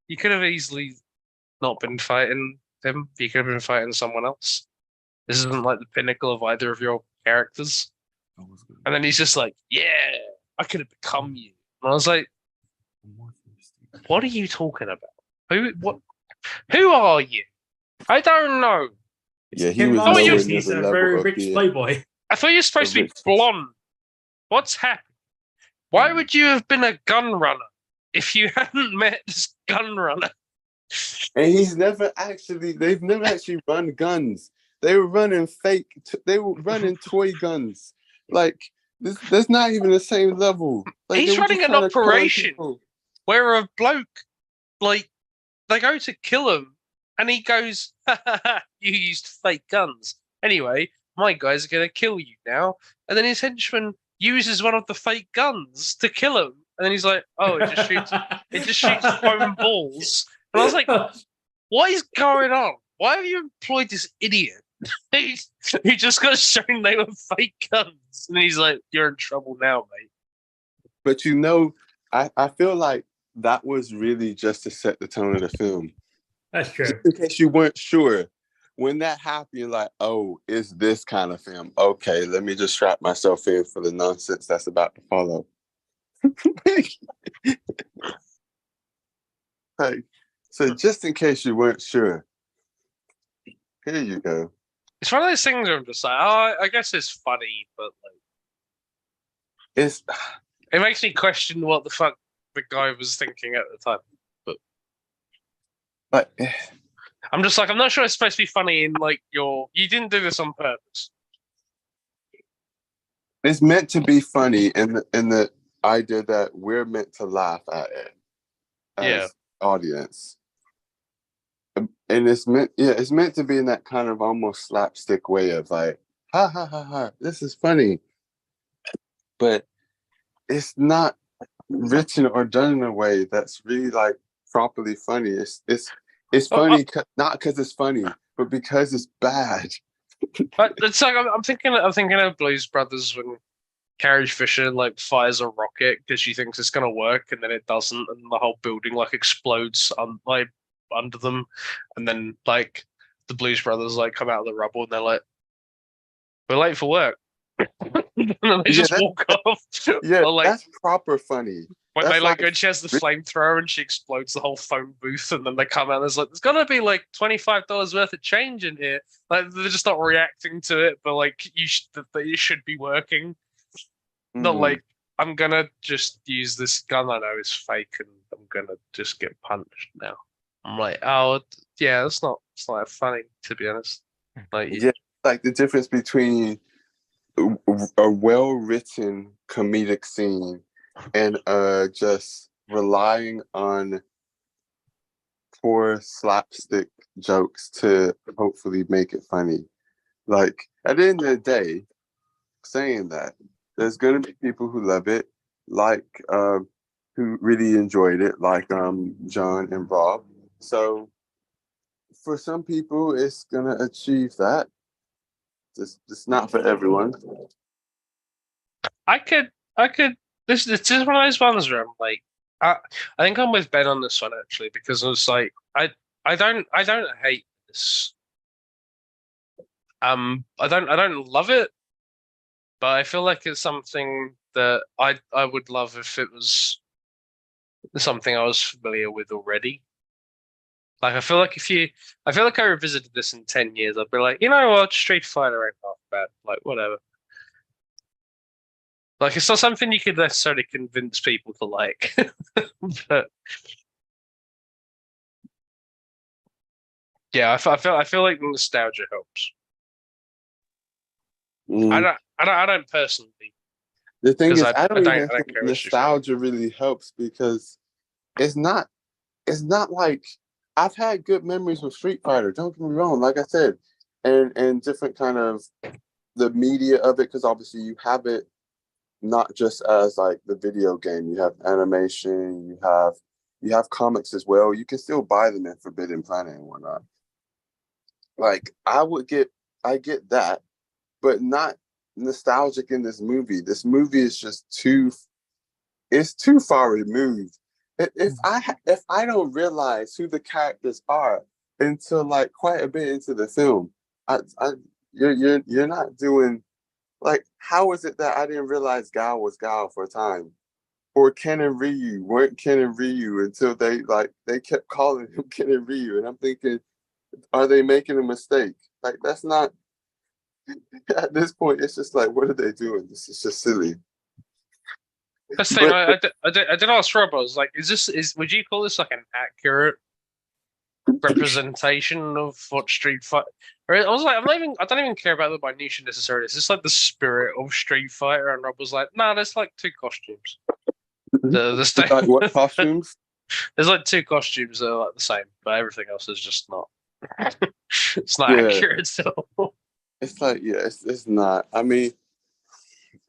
you could have easily not been fighting him. You could have been fighting someone else. This isn't like the pinnacle of either of your characters. And then he's just like, yeah, I could have become you. And I was like, what are you talking about? Who are you? I don't know. Yeah, he Ken was Masters, nowhere near he's the a level very of rich being- playboy. I thought you were supposed to be blonde. What's happened? Why would you have been a gun runner if you hadn't met this gun runner? And they've never actually run guns. They were running they were running toy guns. Like, there's not even the same level. Like, He's they were running just an trying to con operation. people. Where a bloke, like, they go to kill him, and he goes, ha, ha, ha, you used fake guns. Anyway, my guys are going to kill you now. And then his henchman uses one of the fake guns to kill him. And then he's like, oh, it just shoots foam balls. And I was like, what is going on? Why have you employed this idiot who just got shown they were fake guns? And he's like, you're in trouble now, mate. But I feel like that was really just to set the tone of the film. That's true. in case you weren't sure, when that happened, you're like, oh, it's this kind of film. Okay, let me just strap myself in for the nonsense that's about to follow. Like, so just in case you weren't sure, here you go. It's one of those things where I'm just like, oh, I guess it's funny, but like, It's it makes me question what the fuck the guy was thinking at the time. like I'm just like, I'm not sure it's supposed to be funny in like you didn't do this on purpose. it's meant to be funny in the idea that we're meant to laugh at it as Yeah. audience. And it's meant to be in that kind of almost slapstick way of like, ha ha ha ha, this is funny. But it's not written or done in a way that's really like properly funny. It's funny not because it's funny, but because it's bad. But it's like I'm thinking of Blues Brothers when Carrie Fisher like fires a rocket because she thinks it's gonna work and then it doesn't, and the whole building like explodes like under them, and then like the Blues Brothers like come out of the rubble and they're like, "We're late for work," and then they just walk off. Yeah, Or, like, that's proper funny. when That's they like like- when she has the flamethrower and she explodes the whole phone booth, and then they come out and there's like, there's gonna be like $25 worth of change in here. Like they're just not reacting to it, but like that it should be working. Not Mhm. like I'm gonna just use this gun I know is fake and I'm gonna just get punched now. I'm like, oh yeah, it's not that funny, to be honest. Like Yeah, like the difference between a well-written comedic scene and just relying on poor slapstick jokes to hopefully make it funny. Like at the end of the day, saying that there's going to be people who love it, like who really enjoyed it, like John and Rob. So for some people, it's gonna achieve that. It's not for everyone. I could this is one of those ones where I'm like I think I'm with Ben on this one actually, because I was like I don't hate this. I don't love it, but I feel like it's something that I would love if it was something I was familiar with already. Like I feel like I revisited this in 10 years, I'd be like, you know what, Street Fighter ain't half bad. Like whatever. Like it's not something you could necessarily convince people to like. But yeah, I feel like nostalgia helps. Mm. I don't personally. The thing 'Cause is, I I don't don't- even I don't think care what you say. nostalgia really helps because it's not like I've had good memories with Street Fighter. Don't get me wrong, like I said, and different kind of the media of it, because obviously you have it not just as like the video game. You have animation, you have comics as well. You can still buy them in Forbidden Planet and whatnot. Like I get that, but not nostalgic in this movie. This movie is just too far removed. If I don't realize who the characters are until like quite a bit into the film, you're not doing like, how is it that I didn't realize Gal was Gal for a time, or Ken and Ryu weren't Ken and Ryu until they kept calling him Ken and Ryu, and I'm thinking, are they making a mistake? Like that's not. At this point, it's just like, what are they doing? This is just silly. That's the thing. But- I did ask Rob. I was like, would you call this like an accurate representation of what Street Fighter? I was like, I don't even care about the minutia necessarily. It's just like the spirit of Street Fighter. And Rob was like, no, there's like two costumes. Like what costumes? There's like two costumes that are like the same, but everything else is just not. It's not Yeah. accurate at all. It's like, yeah, it's not. I mean,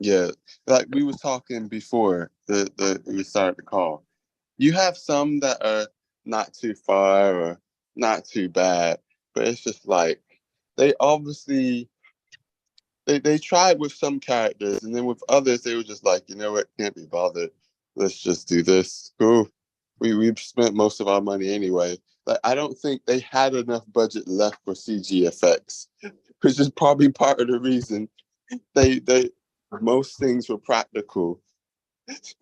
yeah, like we was talking before we started the call. You have some that are not too far or not too bad, but it's just like they obviously they tried with some characters, and then with others they were just like, you know what, can't be bothered. Let's just do this. Cool. we've spent most of our money anyway. Like, I don't think they had enough budget left for CG effects, which is probably part of the reason they most things were practical,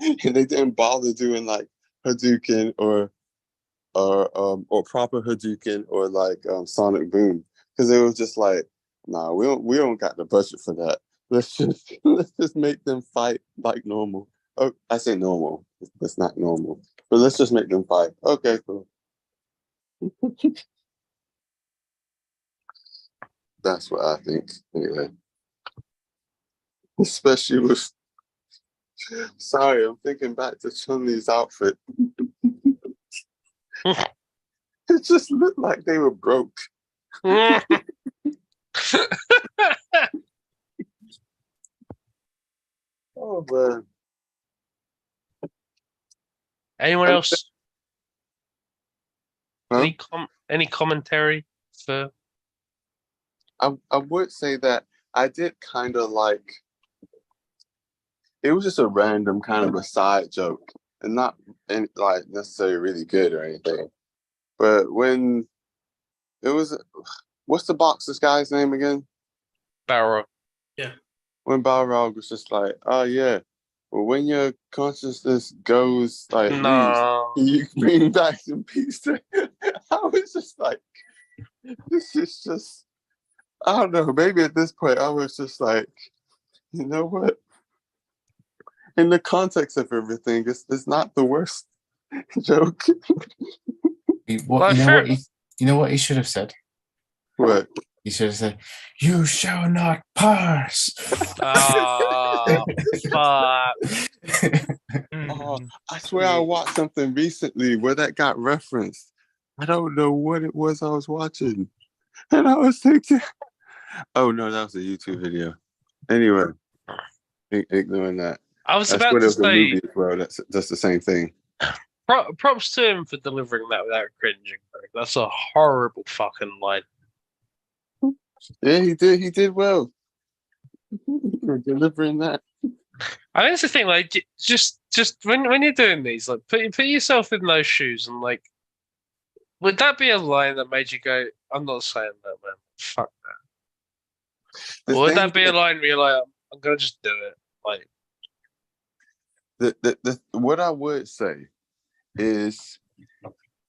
and they didn't bother doing like Hadouken or proper Hadouken or like Sonic Boom, because it was just like, nah, we don't got the budget for that. Let's just make them fight like normal. Oh, I say normal. That's not normal, but let's just make them fight. Okay, cool. That's what I think. Anyway, especially with. Sorry, I'm thinking back to Chun-Li's outfit. It just looked like they were broke. Oh man. Anyone else? Huh? Any commentary for? I would say that I did kind of like. It was just a random kind of a side joke, and not like necessarily really good or anything. But when it was, what's the boxer's guy's name again? Balrog. When Balrog was just like, oh yeah, well when your consciousness goes like leaves, No. you bring back some peace. I was just like, this is just, I don't know. Maybe at this point I was just like, you know what? In the context of everything, it's not the worst joke. You Well, know fair what? You know what he should have said. What? He should have said, "You shall not pass." Oh, fuck. Oh, I swear I watched something recently where that got referenced. I don't know what it was I was watching. And I was thinking, oh no, that was a YouTube video. Anyway, ignoring that. I was That's about what it to was a say, movie as well. That's the same thing. props to him for delivering that without cringing. Bro. That's a horrible fucking line. Yeah, he did well. Delivering that. I think it's the thing, like, just when you're doing these, like, put yourself in those shoes and, like, would that be a line that made you go, I'm not saying that, man. Fuck that. Or would that be a line where you're like, I'm going to just do it? Like, what I would say is,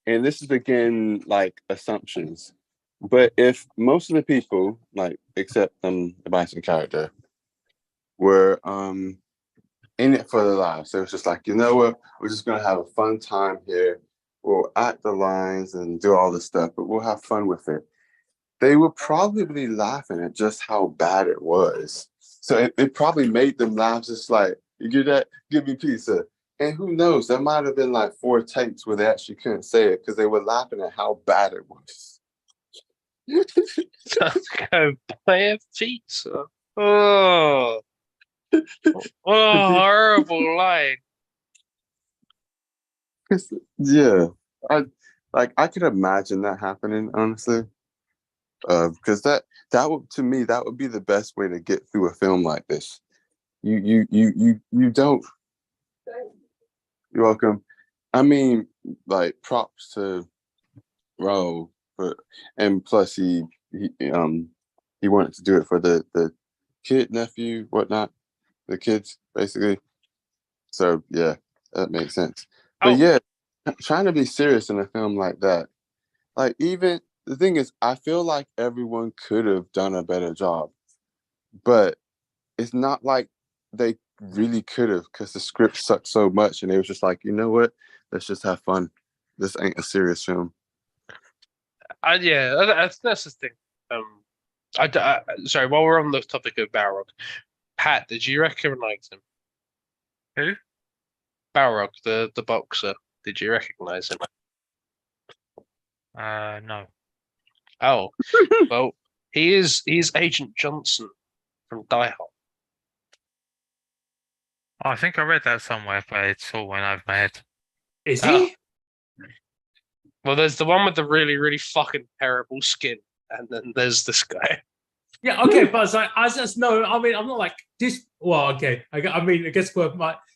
and this is again like assumptions, but if most of the people, like except the Bison character, were in it for their lives, so it's just like, you know what, we're just gonna have a fun time here. We'll act the lines and do all this stuff, but we'll have fun with it. They were probably laughing at just how bad it was. So it probably made them laugh, just like, you get that? Give me pizza. And who knows? There might have been like 4 takes where they actually couldn't say it because they were laughing at how bad it was. go play a pizza. Oh, what a horrible line. Yeah, I could imagine that happening, honestly. Because that would, to me, that would be the best way to get through a film like this. You don't. You're welcome. I mean, like, props to Ro, and plus he wanted to do it for the kid, nephew, whatnot, the kids basically. So yeah, that makes sense. But yeah, trying to be serious in a film like that, like, even the thing is, I feel like everyone could have done a better job, but it's not like they really could have, because the script sucked so much, and they was just like, you know what, let's just have fun. This ain't a serious film. Yeah, that's the thing. Sorry, while we're on the topic of Balrog, Pat, did you recognize him? Who? Balrog, the boxer. Did you recognize him? No. Oh, well, he's Agent Johnson from Die Hard. I think I read that somewhere, but it's all went over my head. Is Ah. he? Well, there's the one with the really, really fucking terrible skin, and then there's this guy. Yeah, okay, but it's like, I just know. I mean, I'm not like this. Well, okay. I mean, I guess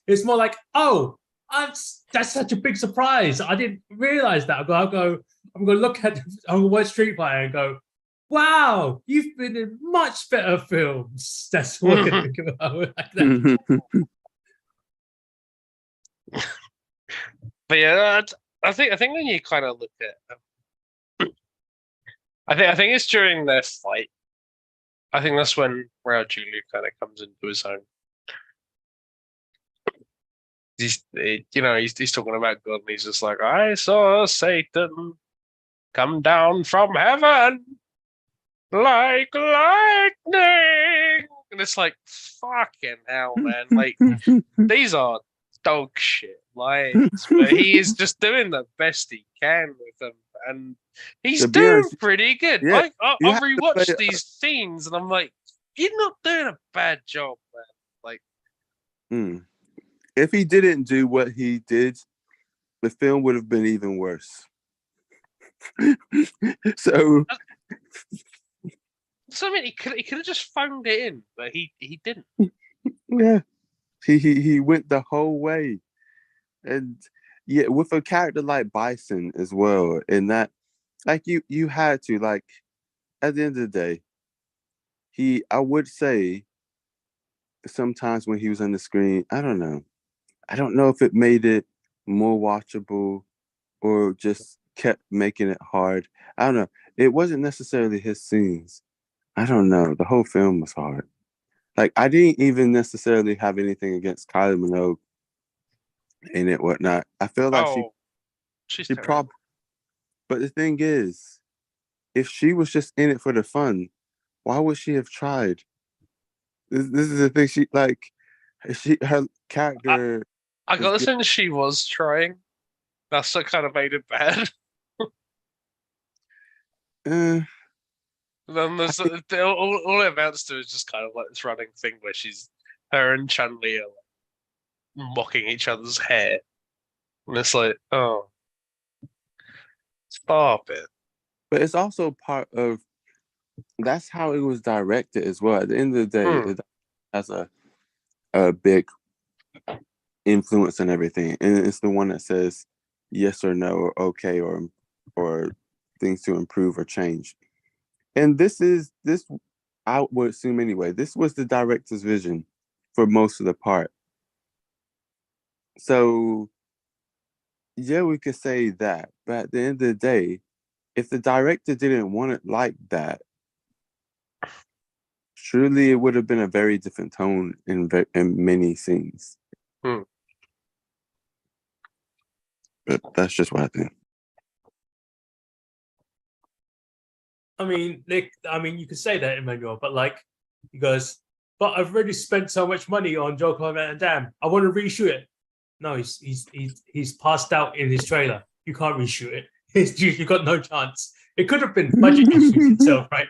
it's more like, oh, That's such a big surprise. I didn't realize that. I'm gonna look at, I'm gonna watch Street Fighter and go, wow, you've been in much better films. That's what I think about it like that. But yeah, I think when you kind of look at, I think it's during their fight. I think that's when Raul kind of comes into his own. He's talking about God, and he's just like, I saw Satan come down from heaven like lightning, and it's like, fucking hell, man! Like, these are dog shit lines, but he is just doing the best he can with them, and he's doing pretty good. Yeah, I you have to rewatched play- these scenes, and I'm like, you're not doing a bad job, man. Like, If he didn't do what he did, the film would have been even worse. So I mean, he could have just phoned it in, but he didn't. yeah, he went the whole way, and yeah, with a character like Bison as well, and that, like, you had to, like, at the end of the day, I would say sometimes when he was on the screen, I don't know if it made it more watchable or just kept making it hard. I don't know. It wasn't necessarily his scenes. I don't know. The whole film was hard. Like, I didn't even necessarily have anything against Kylie Minogue in it, whatnot. I feel like she's she terrible. probably. But the thing is, if she was just in it for the fun, why would she have tried? This is the thing. Her character. I got the sense she was trying. That's what kind of made it bad. Uh, Then there's all it amounts to is just kind of like this running thing where her and Chun-Li are like mocking each other's hair, and it's like, oh, stop it. But it's also part of. That's how it was directed as well. At the end of the day, it has a big influence on everything, and it's the one that says yes or no or okay or things to improve or change. And this I would assume anyway, this was the director's vision for most of the part. So yeah, we could say that, but at the end of the day, if the director didn't want it like that, surely it would have been a very different tone in many scenes. But that's just what I think. I mean, you could say that, Emmanuel, but like, he goes, but I've already spent so much money on Jean-Claude Van Damme. I want to reshoot it. No, he's passed out in his trailer. You can't reshoot it. You've got no chance. It could have been budget issues itself, right?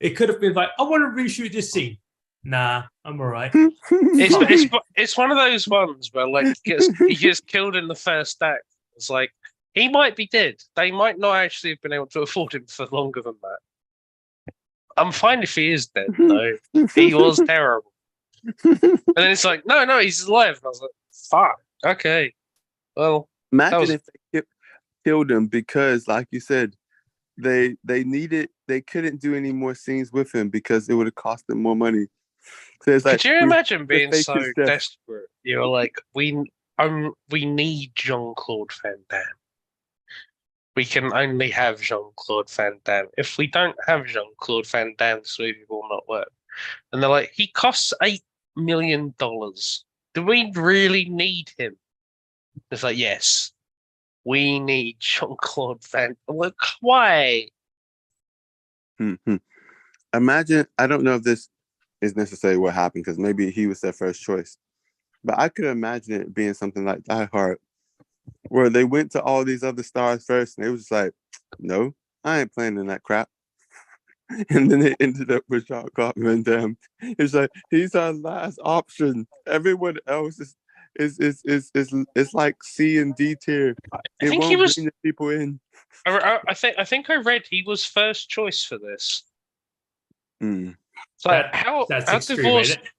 It could have been like, I want to reshoot this scene. Nah, I'm all right. It's one of those ones where like he gets killed in the first act. It's like, he might be dead. They might not actually have been able to afford him for longer than that. I'm fine if he is dead, though. He was terrible. And then it's like, no, he's alive. And I was like, fuck, okay. Well, imagine if they killed him because, like you said, they couldn't do any more scenes with him because it would have cost them more money. So it's like, could you imagine being so his death. desperate? You're like, we need Jean-Claude Van Damme. We can only have Jean-Claude Van Damme. If we don't have Jean-Claude Van Damme, this movie will not work. And they're like, he costs $8 million. Do we really need him? It's like, yes, we need Jean-Claude Van Damme. Like, why? Imagine, I don't know if this is necessarily what happened because maybe he was their first choice, but I could imagine it being something like Die Hard, where they went to all these other stars first and it was just like, no, I ain't playing in that crap. And then they ended up with Jean-Claude Van Damme. It's like, he's our last option. Everyone else is like C and D tier. I think he was bring the people in. I think I read he was first choice for this. Mm. So how That's extreme, divorced ain't it?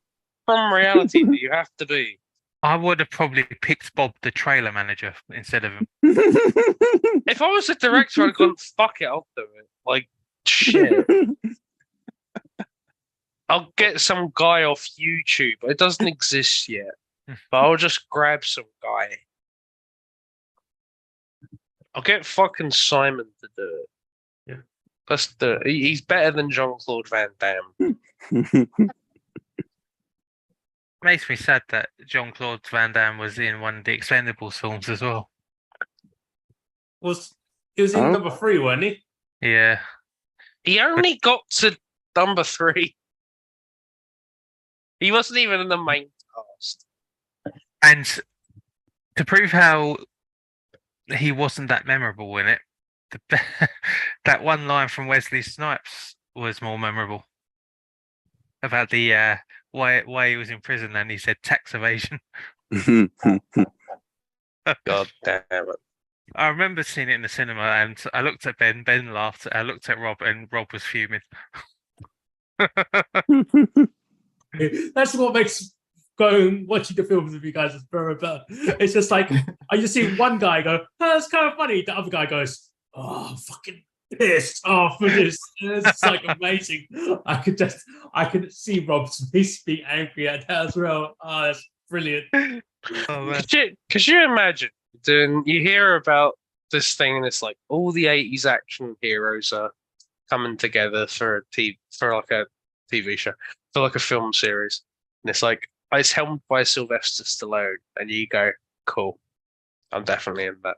from reality do you have to be? I would have probably picked Bob, the trailer manager, instead of him. If I was a director, I'd have gone, fuck it, I'll do it. Like, shit. I'll get some guy off YouTube. It doesn't exist yet. But I'll just grab some guy. I'll get fucking Simon to do it. Yeah. Let's do it. He's better than Jean-Claude Van Damme. Makes me sad that Jean-Claude Van Damme was in one of the Expendables films as well. He was in Oh. number 3, wasn't he? Yeah. He only got to number 3. He wasn't even in the main cast. And to prove how he wasn't that memorable in it, that one line from Wesley Snipes was more memorable about the why he was in prison, and he said tax evasion. God damn it. I remember seeing it in the cinema, and I looked at Ben. Ben laughed. I looked at Rob, and Rob was fuming. That's what makes going watching the films with you guys is very better. It's just like I just see one guy go, "Oh, that's kind of funny." The other guy goes, "Oh, I'm fucking pissed off for this." It's like amazing. I could see Rob's face be angry at that as well. Oh, that's brilliant. Oh man. Could you imagine you hear about this thing and it's like all the 80s action heroes are coming together for like a TV show, for like a film series, and it's like it's helmed by Sylvester Stallone, and you go, cool, I'm definitely in that.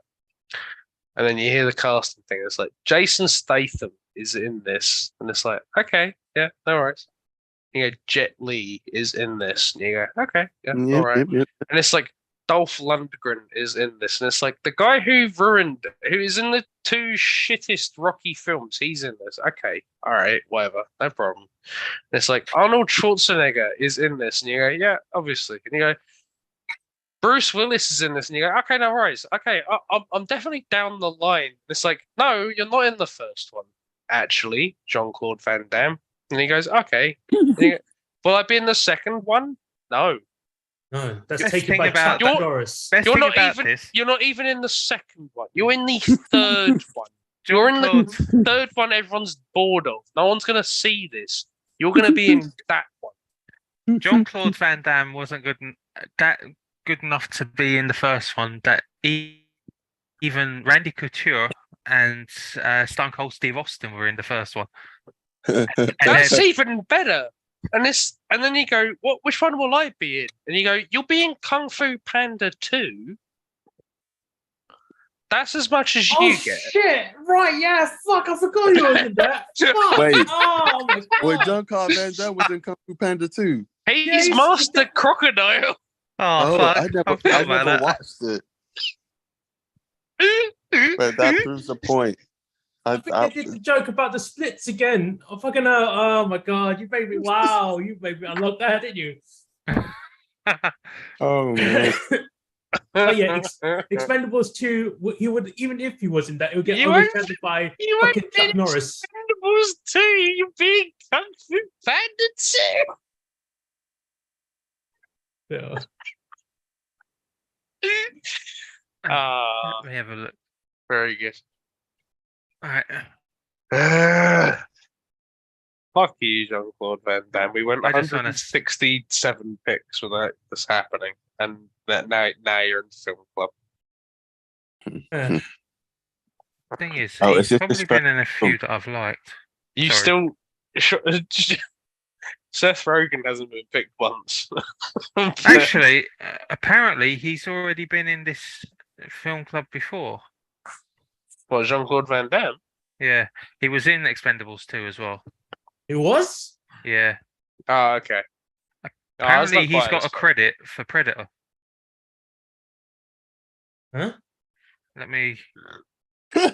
And then you hear the casting thing, it's like Jason Statham is in this, and it's like, okay, yeah, no worries. You go, Jet Li is in this, and you go, okay, yeah, all right. And it's like Dolph Lundgren is in this, and it's like the guy who is in the 2 shittest Rocky films, he's in this. Okay, all right, whatever, no problem. And it's like Arnold Schwarzenegger is in this, and you go, yeah, obviously. And you go, Bruce Willis is in this, and you go, okay, no worries. Okay, I'm definitely down the line. And it's like, no, you're not in the first one, actually, Jean-Claude Van Damme. And he goes, okay. And you go, will I be in the second one? No. No, that's Best taken thing by about- Chuck Norris. Best You're thing not about even this, you're not even in the second one. You're in the third one. You're in the Jean-Claude, third one everyone's bored of. No one's gonna see this. You're gonna be in that one. Jean-Claude Van Damme wasn't good enough to be in the first one. That even Randy Couture and Stone Cold Steve Austin were in the first one. And That's then- even better. And then you go, what? Which one will I be in? And you go, you'll be in Kung Fu Panda 2. That's as much as you get. Shit! Right, yeah, fuck, I forgot he was in that. Fuck. Wait. Oh my god. Wait, Jean-Claude Van Damme was in Kung Fu Panda too. He's Yes. Master Crocodile. Oh, fuck. I never forgot about that. watched it, but that proves the point. I think they did the joke about the splits again. I fucking know. Oh my god, you made me you made me unlock that, didn't you? Oh man. Oh yeah, Expendables 2, he would, even if he was in that, it would get You overshadowed by You fucking ain't Chuck in Norris. Expendables 2. You big Kung Fu Panda 2. Yeah. Ah, Let me have a look. very good. All right. Fuck you, Jean-Claude Van Damme. We went I just wanna- 167 picks without this happening, and now you're in the film club. Yeah. Thing is, Oh, he's it's just probably the been in a few that I've liked. You Sorry. still, Seth Rogen hasn't been picked once. Actually, apparently, he's already been in this film club before. What, Jean-Claude Van Damme? Yeah, he was in Expendables 2 as well. It was? Yeah, Oh, okay. apparently he's got a credit for Predator. Huh? Let me go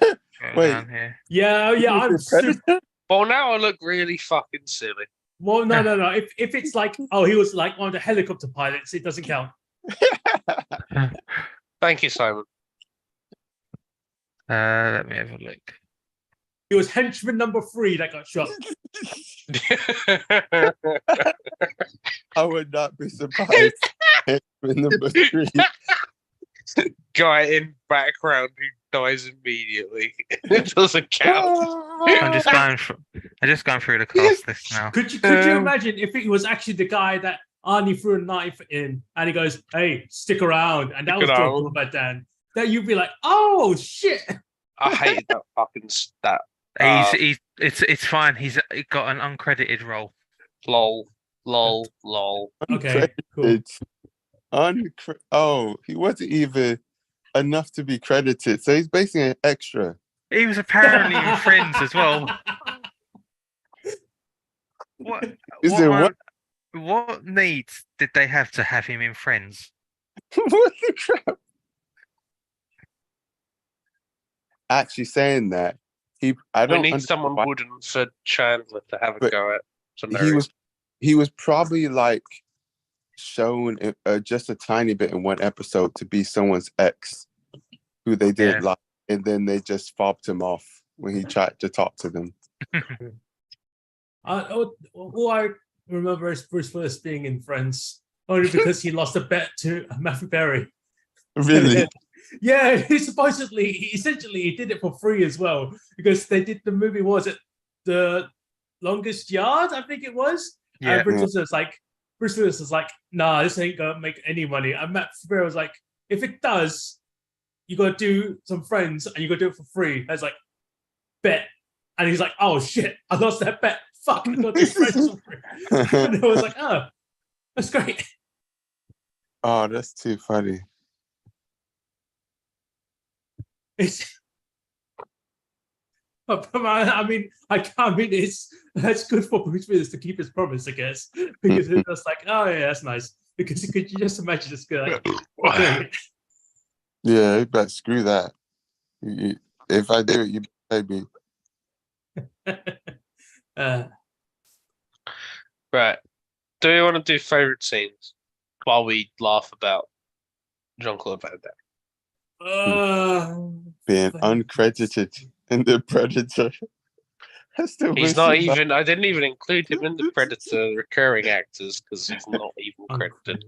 Wait. down here. Yeah, I'm super. Well, now I look really fucking silly. Well, no. If it's like, oh, he was like one of the helicopter pilots, it doesn't count. Thank you, Simon. Let me have a look. He was henchman number 3 that got shot. I would not be surprised. Henchman number 3. Guy in background who dies immediately. It doesn't count. I'm just going through the cast list now. Could you imagine if it was actually the guy that Arnie threw a knife in and he goes, "Hey, stick around," and that Stick was around. John Claude Dan? That you'd be like, "Oh shit!" I hated that fucking stat. It's fine. He's got an uncredited role. Lol. Lol. Okay, cool. It's he wasn't even enough to be credited, so he's basically an extra. He was apparently in Friends as well. What? What needs did they have to have him in Friends? What the crap? Actually, saying that I We don't. need understand someone why- wooden for Chandler to have a But go at. So he was probably like shown just a tiny bit in one episode to be someone's ex, who they didn't like, and then they just fobbed him off when he tried to talk to them. All I remember is Bruce Willis being in Friends only because he lost a bet to Matthew Perry. Really? Yeah, he essentially he did it for free as well because they did the movie. Was it The Longest Yard? I think it was. Yeah. And Bruce Willis was like, "Nah, this ain't gonna make any money." And Matt Perry was like, "If it does, you gotta do some Friends and you gotta do it for free." I was like, "Bet." And he's like, "Oh shit, I lost that bet. Fuck, I got this Friends for free." And I was like, "Oh, that's great." Oh, that's too funny. It's, I mean, that's good for Bruce Willis to keep his promise, I guess, because it's just like, oh yeah, that's nice. Because could you just imagine this guy? Like, Yeah, you better screw that. If I do it, you pay me. Right. Do we want to do favorite scenes while we laugh about Jean-Claude Van Damme? Being uncredited in the Predator. That's the He's worst not thing about- even. I didn't even include him in the Predator recurring actors because he's not even credited.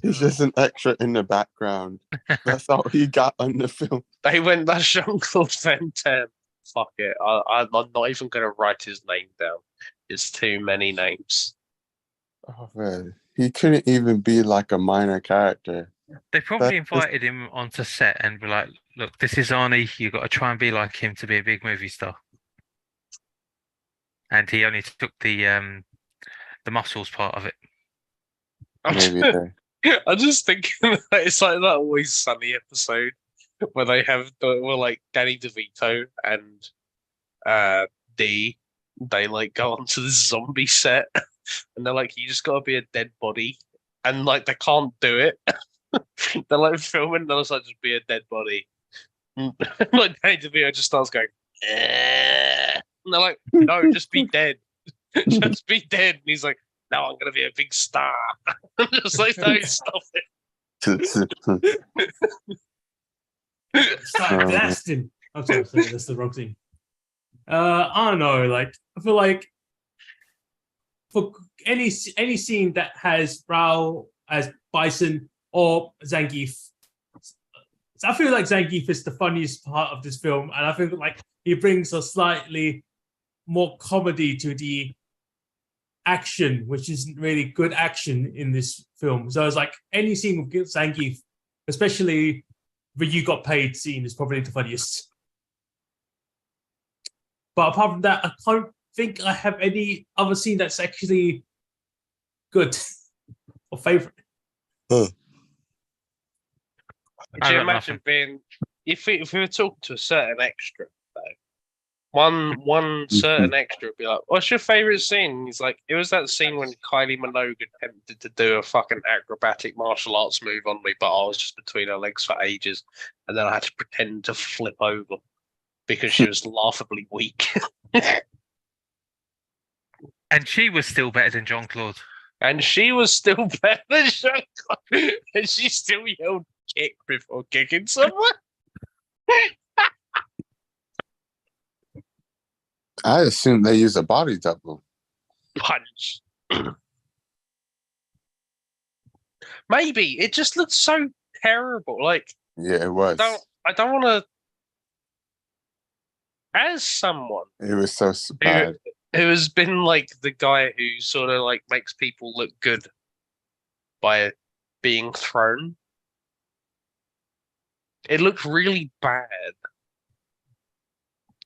He's just an extra in the background. That's all he got on the film. They went that Jean-Claude Van Damme. Fuck it. I'm not even going to write his name down. It's too many names. Oh man, he couldn't even be like a minor character. They probably That's- invited him onto set and were like, "Look, this is Arnie. You got to try and be like him to be a big movie star." And he only took the muscles part of it. Maybe there. I'm just thinking that it's like that Always Sunny episode where they have like Danny DeVito and D. They like go onto the zombie set and they're like, "You just gotta be a dead body," and like they can't do it. They're like filming, and they're like, "Just be a dead body." Like Danny DeVito just starts going, and they're like, "No, just be dead, just be dead." And he's like, "No, I'm gonna be a big star." Just like, "No, stop it." Start blasting. I'm sorry, that's the wrong thing. I don't know. Like, I feel like for any scene that has Raoul as Bison or Zangief, I feel like Zangief is the funniest part of this film, and I feel like he brings a slightly more comedy to the action, which isn't really good action in this film. So it's like any scene with Zangief, especially the "You Got Paid" scene, is probably the funniest. But apart from that, I can't think I have any other scene that's actually good or favorite. Could I you got imagine nothing. being if we were talking to a certain extra though? One certain extra would be like, "What's your favorite scene?" And he's like, "It was that scene when Kylie Minogue attempted to do a fucking acrobatic martial arts move on me, but I was just between her legs for ages, and then I had to pretend to flip over because she was laughably weak." And she was still better than Jean-Claude. And she was still better than Jean-Claude, and she still yelled "kick" before kicking someone. I assume they use a body double. Punch. Maybe Maybe it just looked so terrible. Like Yeah, it was. I don't want to. As someone It was so bad. who has been like the guy who sort of like makes people look good by being thrown, it looked really bad.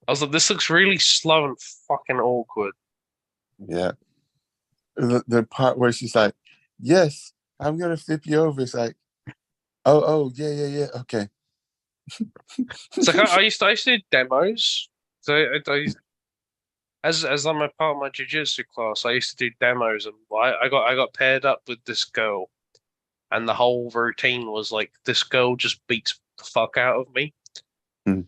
I was like, this looks really slow and fucking awkward. Yeah. The part where she's like, "Yes, I'm gonna flip you over." It's like, oh, yeah, okay. It's like I used to do demos. So as I'm a part of my jiu-jitsu class, I used to do demos, and I got paired up with this girl, and the whole routine was like this girl just beats the fuck out of me. Hmm.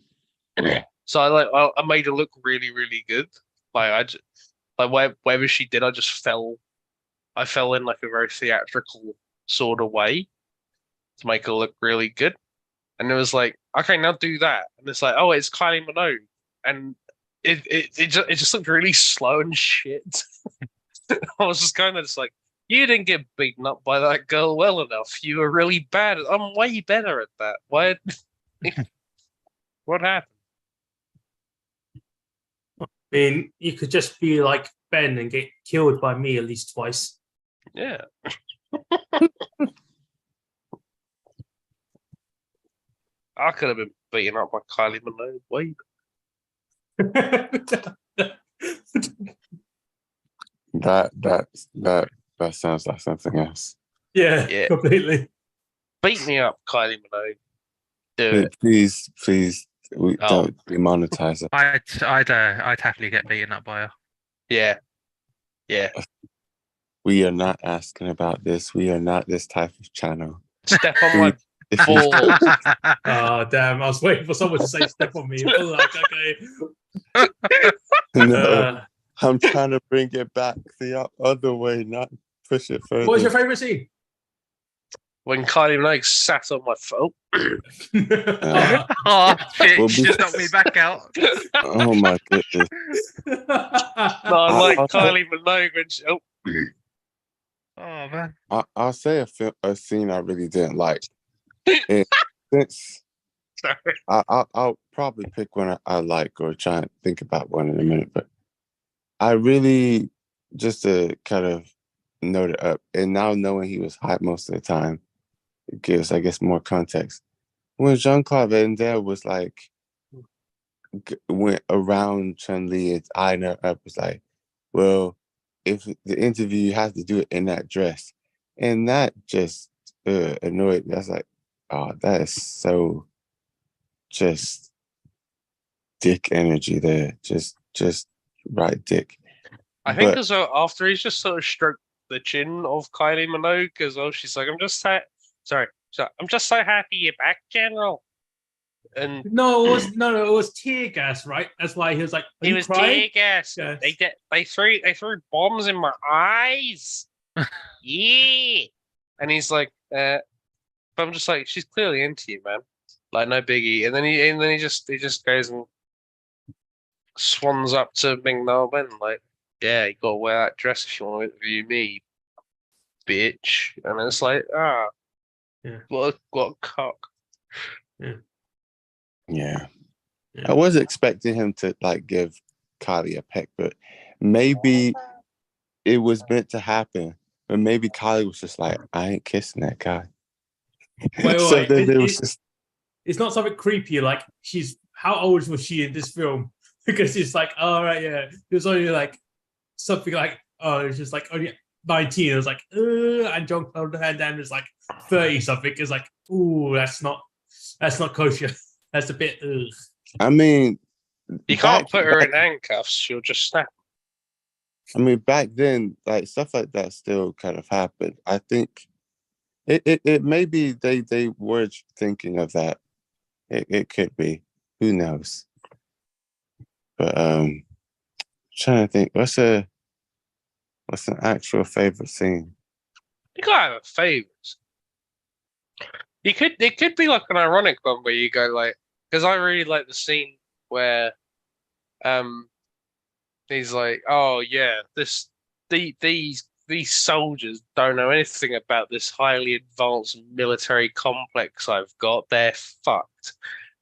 So I made her look really really good. Wherever she did, I fell in like a very theatrical sort of way to make her look really good. And it was like, okay, now do that. And it's like, oh, it's Kylie Minogue, and it just looked really slow and shit. I was just kind of just like, you didn't get beaten up by that girl well enough. You were really bad. I'm way better at that. Why? What happened? I mean, you could just be like Ben and get killed by me at least twice. Yeah. I could have been beaten up by Kylie Minogue way. That sounds like something else. Yeah, completely. Beat me up, Kylie Minogue. Do But it. please, we don't demonetize it. I'd happily get beaten up by her. Yeah. Yeah. We are not asking about this. We are not this type of channel. Step on my If you- balls. Oh damn! I was waiting for someone to say "step on me." I was like, okay. No, I'm trying to bring it back the other way, not push it further. What was your favorite scene? When Kylie Minogue sat on my phone. Oh shit! Well, You just knocked me back out. Oh my goodness! No, I like Kylie Minogue when she. Oh. Oh man. I'll say a scene I really didn't like. And since Sorry. I'll probably pick one I like or try and think about one in a minute, but I really, just to kind of note it up, and now knowing he was hyped most of the time, it gives, I guess, more context. When Jean-Claude Van Damme was like, went around Chun-Li and eyeing her up, was like, well, if the interview, you have to do it in that dress. And that just annoyed me. I was like, oh, that is so just dick energy there. Just right dick. I think But- as well, after he's just sort of stroked the chin of Kylie Minogue as well, she's like, I'm just so happy you're back, General. And No, it was tear gas, right? That's why he was like, "Are he you was crying?" tear gas. Yes. They threw bombs in my eyes. Yeah. And he's like, but I'm just like, she's clearly into you, man. Like, no biggie. And then he just goes and swans up to Ming Na Wen, like, yeah, you gotta wear that dress if you want to interview me, bitch. And it's like, Yeah. what a cock. Yeah. Yeah. I was expecting him to like give Kylie a peck, but maybe it was meant to happen. But maybe Kylie was just like, I ain't kissing that guy. Wait, So wait, then it was just it's not something creepy. Like, how old was she in this film? Because it's like, oh right, yeah, it was only like something like, oh, it's just like only 19. It was like, and Jean-Claude Van Damme is like 30 something. It's like, ooh, that's not kosher. That's a bit. Ugh. I mean, You can't back- put her in back- handcuffs, she'll just snap. I mean, back then, like stuff like that still kind of happened. I think it maybe they were thinking of that. It could be. Who knows? But trying to think, what's an actual favorite scene? You gotta have favorites. It could be like an ironic one where you go like, because I really like the scene where he's like, oh yeah, these these soldiers don't know anything about this highly advanced military complex I've got. They're fucked.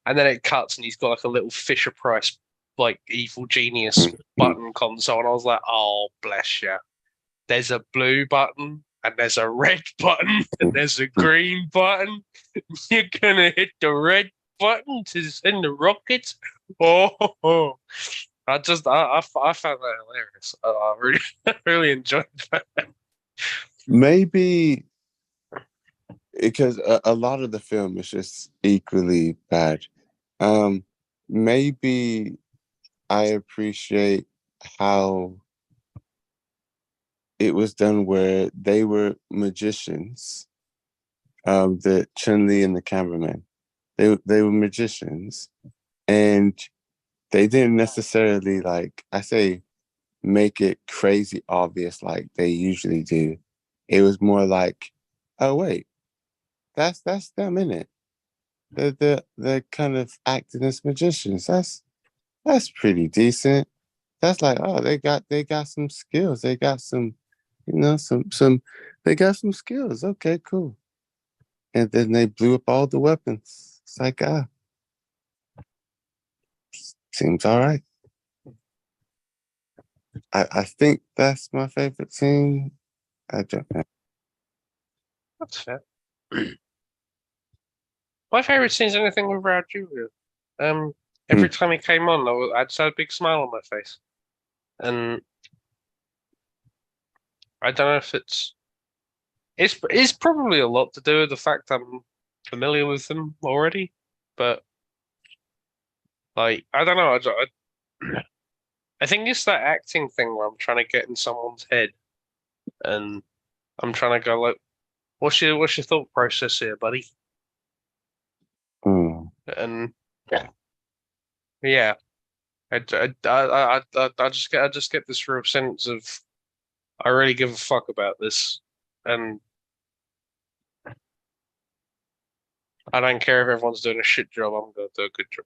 And then it cuts and he's got like a little Fisher Price, like evil genius button console. And I was like, oh, bless you. There's a blue button and there's a red button and there's a green button. You're going to hit the red button to send the rockets. Oh. I found that hilarious. I really, really enjoyed that. Maybe because a lot of the film is just equally bad. Maybe I appreciate how it was done where they were magicians. The Chun-Li and the cameraman, they were magicians, and they didn't necessarily, like I say, make it crazy obvious like they usually do. It was more like, oh wait, that's them in it. They're kind of acting as magicians. That's pretty decent. That's like, oh, they got some skills. They got some, they got some skills. Okay, cool. And then they blew up all the weapons. It's like, seems all right. I think that's my favorite scene. I don't know. That's fair. My favorite scene is anything with Raul Julia. Every time he came on, I just had a big smile on my face. And I don't know if it's probably a lot to do with the fact I'm familiar with them already, but like I don't know. I think it's that acting thing where I'm trying to get in someone's head, and I'm trying to go like, "What's your thought process here, buddy?" And yeah, I just get this real sense of I really give a fuck about this, and I don't care if everyone's doing a shit job. I'm going to do a good job.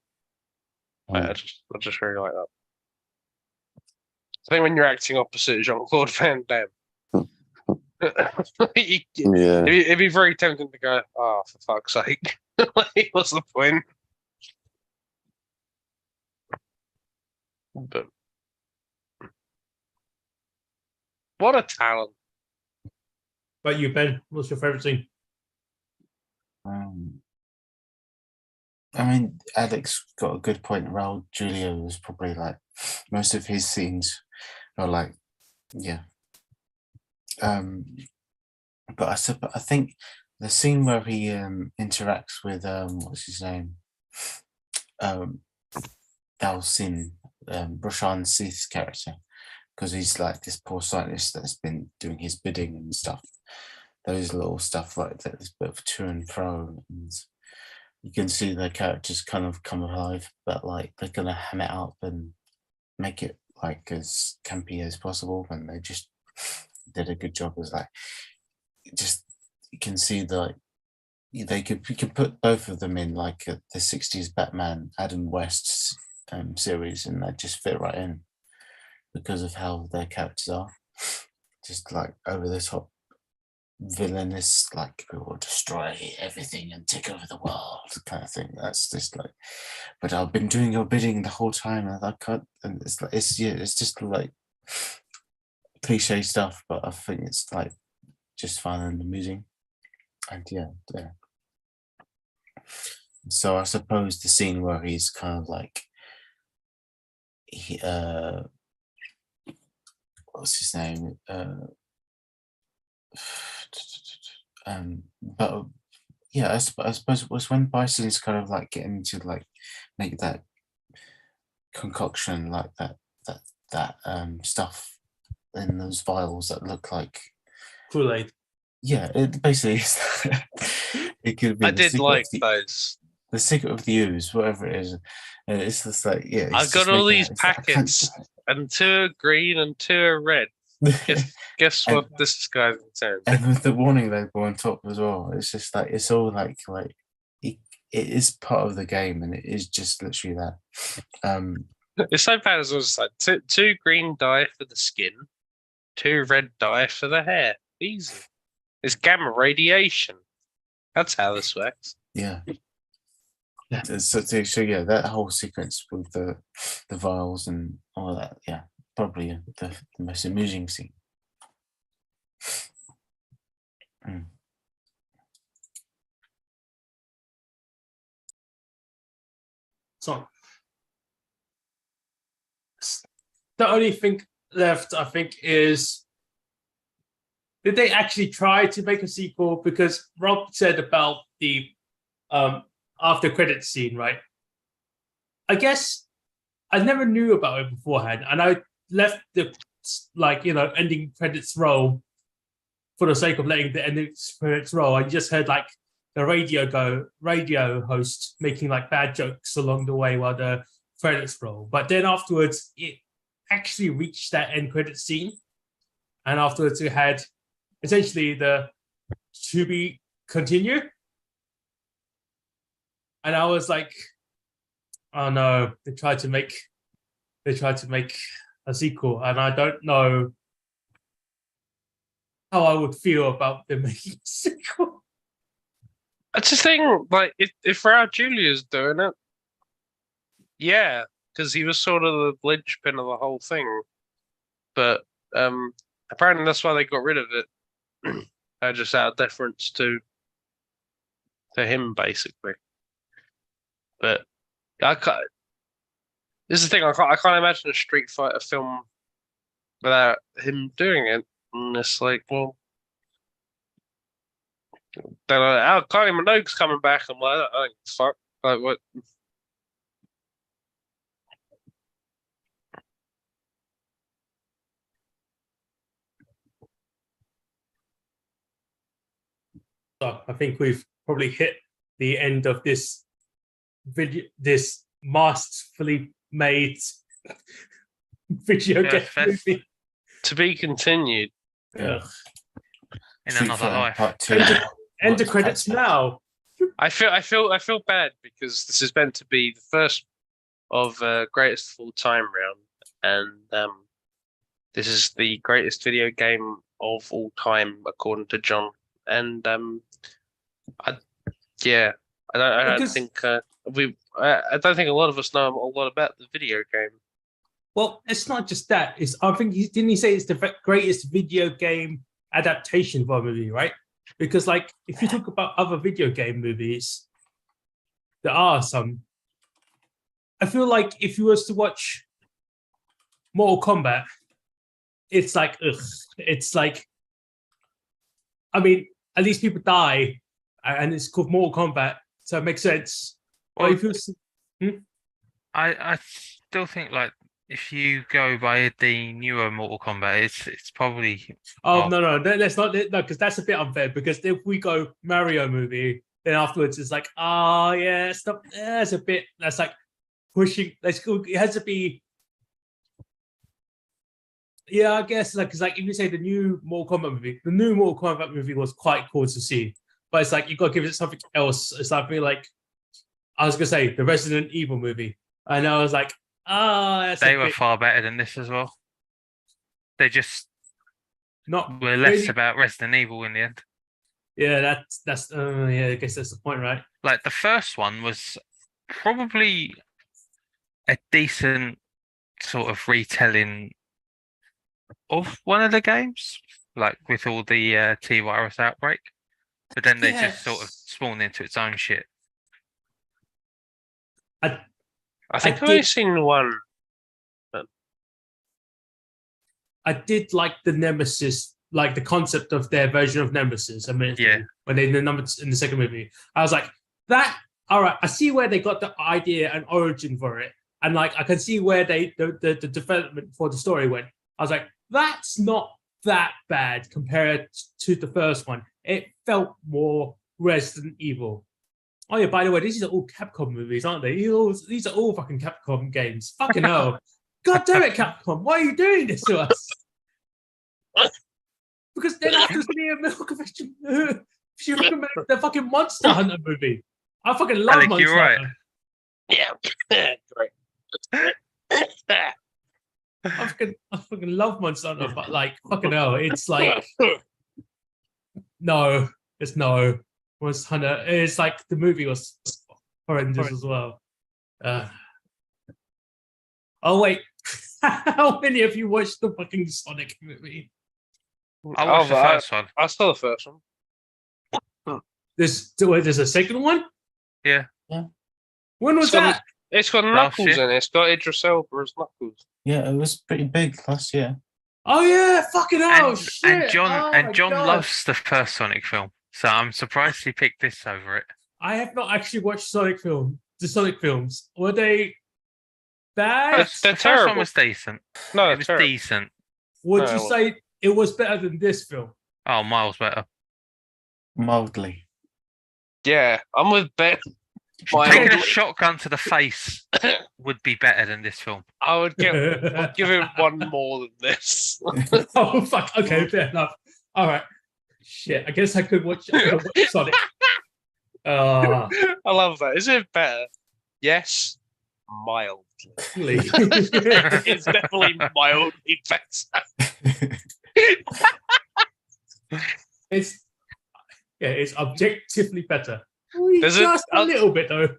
I just really like that. I think when you're acting opposite Jean-Claude Van Damme, Yeah. it'd be very tempting to go, "Oh, for fuck's sake, like, what's the point?" But what a talent! But you, Ben, what's your favorite scene? I mean, Alex got a good point. Raul Julia was probably like most of his scenes are like, yeah. But I think the scene where he interacts with what's his name, Dao Sin, Roshan Sith's character, because he's like this poor scientist that's been doing his bidding and stuff. Those little stuff like that, this bit of to and fro, and you can see their characters kind of come alive, but like they're gonna ham it up and make it like as campy as possible, and they just did a good job as like just you can see that you could put both of them in like the 60s Batman Adam West's series, and they just fit right in because of how their characters are, just like over the top villainous, like we will destroy everything and take over the world kind of thing. That's just like, but I've been doing your bidding the whole time, and I can't. And it's like it's just like cliche stuff, but I think it's like just fun and amusing, and yeah. So I suppose the scene where he's kind of like what's his name? But yeah, I suppose it was when Bison's kind of like getting to like make that concoction, like that stuff in those vials that look like Kool-Aid. Yeah, it basically is. It could be. I did like those. The secret of the ooze, whatever it is. And it's just like, yeah. I've got all these packets, and 2 are green and 2 are red. Guess what this guy's intended. And with the warning label on top as well, it's just like it's all like it is part of the game, and it is just literally that. It's so bad as well. It's like two green dye for the skin, 2 red dye for the hair. Easy. It's gamma radiation. That's how this works. Yeah. So yeah, that whole sequence with the vials and all that, yeah, probably the most amusing scene. Mm. So the only thing left, I think, is did they actually try to make a sequel? Because Rob said about the after credit scene, right? I guess I never knew about it beforehand, and I left the ending credits roll for the sake of letting the ending credits roll. I just heard like the radio host making like bad jokes along the way while the credits roll. But then afterwards, it actually reached that end credit scene, and afterwards it had essentially the to be continued. And I was like, oh no, they tried to make a sequel, and I don't know how I would feel about them making a sequel. That's the thing, like, if Raul Julia's doing it, yeah, because he was sort of the linchpin of the whole thing. But apparently that's why they got rid of it. Just out of deference to him, basically. But I can't. This is the thing. I can't imagine a Street Fighter film without him doing it. And it's like, well, then Kylie Minogue's coming back. I'm like, I don't fuck. Like what? So I think we've probably hit the end of this video, this masterfully made video game movie. To be continued. Yeah. In Street another Fighter life. Part 2. End the credits now. I feel bad because this is meant to be the first of greatest of all time round, and this is the greatest video game of all time according to John. And I don't think a lot of us know a lot about the video game. Well, it's not just that. It's I think didn't he say it's the greatest video game adaptation for a movie, right? Because like if you talk about other video game movies, there are some. I feel like if you was to watch Mortal Kombat, it's like ugh. It's like, I mean, at least people die, and it's called Mortal Kombat, so it makes sense. Well, if you I still think like if you go by the newer Mortal Kombat, it's probably no, let's not because that's a bit unfair. Because if we go Mario movie, then afterwards it's like, oh yeah, stop. That's a bit. That's like pushing. Let's go. It has to be. Yeah, I guess like because like if you say the new Mortal Kombat movie was quite cool to see, but it's like you got to give it something else. It's like I was gonna say the Resident Evil movie, and I was like, they were far better than this as well. They just not were less really, about Resident Evil in the end. Yeah, that's yeah. I guess that's the point, right? Like the first one was probably a decent sort of retelling of one of the games, like with all the T-virus outbreak, but then they just sort of spawned into its own shit. I think I've only seen one. I did like the Nemesis, like the concept of their version of Nemesis. I mean, yeah, when they in the second movie, I was like, that. All right, I see where they got the idea and origin for it, and like I can see where the development for the story went. I was like, that's not that bad compared to the first one. It felt more Resident Evil. Oh yeah, by the way, these are all Capcom movies, aren't they? These are all fucking Capcom games. Fucking hell. God damn it, Capcom. Why are you doing this to us? Because then after seeing Milk, she recommended the fucking Monster Hunter movie. I fucking love Alec, Monster you're right. Hunter. Yeah, great. I fucking love Monster Hunter, but like fucking hell, it's like no, it's no Monster Hunter. It's like the movie was horrendous as well. Oh wait, how many of you watched the fucking Sonic movie? I watched the first one. I saw the first one. There's a second one. Yeah. When was It's got- that? It's got Last Knuckles year. in it. It's got Idris Elba as Knuckles. Yeah, it was pretty big last year. Oh yeah, fucking hell! shit. And John Oh and my John God. loves the first Sonic film, so I'm surprised he picked this over it. I have not actually watched the Sonic films. Were they bad? They're The first one terrible. was decent. No, It it's was terrible. decent. Would No, you it say it was better than this film? Oh, miles better. Mildly. Yeah, I'm with Ben. Taking a shotgun to the face would be better than this film. I would give it one more than this. Oh fuck! Okay, fair enough. All right. Shit, I guess I could watch Sonic. I love that. Is it better? Yes, mildly. It's definitely mildly better. It's objectively better. There's Just a little bit though.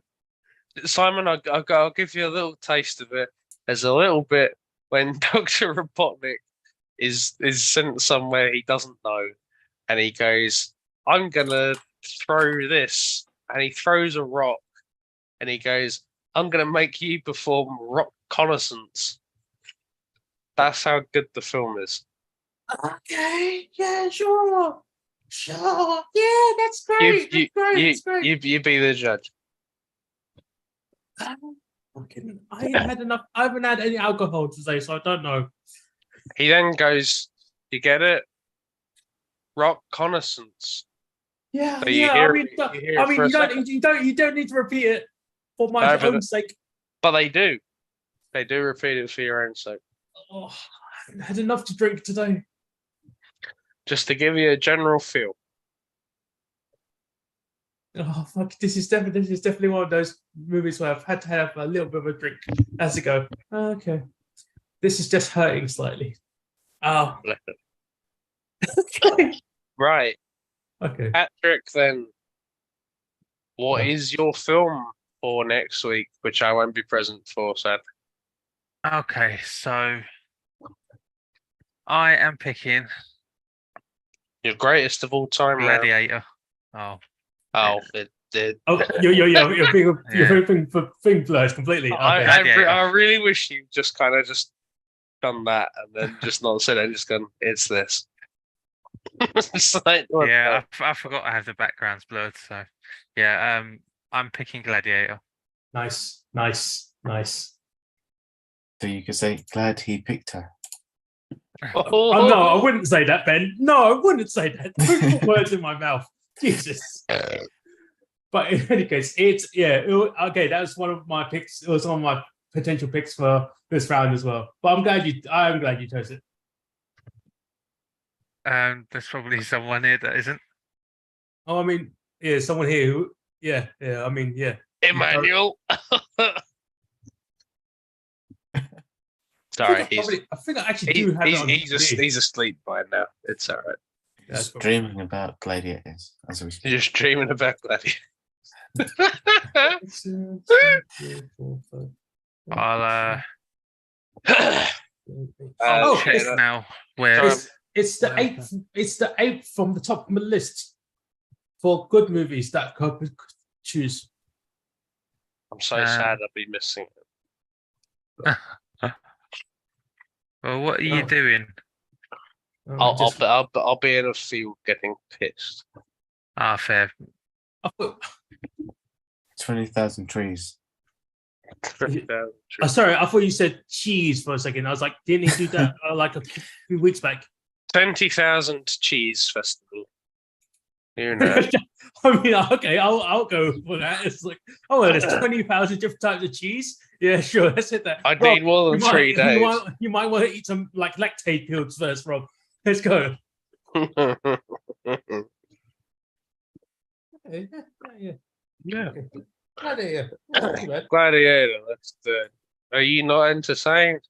Simon, I'll give you a little taste of it. There's a little bit when Dr. Robotnik is sent somewhere he doesn't know, and he goes, "I'm gonna throw this," and he throws a rock, and he goes, "I'm gonna make you perform rock reconnaissance." That's how good the film is. Okay, yeah, sure. Yeah, that's great. You be the judge. Fucking, I ain't had enough. I haven't had any alcohol today, so I don't know. He then goes, "You get it? Rock reconnaissance." Yeah, So you yeah. hear I mean, it- you hear it for a second. you don't need to repeat it for my No, but own sake. But they do. They do repeat it for your own sake. Oh, I haven't had enough to drink today. Just to give you a general feel. Oh fuck! This is definitely one of those movies where I've had to have a little bit of a drink as it go. Okay, this is just hurting slightly. Oh, Right. okay. Patrick, then, what Yeah. is your film for next week, which I won't be present for, sadly? Okay, so I am picking Your greatest of all time, man. Gladiator. Oh, Oh, it. Oh, you're being Yeah. thing blurs completely. Okay. I really wish you just kind of just done that and then just not said it, just gone, it's this. It's like, what yeah, I forgot I have the backgrounds blurred. So, yeah, I'm picking Gladiator. Nice. So you could say, glad he picked her. Oh, no, I wouldn't say that, Ben. No, I wouldn't say that. Don't put words in my mouth. Jesus. But in any case, okay. That was one of my picks. It was one of my potential picks for this round as well. But I'm glad you chose it. There's probably someone here that isn't. Oh, I mean, yeah, someone here who, yeah. I mean, yeah. Emmanuel. Sorry, I think I actually do have it on DVD. he's asleep by now. It's all right. That's Just dreaming about gladiators as we speak. You're just dreaming about Gladiator. I'll Oh, check it's- now where. It's the eighth. It's the eighth from the top of my list for good movies that I could choose. I'm so sad I'll be missing it. Well, what are you Oh. doing? I'll be in a field getting pissed. Ah, fair. I thought- 20,000 trees. sorry, I thought you said cheese for a second. I was like, didn't he do that like a few weeks back? 20,000 cheese festival. You know. I mean, okay, I'll go for that. It's like, oh, well, there's 20,000 different types of cheese. Yeah, sure, let's hit that. I'd Rob, need more than you might- 3 days. You might want to eat some like lactate pills first, Rob. Let's go. Yeah. Yeah. Okay. Not too bad. Gladiator, that's the. Are you not entertained?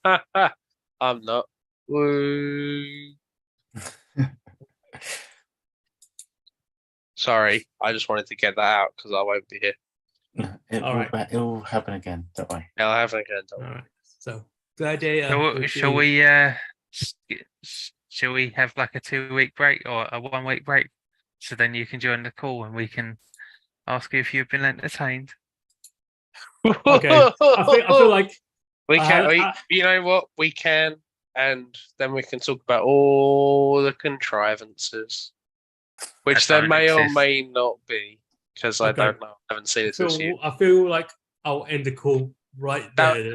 I'm not. Woo. Sorry, I just wanted to get that out because I won't be here. It'll happen again. Don't worry. I'll have it again. Don't All worry. right. So Gladiator. Shall we have like a 2-week break or a 1-week break? So then you can join the call and we can ask you if you've been entertained. Okay. I feel like we I can. had- You know what? We can, and then we can talk about all the contrivances, which That there don't may or exist. may not be, because I Okay. don't know. I haven't seen it this year. I feel like I'll end the call right That- there. Then.